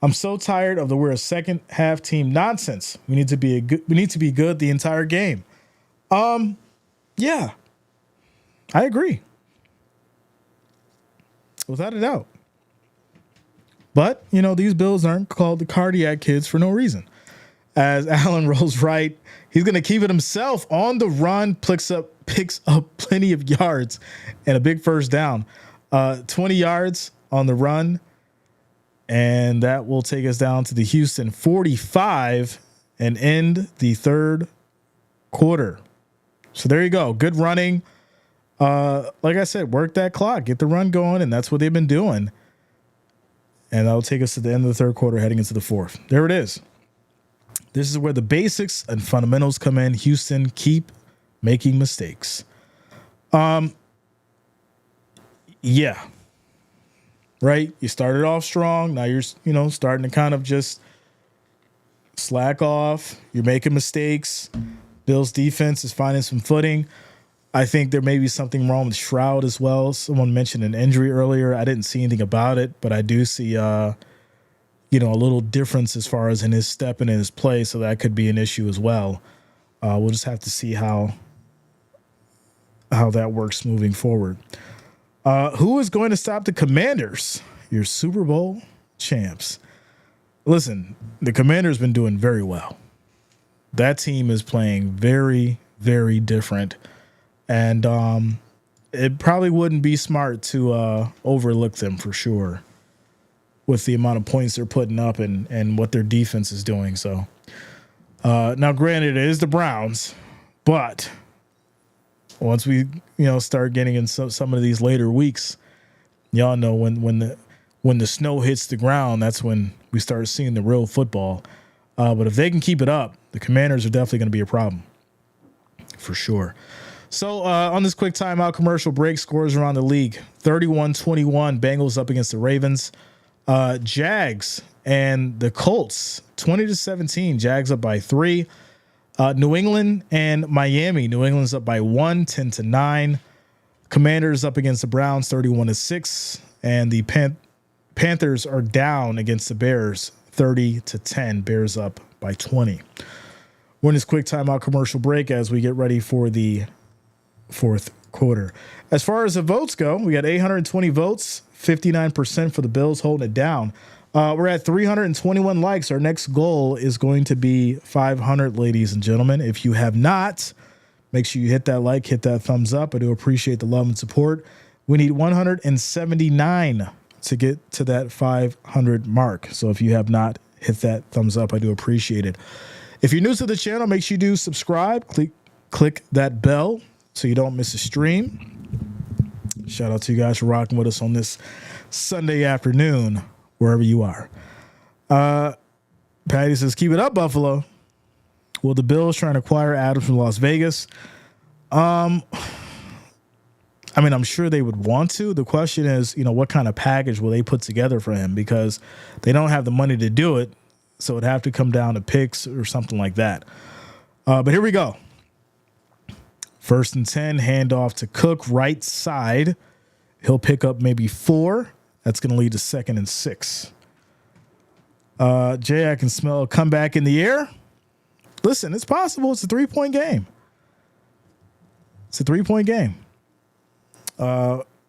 I'm so tired of the we're a second half team nonsense. We need to be good the entire game. Yeah. I agree. Without a doubt. But, these Bills aren't called the cardiac kids for no reason. As Allen rolls right, he's going to keep it himself on the run, picks up plenty of yards and a big first down. 20 yards on the run. And that will take us down to the Houston 45 and end the third quarter. So there you go. Good running. Like I said, work that clock, get the run going, and that's what they've been doing. And that'll take us to the end of the third quarter, heading into the fourth. There it is. This is where the basics and fundamentals come in. Houston, keep making mistakes. Yeah. Right? You started off strong. Now you're, starting to kind of just slack off. You're making mistakes. Bills defense is finding some footing. I think there may be something wrong with Stroud as well. Someone mentioned an injury earlier. I didn't see anything about it, but I do see, a little difference as far as in his step and in his play. So that could be an issue as well. We'll just have to see how that works moving forward. Who is going to stop the Commanders, your Super Bowl champs? Listen, the Commanders been doing very well. That team is playing very, very different. And it probably wouldn't be smart to overlook them for sure with the amount of points they're putting up and what their defense is doing. So now, granted, it is the Browns, but once we start getting in some of these later weeks, y'all know when the snow hits the ground, that's when we start seeing the real football. But if they can keep it up, the Commanders are definitely going to be a problem for sure. So on this quick timeout commercial break, scores around the league: 31-21 Bengals up against the Ravens. Jags and the Colts 20-17. Jags up by 3. New England and Miami. New England's up by 1, 10-9. Commanders up against the Browns 31-6. And the Panthers are down against the Bears 30-10. Bears up by 20. We're in this quick timeout commercial break as we get ready for the fourth quarter. As far as the votes go, we got 820 votes, 59% for the Bills, holding it down. We're at 321 likes. Our next goal is going to be 500, ladies and gentlemen. If you have not, make sure you hit that like, hit that thumbs up. I do appreciate the love and support. We need 179 to get to that 500 mark. So if you have not hit that thumbs up, I do appreciate it. If you're new to the channel, make sure you do subscribe. Click that bell so you don't miss a stream. Shout out to you guys for rocking with us on this Sunday afternoon, wherever you are. Patty says, keep it up, Buffalo. Will the Bills try and acquire Adams from Las Vegas? I'm sure they would want to. The question is, what kind of package will they put together for him? Because they don't have the money to do it. So it'd have to come down to picks or something like that. But here we go. 1st and 10, handoff to Cook, right side. He'll pick up maybe 4. That's going to lead to 2nd and 6. Jay, I can smell a comeback in the air. Listen, it's possible. It's a 3-point game. It's a 3-point game.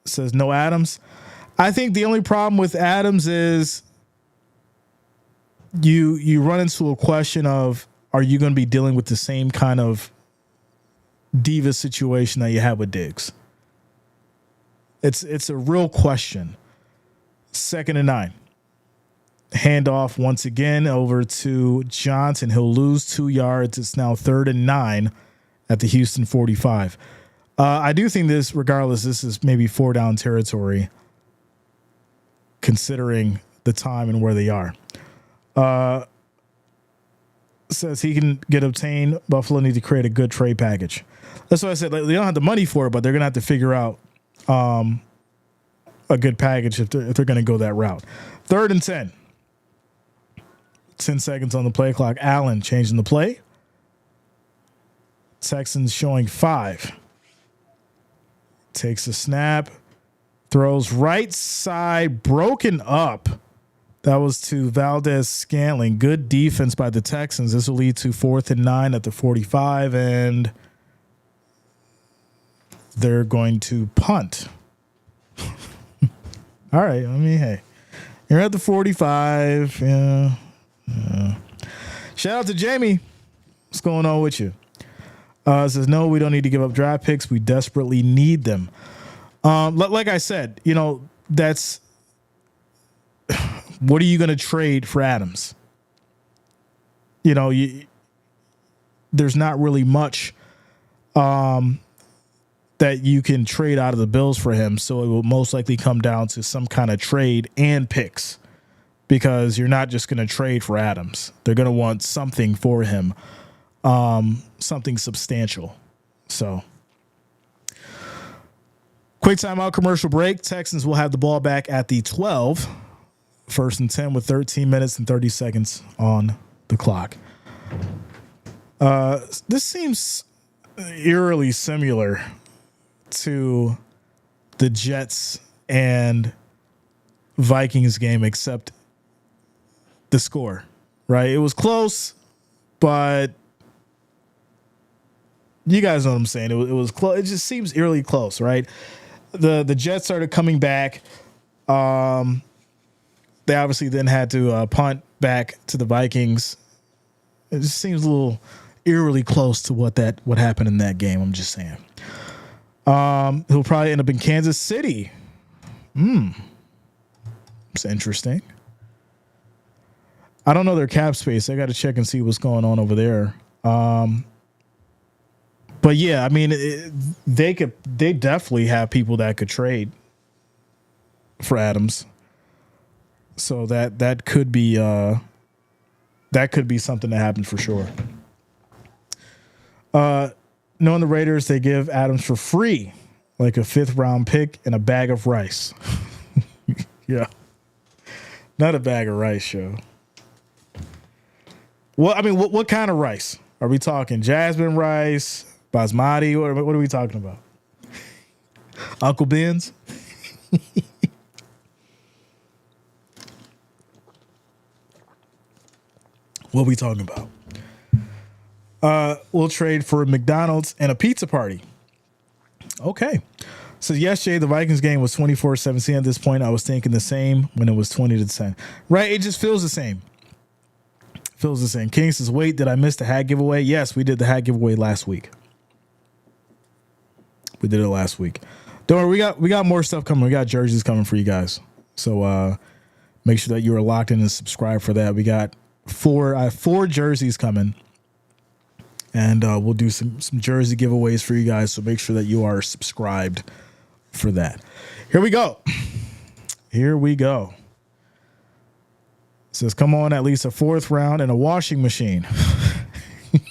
Says no Adams. I think the only problem with Adams is you run into a question of, are you going to be dealing with the same kind of diva situation that you had with Diggs? It's a real question. 2nd and 9. Handoff once again over to Johnson. He'll lose 2 yards. It's now 3rd and 9 at the Houston 45. I do think this is maybe 4-down territory considering the time and where they are. Says he can get obtained. Buffalo need to create a good trade package. That's what I said. They don't have the money for it, but they're going to have to figure out a good package if they're going to go that route. 3rd and 10. 10 seconds on the play clock. Allen changing the play. Texans showing 5. Takes a snap. Throws right side, broken up. That was to Valdez-Scantling. Good defense by the Texans. This will lead to 4th and 9 at the 45, and they're going to punt. All right. I mean, hey, you're at the 45. Yeah. Shout out to Jamie. What's going on with you? Says, no, we don't need to give up draft picks. We desperately need them. Like I said, that's what are you going to trade for Adams? There's not really much that you can trade out of the Bills for him. So it will most likely come down to some kind of trade and picks, because you're not just going to trade for Adams. They're going to want something for him, something substantial. So quick timeout, commercial break. Texans will have the ball back at the 12. 1st and 10 with 13 minutes and 30 seconds on the clock. This seems eerily similar to the Jets and Vikings game, except the score, right? It was close, but you guys know what I'm saying. It was close. It just seems eerily close, right? The Jets started coming back. They obviously then had to punt back to the Vikings. It just seems a little eerily close to what happened in that game. I'm just saying. He'll probably end up in Kansas City. It's interesting. I don't know their cap space. I got to check and see what's going on over there. But yeah, I mean, they definitely have people that could trade for Adams. So that could be something that happens for sure. Knowing the Raiders, they give Adams for free, like a 5th round pick and a bag of rice. Yeah, not a bag of rice, yo. Well, I mean, what kind of rice are we talking? Jasmine rice, basmati? What are we talking about? Uncle Ben's? What are we talking about? We'll trade for McDonald's and a pizza party. Okay. So yesterday, the Vikings game was 24-17 at this point. I was thinking the same when it was 20-10. Right? It just feels the same. Feels the same. King says, wait, did I miss the hat giveaway? Yes, we did the hat giveaway last week. We did it last week. Don't worry, we got more stuff coming. We got jerseys coming for you guys. So make sure that you are locked in and subscribe for that. We got four jerseys coming. And we'll do some jersey giveaways for you guys. So make sure that you are subscribed for that. Here we go. It says, come on, at least a 4th round and a washing machine.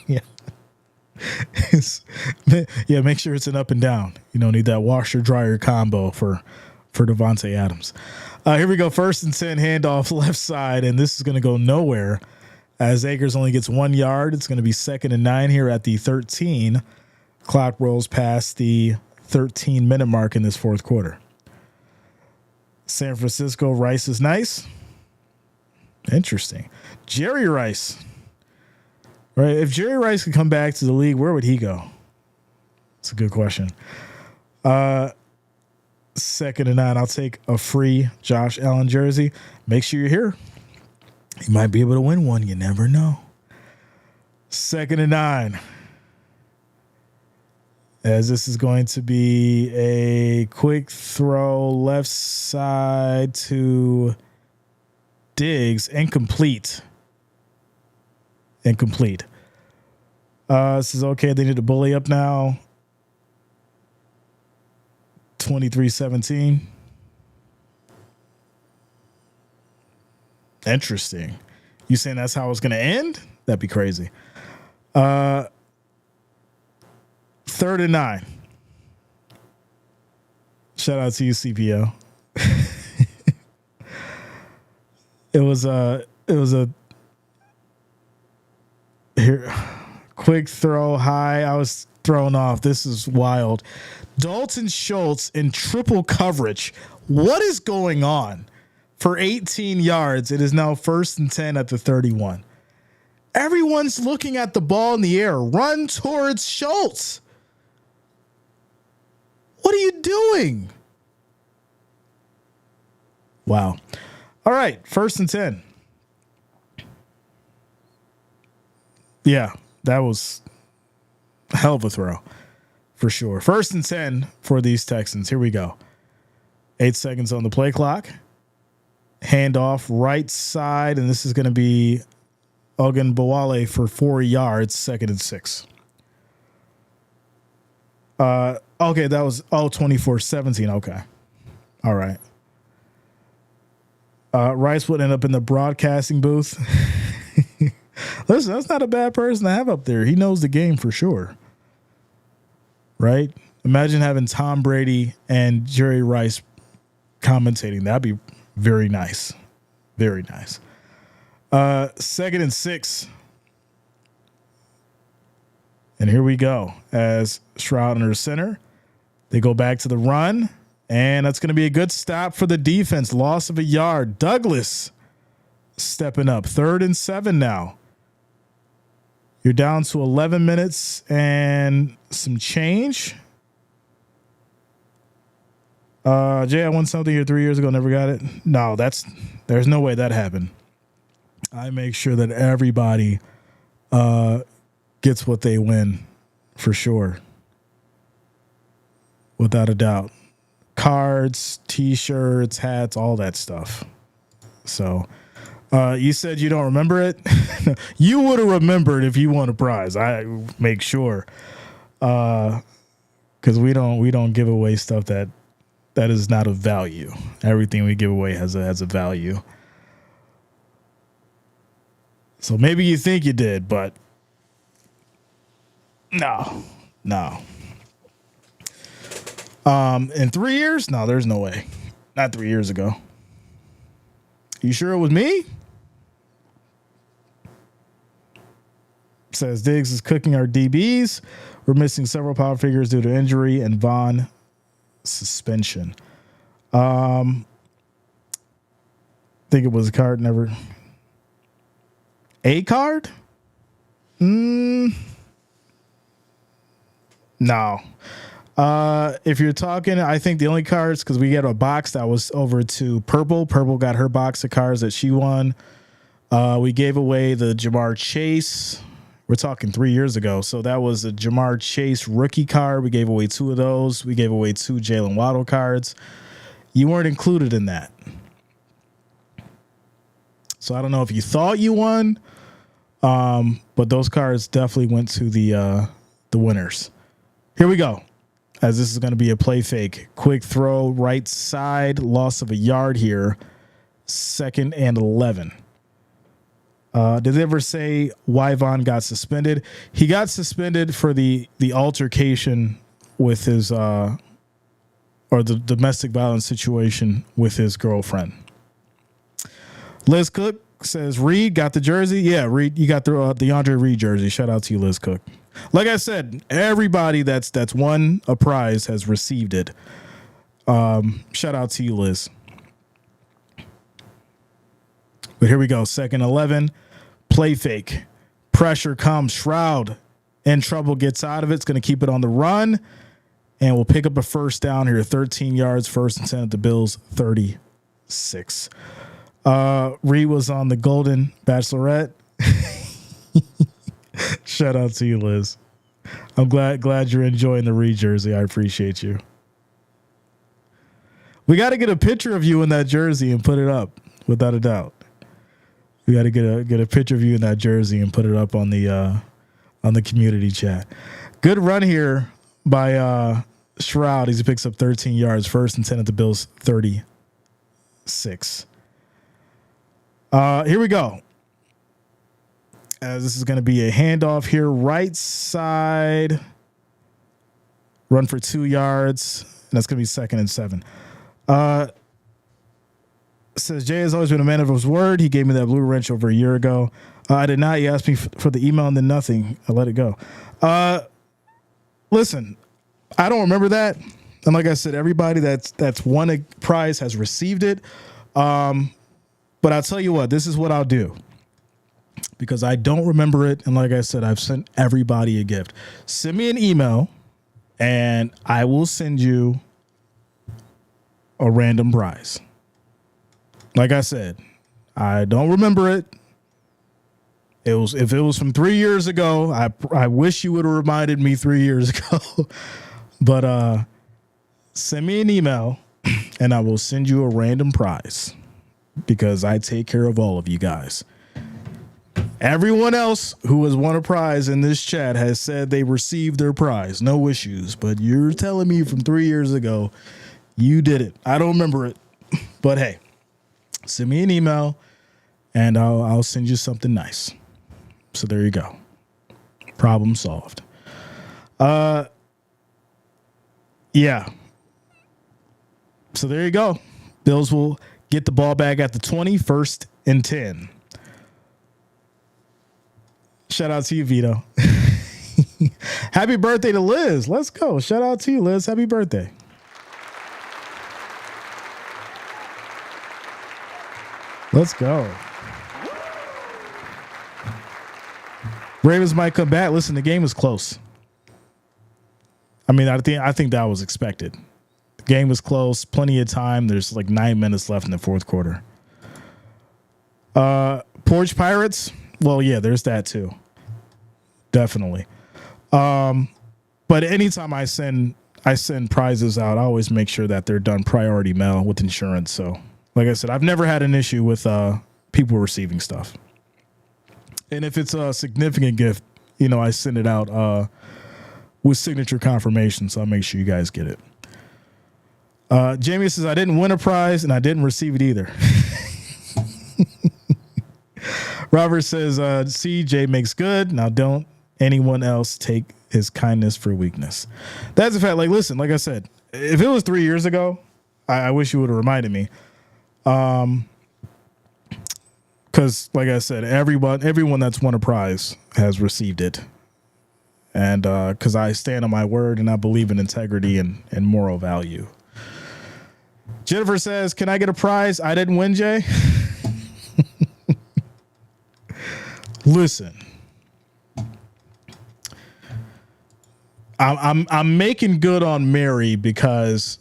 Yeah. Yeah, make sure it's an up and down. You don't need that washer dryer combo for Devontae Adams. Here we go. 1st and 10 handoff left side. And this is going to go nowhere. As Akers only gets 1 yard, it's going to be 2nd and 9 here at the 13. Clock rolls past the 13-minute mark in this 4th quarter. San Francisco, Rice is nice. Interesting. Jerry Rice. Right? If Jerry Rice could come back to the league, where would he go? That's a good question. 2nd and 9. I'll take a free Josh Allen jersey. Make sure you're here. You might be able to win one. You never know. 2nd and 9. As this is going to be a quick throw left side to Diggs. Incomplete. This is okay. They need to bully up now. 23-17. Interesting. You saying that's how it's going to end? That'd be crazy. 3rd and 9. Shout out to you, CPO. It was a Here, quick throw high. I was thrown off. This is wild. Dalton Schultz in triple coverage. What is going on? For 18 yards, it is now 1st and 10 at the 31. Everyone's looking at the ball in the air. Run towards Schultz. What are you doing? Wow. All right, 1st and 10. Yeah, that was a hell of a throw for sure. 1st and 10 for these Texans. Here we go. 8 seconds on the play clock. Handoff right side, and this is going to be Ogunbowale for 4 yards, 2nd and 6. Okay, that was 24-17. Okay. All right. Rice would end up in the broadcasting booth. Listen, that's not a bad person to have up there. He knows the game for sure. Right? Imagine having Tom Brady and Jerry Rice commentating. That'd be very nice. Very nice. 2nd and 6. And here we go. As Stroud under center, they go back to the run. And that's going to be a good stop for the defense. Loss of a yard. Douglas stepping up. 3rd and 7 now. You're down to 11 minutes and some change. Jay, I won something here 3 years ago, never got it. No, there's no way that happened. I make sure that everybody gets what they win for sure. Without a doubt. Cards, t-shirts, hats, all that stuff. So you said you don't remember it. You would have remembered if you won a prize. I make sure. Because we don't give away stuff that is not of value. Everything we give away has a value. So maybe you think you did, but no. In 3 years? No, there's no way. Not 3 years ago. You sure it was me? Says Diggs is cooking our DBs. We're missing several power figures due to injury and Vaughn suspension. Think it was a card, never. A card? No. If you're talking, I think the only cards, because we get a box that was over to Purple. Purple got her box of cards that she won. We gave away the Jamar Chase. We're talking 3 years ago. So that was a Jamar Chase rookie card. We gave away 2 of those. We gave away 2 Jalen Waddle cards. You weren't included in that. So I don't know if you thought you won, but those cards definitely went to the winners. Here we go. As this is going to be a play fake. Quick throw, right side, loss of a yard here. 2nd and 11. Did they ever say why Vaughn got suspended? He got suspended for the altercation with his or the domestic violence situation with his girlfriend. Liz Cook says Reed got the jersey. Yeah, Reed, you got the Andre Reed jersey. Shout out to you, Liz Cook. Like I said, everybody that's won a prize has received it. Shout out to you, Liz. But here we go. 2nd 11. Play fake. Pressure comes. Stroud in trouble, gets out of it. It's going to keep it on the run. And we'll pick up a first down here. 13 yards, 1st and 10 at the Bills, 36. Reed was on the Golden Bachelorette. Shout out to you, Liz. I'm glad you're enjoying the Reed jersey. I appreciate you. We got to get a picture of you in that jersey and put it up, without a doubt. We got to get a picture of you in that jersey and put it up on the community chat. Good run here by Stroud. He picks up 13 yards, 1st and 10 at the Bills, 36. Here we go. As this is going to be a handoff here, right side, run for 2 yards, and that's going to be 2nd and 7. Says Jay has always been a man of his word. He gave me that blue wrench over a year ago. I did not. You asked me for the email and then nothing. I let it go. Listen, I don't remember that. And like I said, everybody that's won a prize has received it. But I'll tell you what, this is what I'll do. Because I don't remember it. And like I said, I've sent everybody a gift. Send me an email and I will send you a random prize. Like I said, I don't remember it. If it was from 3 years ago, I wish you would have reminded me 3 years ago. But send me an email and I will send you a random prize because I take care of all of you guys. Everyone else who has won a prize in this chat has said they received their prize. No issues. But you're telling me from 3 years ago, you did it. I don't remember it. But hey, send me an email and I'll send you something nice. So there you go. Problem solved. Yeah. So there you go. Bills will get the ball back at the 20, 1st and 10. Shout out to you, Vito. Happy birthday to Liz. Let's go. Shout out to you, Liz. Happy birthday. Let's go. Ravens might come back. Listen, the game was close. I mean, I think that was expected. The game was close. Plenty of time. There's like 9 minutes left in the fourth quarter. Porch Pirates. Well, yeah, there's that too. Definitely. But anytime I send prizes out, I always make sure that they're done priority mail with insurance. So, like I said, I've never had an issue with people receiving stuff. And if it's a significant gift, I send it out with signature confirmation. So I'll make sure you guys get it. Jamie says, I didn't win a prize and I didn't receive it either. Robert says, CJ makes good. Now don't anyone else take his kindness for weakness. That's a fact. Like, listen, like I said, if it was 3 years ago, I wish you would have reminded me. Because, like I said, everyone that's won a prize has received it. And because I stand on my word and I believe in integrity and moral value. Jennifer says, can I get a prize? I didn't win, Jay. Listen, I'm making good on Mary because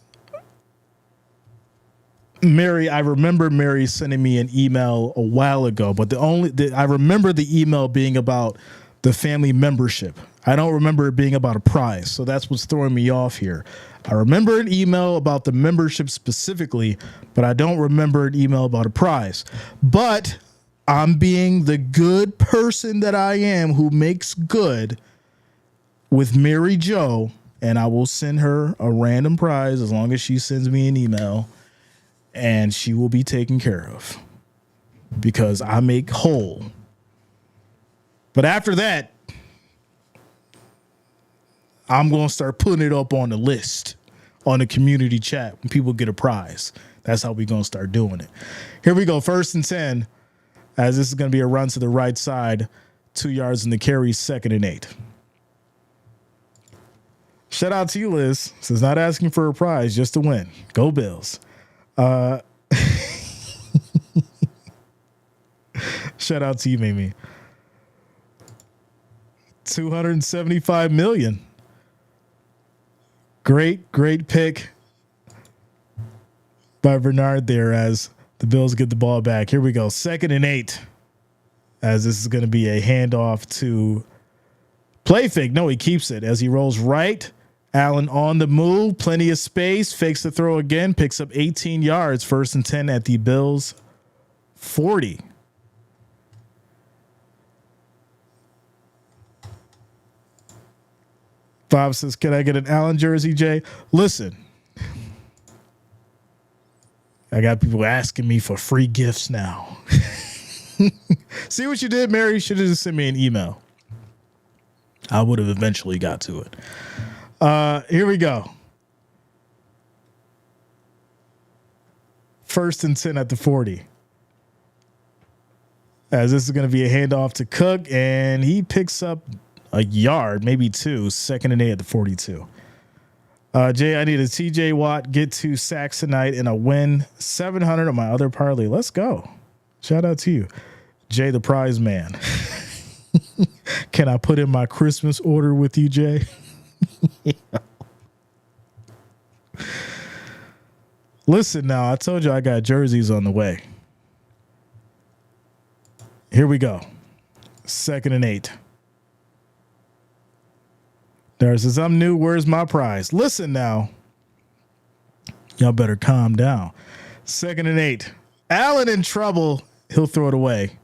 Mary, I remember Mary sending me an email a while ago, but I remember the email being about the family membership. I don't remember it being about a prize. So that's what's throwing me off here. I remember an email about the membership specifically, but I don't remember an email about a prize. But I'm being the good person that I am who makes good with Mary Jo, and I will send her a random prize as long as she sends me an email, and she will be taken care of because I make whole. But after that, I'm going to start putting it up on the list on the community chat when people get a prize. That's how we're going to start doing it. Here we go. 1st and 10, as this is going to be a run to the right side, 2 yards in the carry, 2nd and 8. Shout out to you, Liz. Says not asking for a prize, just to win. Go Bills. Shout out to you, Mimi. $275 million. Great pick by Bernard there as the Bills get the ball back. Here we go. 2nd and 8. As this is going to be a handoff to play fake. No, he keeps it as he rolls right. Allen on the move. Plenty of space. Fakes the throw again. Picks up 18 yards. 1st and 10 at the Bills 40. Bob says, can I get an Allen jersey, Jay? Listen, I got people asking me for free gifts now. See what you did, Mary? You should have just sent me an email. I would have eventually got to it. Here we go. 1st and 10 at the 40. As this is going to be a handoff to Cook, and he picks up a yard, maybe 2, 2nd and 8 at the 42. Jay, I need a TJ Watt, get 2 sacks tonight, and a win. 700 on my other parlay. Let's go. Shout out to you. Jay, the prize man. Can I put in my Christmas order with you, Jay? Listen now, I told you I got jerseys on the way. Here we go. 2nd and 8. There says, I'm new. Where's my prize? Listen now. Y'all better calm down. 2nd and 8. Allen in trouble. He'll throw it away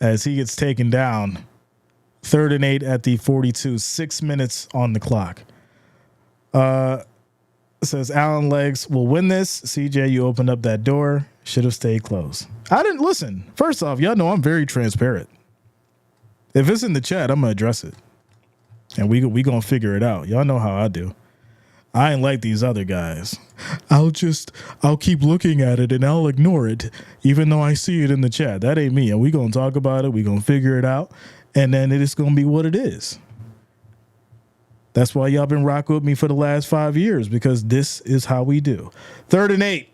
as he gets taken down. 3rd and 8 at the 42. 6 minutes on the clock. Says Allen legs will win this. CJ, you opened up that door. Should have stayed closed. I didn't listen. First off, y'all know I'm very transparent. If it's in the chat, I'm gonna address it, and we gonna figure it out. Y'all know how I do. I ain't like these other guys. I'll keep looking at it and I'll ignore it, even though I see it in the chat. That ain't me. And we gonna talk about it. We gonna figure it out, and then it is gonna be what it is. That's why y'all been rocking with me for the last 5 years, because this is how we do. 3rd and 8.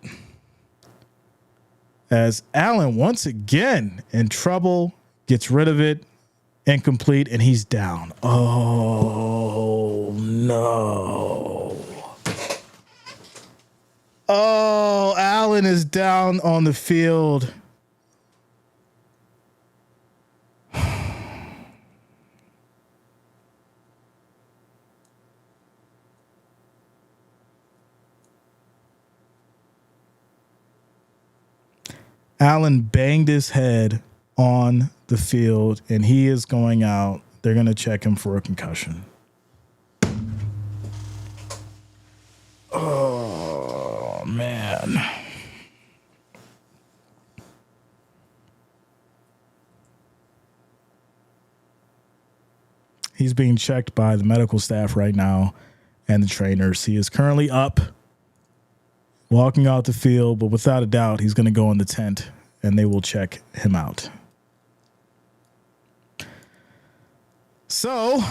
As Allen once again in trouble, gets rid of it, incomplete, and he's down. Oh, no. Oh, Allen is down on the field. Allen banged his head on the field, and he is going out. They're going to check him for a concussion. Oh, man. He's being checked by the medical staff right now and the trainers. He is currently up, walking out the field, but without a doubt, he's going to go in the tent and they will check him out. So,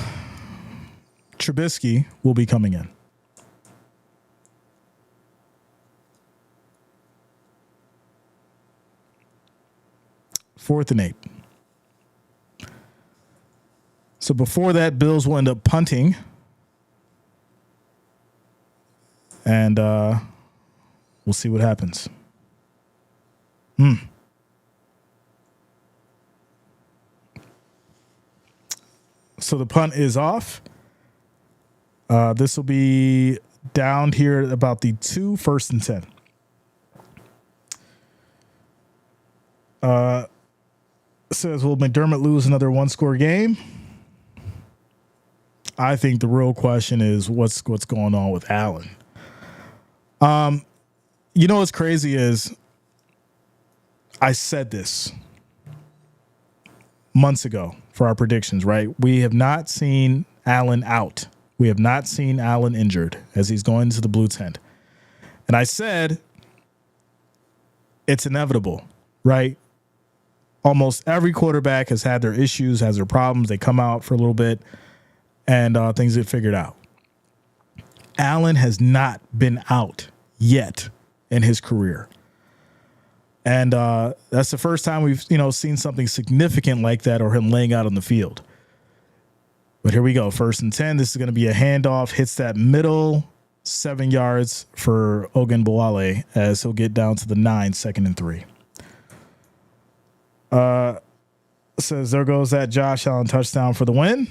Trubisky will be coming in. Fourth and 8. So before that, Bills will end up punting. And we'll see what happens. So the punt is off. This will be down here at about the 2, 1st and 10. Says, will McDermott lose another 1-score game? I think the real question is what's going on with Allen. You know what's crazy is I said this months ago for our predictions, right? We have not seen Allen out. We have not seen Allen injured as he's going into the blue tent. And I said it's inevitable, right? Almost every quarterback has had their issues, has their problems. They come out for a little bit and things get figured out. Allen has not been out yet in his career. And that's the first time we've, seen something significant like that or him laying out on the field. But here we go. 1st and 10. This is going to be a handoff. Hits that middle 7 yards for Ogunbowale as he'll get down to the 9, 2nd and 3. Says there goes that Josh Allen touchdown for the win.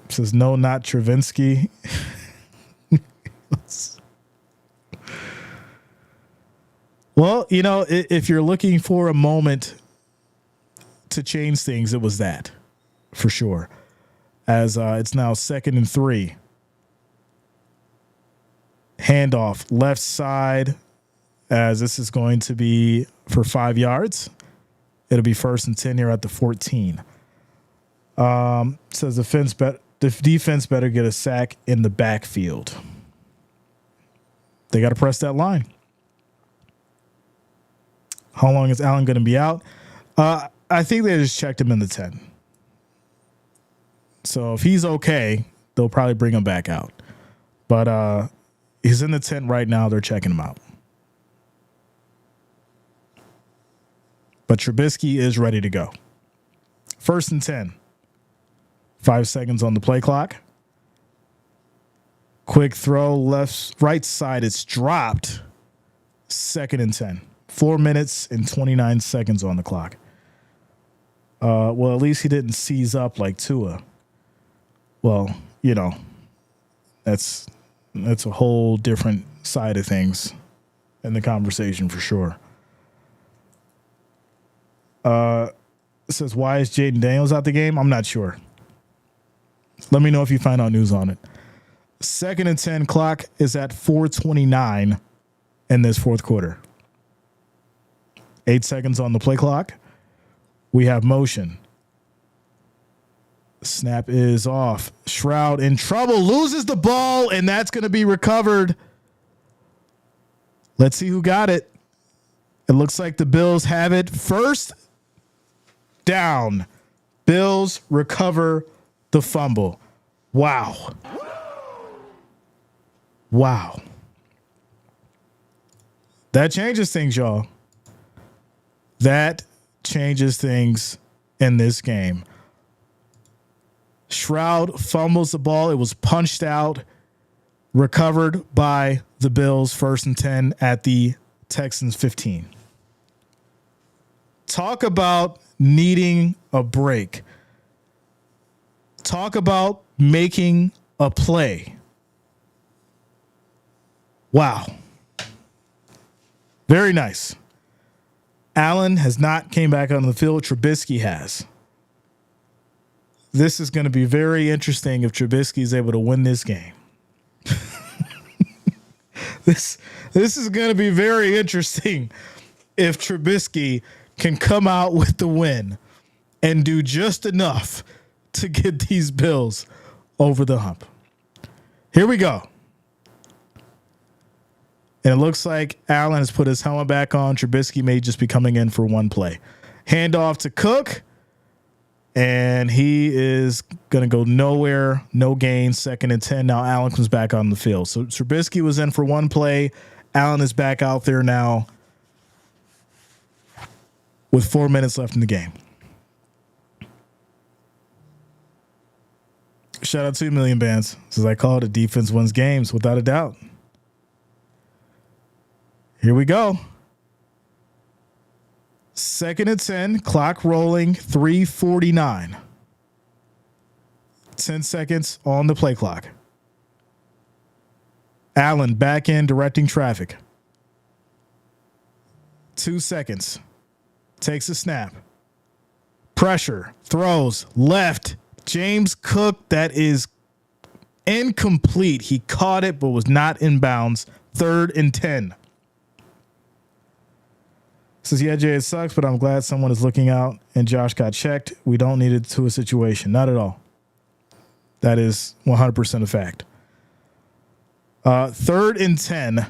Says no, not Travinsky. Well, if you're looking for a moment to change things, it was that for sure. As it's now 2nd and 3. Handoff left side as this is going to be for 5 yards. It'll be 1st and 10 here at the 14. Says the defense better get a sack in the backfield. They got to press that line. How long is Allen going to be out? I think they just checked him in the 10. So if he's okay, they'll probably bring him back out. But he's in the 10 right now. They're checking him out. But Trubisky is ready to go. 1st and 10. 5 seconds on the play clock. Quick throw, right side. It's dropped. 2nd and 10. 4 minutes and 29 seconds on the clock. Well, at least he didn't seize up like Tua. Well, you know, that's a whole different side of things in the conversation for sure. It says, why is Jaden Daniels out the game? I'm not sure. Let me know if you find out news on it. 2nd and 10, clock is at 4:29 in this fourth quarter. 8 seconds on the play clock. We have motion. Snap is off. Shroud in trouble, loses the ball, and that's going to be recovered. Let's see who got it. It looks like the Bills have it. 1st down. Bills recover the fumble. Wow. Wow. That changes things, y'all. That changes things in this game. Shroud fumbles the ball. It was punched out, recovered by the Bills. 1st and 10 at the Texans 15. Talk about needing a break. Talk about making a play. Wow. Very nice. Allen has not came back on the field. Trubisky has. This is going to be very interesting if Trubisky is able to win this game. This is going to be very interesting if Trubisky can come out with the win and do just enough to get these Bills over the hump. Here we go. And it looks like Allen has put his helmet back on. Trubisky may just be coming in for one play. Handoff to Cook. And he is going to go nowhere. No gain. 2nd and 10. Now Allen comes back on the field. So Trubisky was in for one play. Allen is back out there now with 4 minutes left in the game. Shout out to 2 million bands. As I call it, a defense wins games without a doubt. Here we go. 2nd and 10, clock rolling, 3:49. 10 seconds on the play clock. Allen back in directing traffic. 2 seconds. Takes a snap. Pressure. Throws. Left. James Cook, that is incomplete. He caught it but was not in bounds. 3rd and 10. Says, yeah, Jay, it sucks, but I'm glad someone is looking out and Josh got checked. We don't need it to a situation. Not at all. That is 100% a fact. 3rd and 10.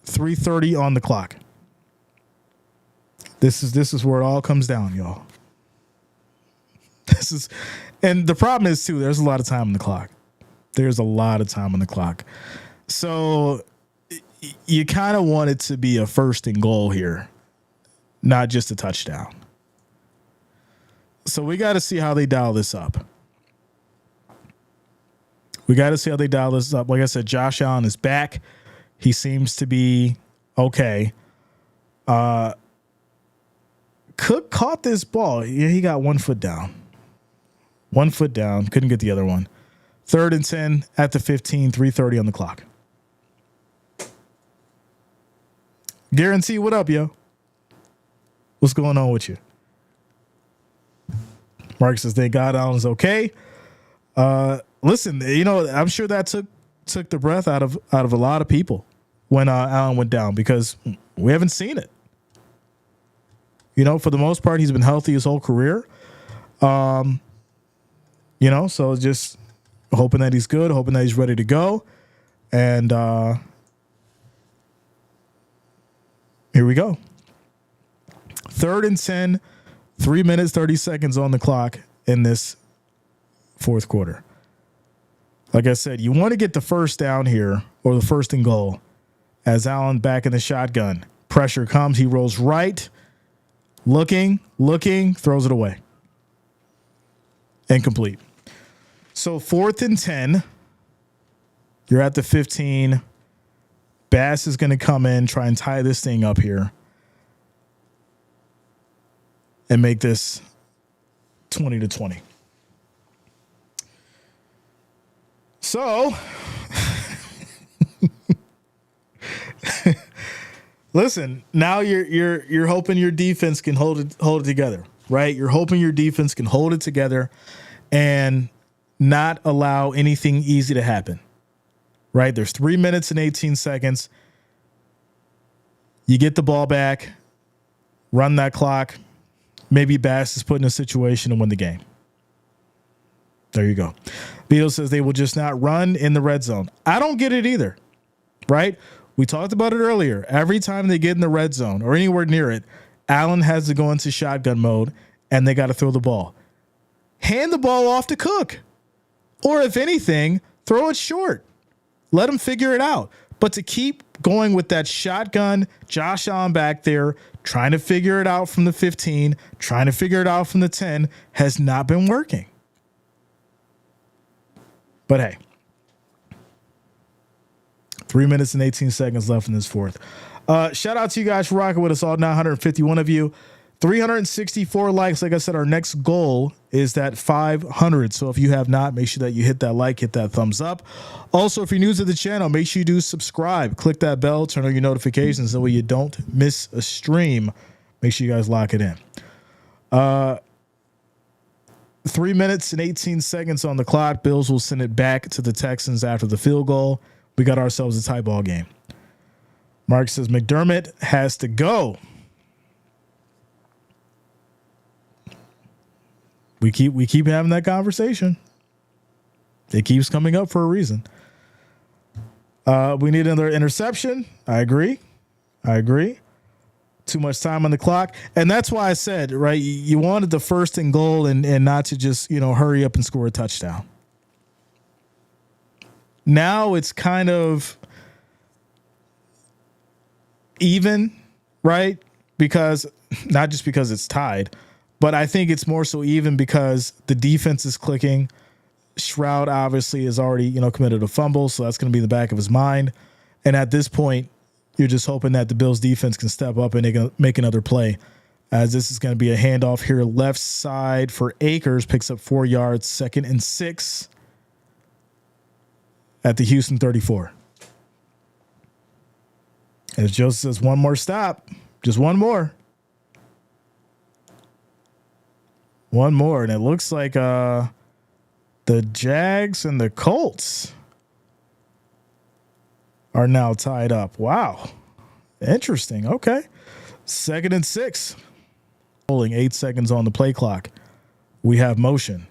3:30 on the clock. This is where it all comes down, y'all. And the problem is, too, there's a lot of time on the clock. There's a lot of time on the clock. So you kind of want it to be a 1st and goal here, not just a touchdown. So we got to see how they dial this up. Like I said, Josh Allen is back. He seems to be okay. Cook caught this ball. Yeah, he got 1 foot down. 1 foot down. Couldn't get the other one. 3rd and 10 at the 15, 3:30 on the clock. Guarantee, what up, yo? What's going on with you? Mark says, thank God Allen's okay. Listen, I'm sure that took the breath out of a lot of people when Allen went down, because we haven't seen it. For the most part, he's been healthy his whole career. So just hoping that he's good, hoping that he's ready to go. And Here we go. 3rd and 10, 3 minutes, 30 seconds on the clock in this fourth quarter. Like I said, you want to get the first down here, or the first and goal, as Allen back in the shotgun. Pressure comes. He rolls right, looking, throws it away. Incomplete. So 4th and 10. You're at the 15. Bass is going to come in, try and tie this thing up here, and make this 20-20. So, listen. Now you're hoping your defense can hold it together, right? You're hoping your defense can hold it together and not allow anything easy to happen, right? There's 3 minutes and 18 seconds. You get the ball back, run that clock. Maybe Bass is put in a situation to win the game. There you go. Beal says they will just not run in the red zone. I don't get it either, right? We talked about it earlier. Every time they get in the red zone or anywhere near it, Allen has to go into shotgun mode and they got to throw the ball. Hand the ball off to Cook. Or if anything, throw it short. Let him figure it out. But to keep going with that shotgun, Josh Allen back there, trying to figure it out from the 15, trying to figure it out from the 10, has not been working. But hey, 3 minutes and 18 seconds left in this fourth. Shout out to you guys for rocking with us, all 951 of you. 364 likes. Like I said, our next goal is that 500. So if you have not, make sure that you hit that like, hit that thumbs up. Also, if you're new to the channel, make sure you do subscribe. Click that bell, turn on your notifications so you don't miss a stream. Make sure you guys lock it in. 3 minutes and 18 seconds on the clock. Bills will send it back to the Texans after the field goal. We got ourselves a tie ball game. Mark says McDermott has to go. We keep having that conversation. It keeps coming up for a reason. We need another interception. I agree. Too much time on the clock. And that's why I said, right, you wanted the first and goal and not to just, hurry up and score a touchdown. Now it's kind of even, right? Because not just because it's tied, but I think it's more so even because the defense is clicking. Stroud obviously has already, committed a fumble, so that's going to be in the back of his mind. And at this point, you're just hoping that the Bills defense can step up and they can make another play, as this is going to be a handoff here left side for Akers, picks up 4 yards, 2nd and 6 at the Houston 34. As Joseph says, one more stop, just one more. One more, and it looks like the Jags and the Colts are now tied up. Wow. Interesting. Okay. 2nd and 6. Rolling 8 seconds on the play clock. We have motion.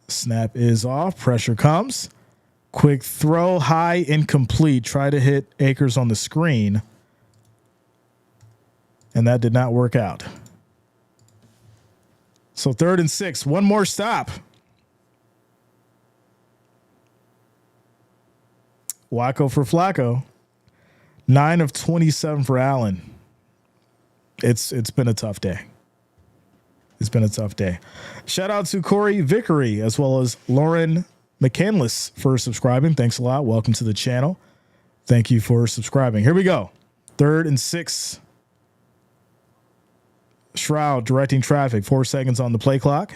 Snap is off. Pressure comes. Quick throw, high, incomplete. Try to hit Akers on the screen. And that did not work out. So 3rd and 6. One more stop. Wacko for Flacco. 9 of 27 for Allen. It's been a tough day. It's been a tough day. Shout out to Corey Vickery as well as Lauren McCandless for subscribing. Thanks a lot. Welcome to the channel. Thank you for subscribing. Here we go. 3rd and 6. Stroud directing traffic. 4 seconds on the play clock.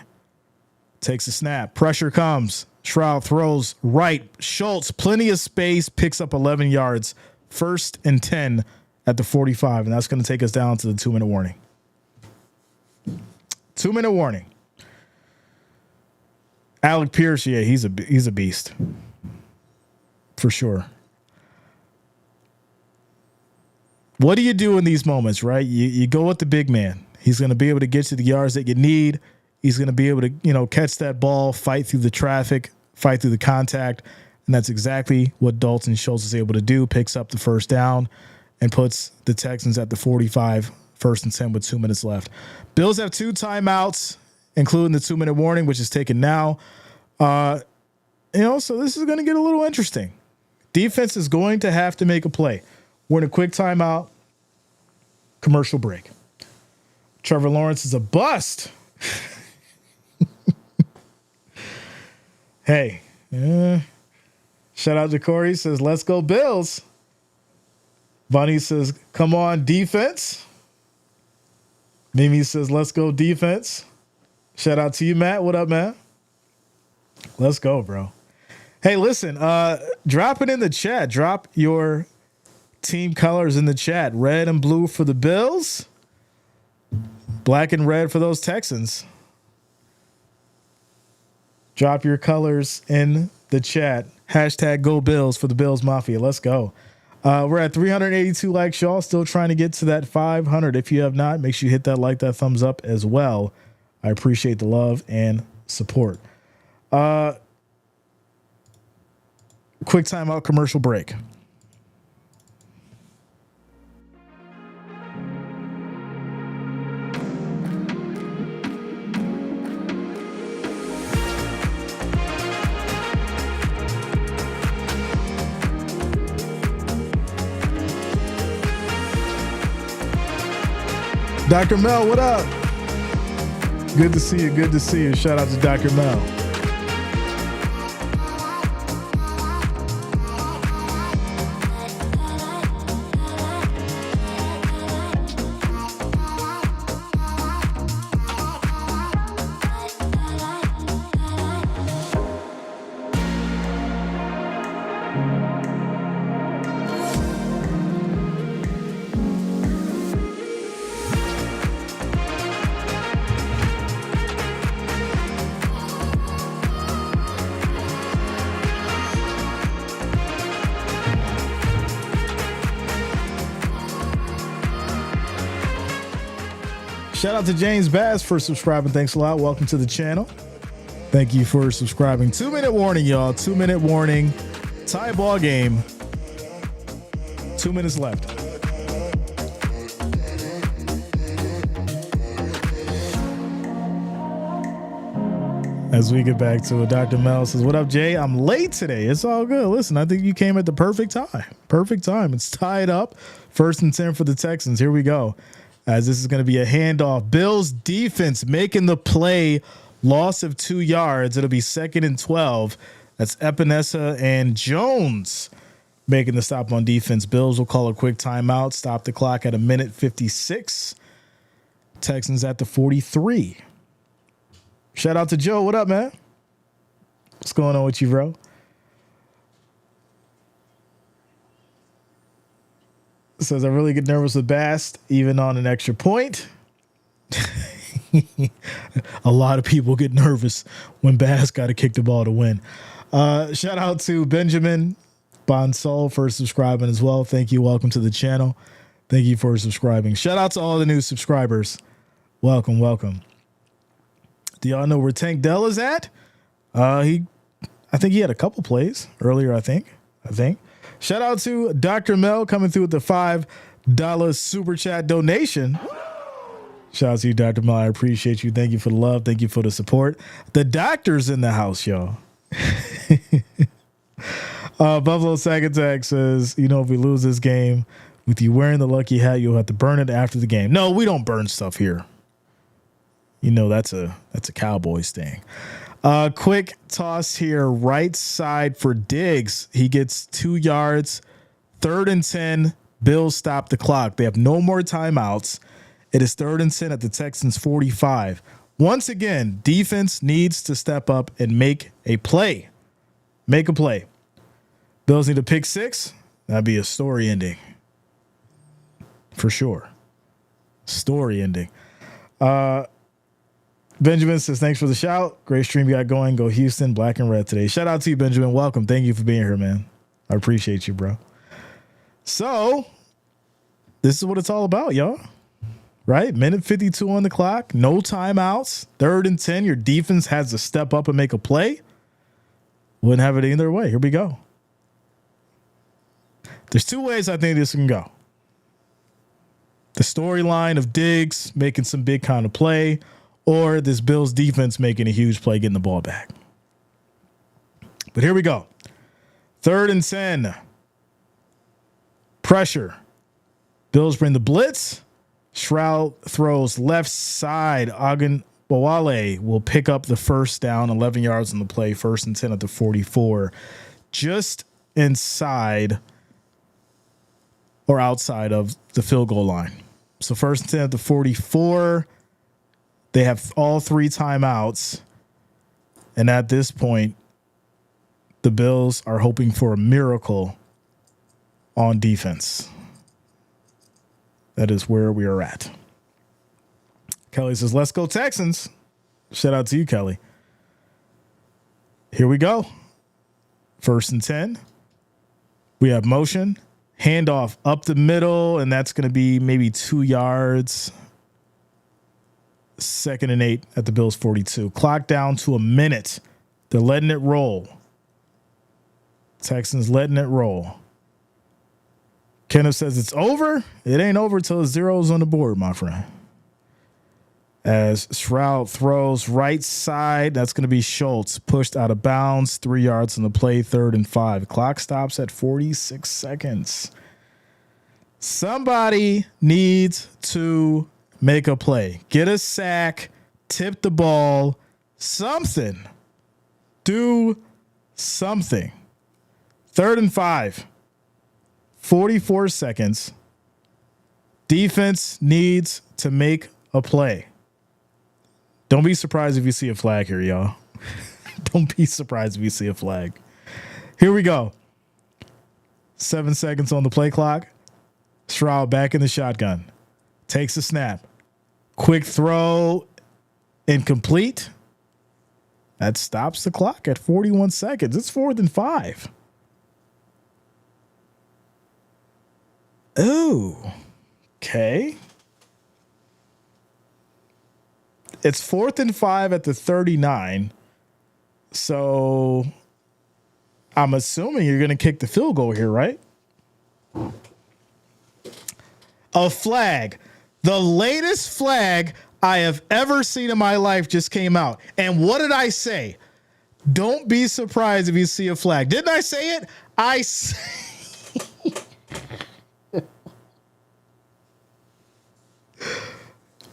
Takes a snap. Pressure comes. Stroud throws right. Schultz, plenty of space, picks up 11 yards. 1st and 10 at the 45, and that's going to take us down to the 2-minute warning. 2-minute warning. Alec Pierce, yeah, he's a beast for sure. What do you do in these moments, right? You go with the big man. He's going to be able to get you the yards that you need. He's going to be able to, catch that ball, fight through the traffic, fight through the contact. And that's exactly what Dalton Schultz is able to do. Picks up the first down and puts the Texans at the 45, 1st and 10 with 2 minutes left. Bills have 2 timeouts, including the 2-minute warning, which is taken now. So this is going to get a little interesting. Defense is going to have to make a play. We're in a quick timeout. Commercial break. Trevor Lawrence is a bust. Hey, shout out to Corey, says, let's go Bills. Bunny says, come on, defense. Mimi says, let's go defense. Shout out to you, Matt. What up, man? Let's go, bro. Hey, listen, drop it in the chat. Drop your team colors in the chat. Red and blue for the Bills. Black and red for those Texans. Drop your colors in the chat. Hashtag Go Bills for the Bills Mafia. Let's go. We're at 382 likes, y'all. Still trying to get to that 500. If you have not, make sure you hit that like, that thumbs up as well. I appreciate the love and support. Quick timeout, commercial break. Dr. Mel, what up? Good to see you. Good to see you. Shout out to Dr. Mel. Shout out to James Bass for subscribing. Thanks a lot. Welcome to the channel. Thank you for subscribing. 2-minute warning, y'all. 2-minute warning. Tie ball game. 2 minutes left. As we get back to it, Dr. Mel says, what up, Jay? I'm late today. It's all good. Listen, I think you came at the perfect time. Perfect time. It's tied up. 1st and 10 for the Texans. Here we go. As this is going to be a handoff. Bills defense making the play. Loss of 2 yards. It'll be 2nd and 12. That's Epinesa and Jones making the stop on defense. Bills will call a quick timeout. Stop the clock at 1:56. Texans at the 43. Shout out to Joe. What up, man? What's going on with you, bro? Says, I really get nervous with Bass, even on an extra point. A lot of people get nervous when Bass got to kick the ball to win. Shout out to Benjamin Bonsol for subscribing as well. Thank you. Welcome to the channel. Thank you for subscribing. Shout out to all the new subscribers. Welcome, welcome. Do y'all know where Tank Dell is at? I think he had a couple plays earlier, I think. Shout out to Dr. Mel coming through with the $5 super chat donation. Shout out to you, Dr. Mel. I appreciate you. Thank you for the love. Thank you for the support. The doctor's in the house, y'all. Buffalo Sack Attack says, if we lose this game with you wearing the lucky hat, you'll have to burn it after the game. No, we don't burn stuff here. That's a Cowboys thing. Quick toss here, right side for Diggs. He gets 2 yards, 3rd and 10. Bills stop the clock. They have no more timeouts. It is 3rd and 10 at the Texans 45. Once again, defense needs to step up and make a play. Make a play. Bills need a pick 6. That'd be a story ending. For sure. Story ending. Benjamin says, thanks for the shout. Great stream you got going. Go Houston, black and red today. Shout out to you, Benjamin. Welcome. Thank you for being here, man. I appreciate you, bro. So, this is what it's all about, y'all. Right? 1:52 on the clock. No timeouts. 3rd and 10. Your defense has to step up and make a play. Wouldn't have it either way. Here we go. There's 2 ways I think this can go. The storyline of Diggs making some big kind of play, or this Bills defense making a huge play, getting the ball back. But here we go. 3rd and 10. Pressure. Bills bring the blitz. Stroud throws left side. Agunbowale will pick up the first down, 11 yards on the play, 1st and 10 at the 44. Just inside or outside of the field goal line. So 1st and 10 at the 44. They have all 3 timeouts. And at this point, the Bills are hoping for a miracle on defense. That is where we are at. Kelly says, let's go Texans. Shout out to you, Kelly. Here we go. 1st and 10. We have motion. Handoff up the middle, and that's going to be maybe 2 yards. 2nd and 8 at the Bills 42. Clock down to a minute. They're letting it roll. Texans letting it roll. Kenneth says it's over. It ain't over till 0's on the board, my friend. As Stroud throws right side, that's going to be Schultz. Pushed out of bounds, 3 yards on the play, 3rd and 5. Clock stops at 46 seconds. Somebody needs to make a play. Get a sack, tip the ball, something. Do something. 3rd and 5. 44 seconds. Defense needs to make a play. Don't be surprised if you see a flag here, y'all. Don't be surprised if you see a flag. Here we go. 7 seconds on the play clock. Stroud back in the shotgun. Takes a snap. Quick throw. Incomplete. That stops the clock at 41 seconds. It's 4th and 5. Ooh. Okay. It's 4th and 5 at the 39. So I'm assuming you're going to kick the field goal here, right? A flag. The latest flag I have ever seen in my life just came out. And what did I say? Don't be surprised if you see a flag. Didn't I say it?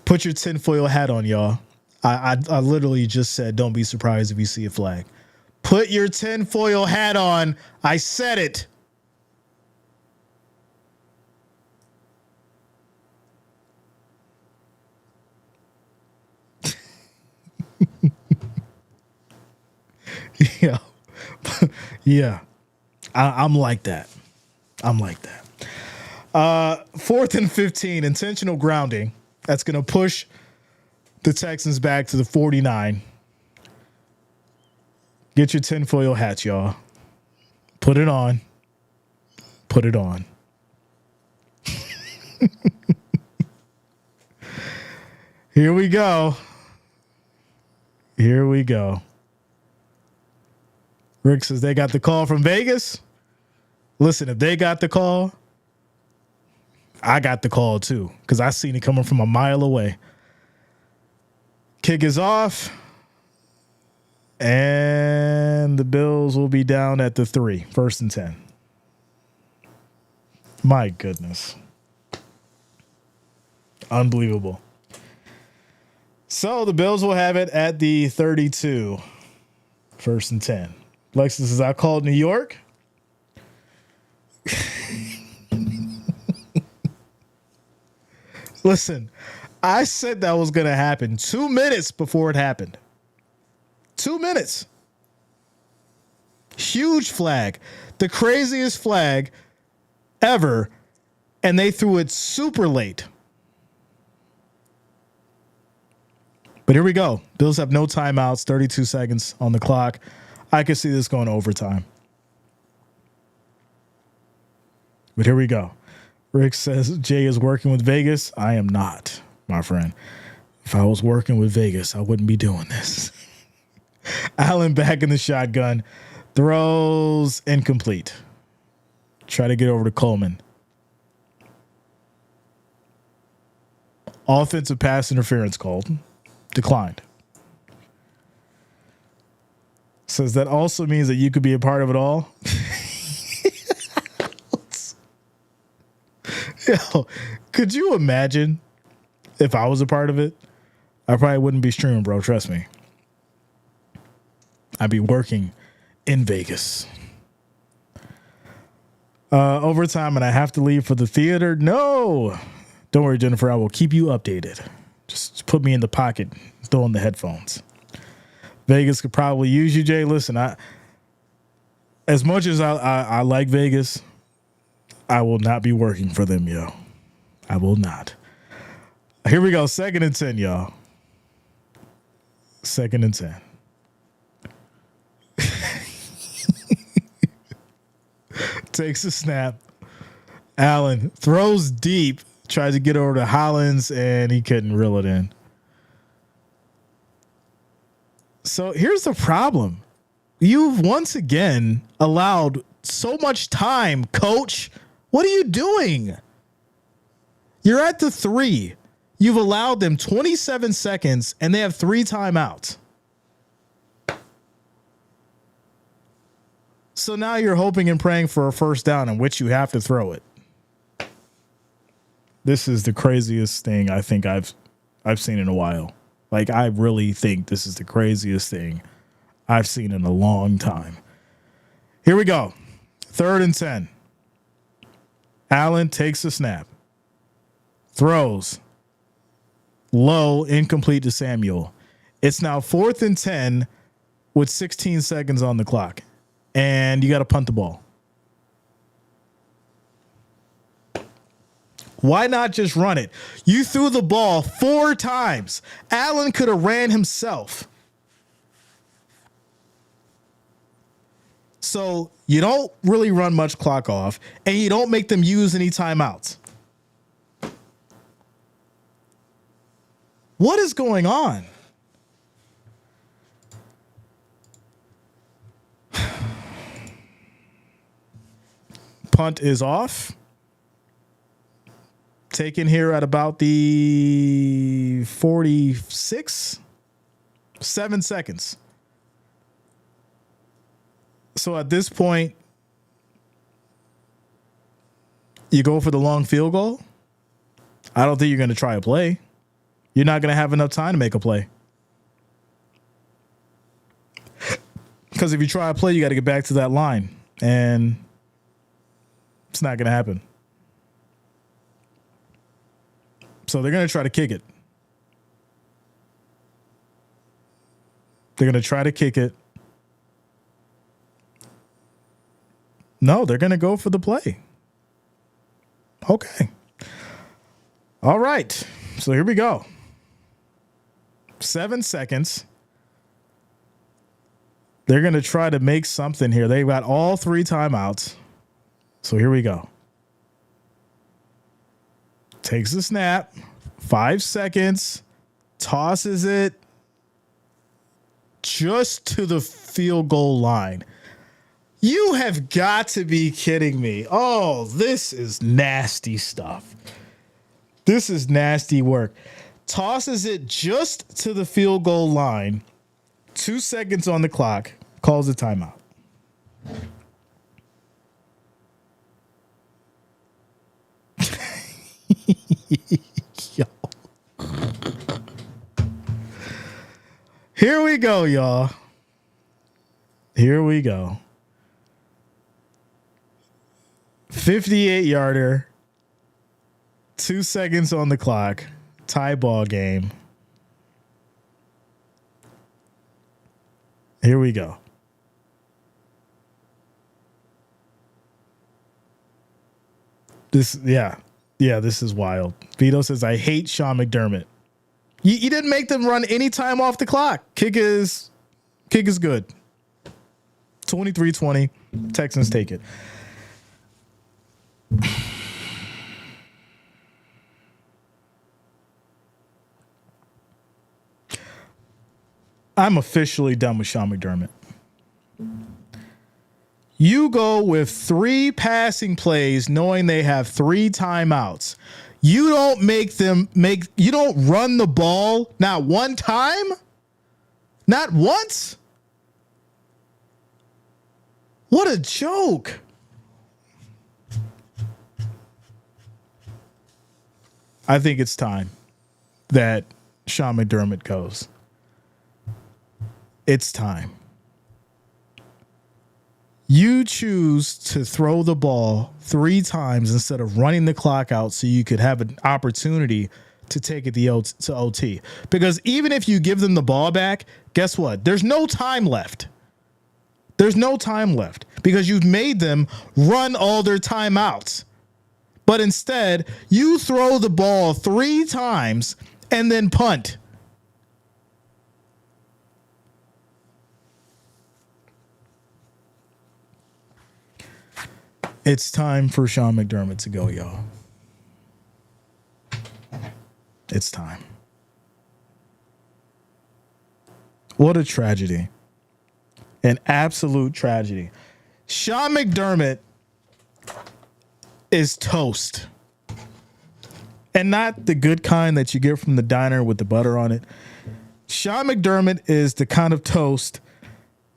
Put your tinfoil hat on, y'all. I literally just said, don't be surprised if you see a flag. Put your tinfoil hat on. I said it. Yeah. Yeah. I'm like that. I'm like that. 4th and 15, intentional grounding. That's going to push the Texans back to the 49. Get your tinfoil hats, y'all. Put it on. Put it on. Here we go. Here we go. Rick says they got the call from Vegas. Listen, if they got the call, I got the call too, because I seen it coming from a mile away. Kick is off, and the Bills will be down at the 3, 1st and 10. My goodness. Unbelievable. So the Bills will have it at the 32, 1st and 10. Lexus says, I called New York. Listen, I said that was going to happen 2 minutes before it happened. 2 minutes. Huge flag. The craziest flag ever. And they threw it super late. But here we go. Bills have no timeouts, 32 seconds on the clock. I could see this going to overtime. But here we go. Rick says Jay is working with Vegas. I am not, my friend. If I was working with Vegas, I wouldn't be doing this. Allen back in the shotgun. Throws incomplete. Try to get over to Coleman. Offensive pass interference called. Declined. Says that also means that you could be a part of it all. Yo, could you imagine if I was a part of it? I probably wouldn't be streaming, bro. Trust me. I'd be working in Vegas. Overtime, and I have to leave for the theater. No. Don't worry, Jennifer. I will keep you updated. Just put me in the pocket. Throw in the headphones. Vegas could probably use you, Jay. Listen, as much as I like Vegas, I will not be working for them, yo. I will not. Here we go. 2nd and 10, y'all. 2nd and 10. Takes a snap. Allen throws deep, tries to get over to Hollins, and he couldn't reel it in. So here's the problem. You've once again allowed so much time, coach. What are you doing? You're at the 3. You've allowed them 27 seconds, and they have 3 timeouts. So now you're hoping and praying for a first down in which you have to throw it. This is the craziest thing I think I've seen in a while. Like, I really think this is the craziest thing I've seen in a long time. Here we go. 3rd and 10. Allen takes a snap. Throws. Low, incomplete to Samuel. It's now 4th and 10 with 16 seconds on the clock. And you got to punt the ball. Why not just run it? You threw the ball 4 times. Allen could have ran himself. So you don't really run much clock off, and you don't make them use any timeouts. What is going on? Punt is off. Taken here at about the 46. 7 seconds. So at this point, you go for the long field goal. I don't think you're going to try a play. You're not going to have enough time to make a play. Because if you try a play, you got to get back to that line. And it's not going to happen. So they're going to try to kick it. They're going to try to kick it. No, they're going to go for the play. Okay. All right. So here we go. 7 seconds. They're going to try to make something here. They've got all 3 timeouts. So here we go. Takes the snap. 5 seconds. Tosses it just to the field goal line. You have got to be kidding me. Oh, this is nasty stuff. This is nasty work. Tosses it just to the field goal line. 2 seconds on the clock. Calls a timeout. Yo. Here we go, y'all. Here we go. 58-yarder. 2 seconds on the clock. Tie ball game. Here we go. This is wild. Vito says, I hate Sean McDermott. You didn't make them run any time off the clock. Kick is good. 23-20. Texans take it. I'm officially done with Sean McDermott. You go with 3 passing plays knowing they have 3 timeouts. You don't you don't run the ball not one time, not once. What a joke. I think it's time that Sean McDermott goes. It's time. You choose to throw the ball 3 times instead of running the clock out so you could have an opportunity to take it to OT. Because even if you give them the ball back, guess what? There's no time left. There's no time left because you've made them run all their timeouts. But instead, you throw the ball 3 times and then punt. It's time for Sean McDermott to go, y'all. It's time. What a tragedy. An absolute tragedy. Sean McDermott is toast. And not the good kind that you get from the diner with the butter on it. Sean McDermott is the kind of toast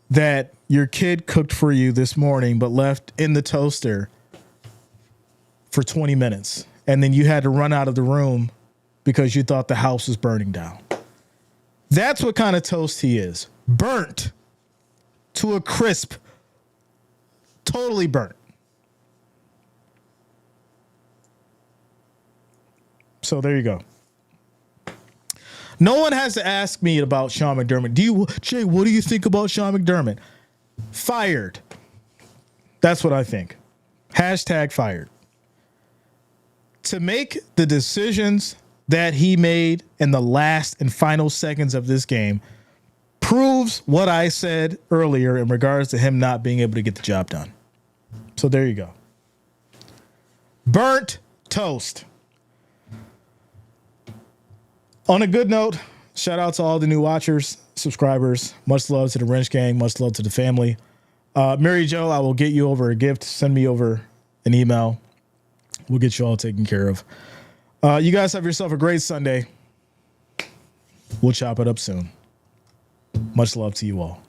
that your kid cooked for you this morning but left in the toaster for 20 minutes. And then you had to run out of the room because you thought the house was burning down. That's what kind of toast he is. Burnt to a crisp. Totally burnt. So there you go. No one has to ask me about Sean McDermott. Jay, what do you think about Sean McDermott? Fired. That's what I think. Hashtag fired. To make the decisions that he made in the last and final seconds of this game proves what I said earlier in regards to him not being able to get the job done. So there you go. Burnt toast. On a good note, shout out to all the new watchers, subscribers. Much love to the Wrench Gang. Much love to the family. Mary Jo, I will get you over a gift. Send me over an email. We'll get you all taken care of. You guys have yourself a great Sunday. We'll chop it up soon. Much love to you all.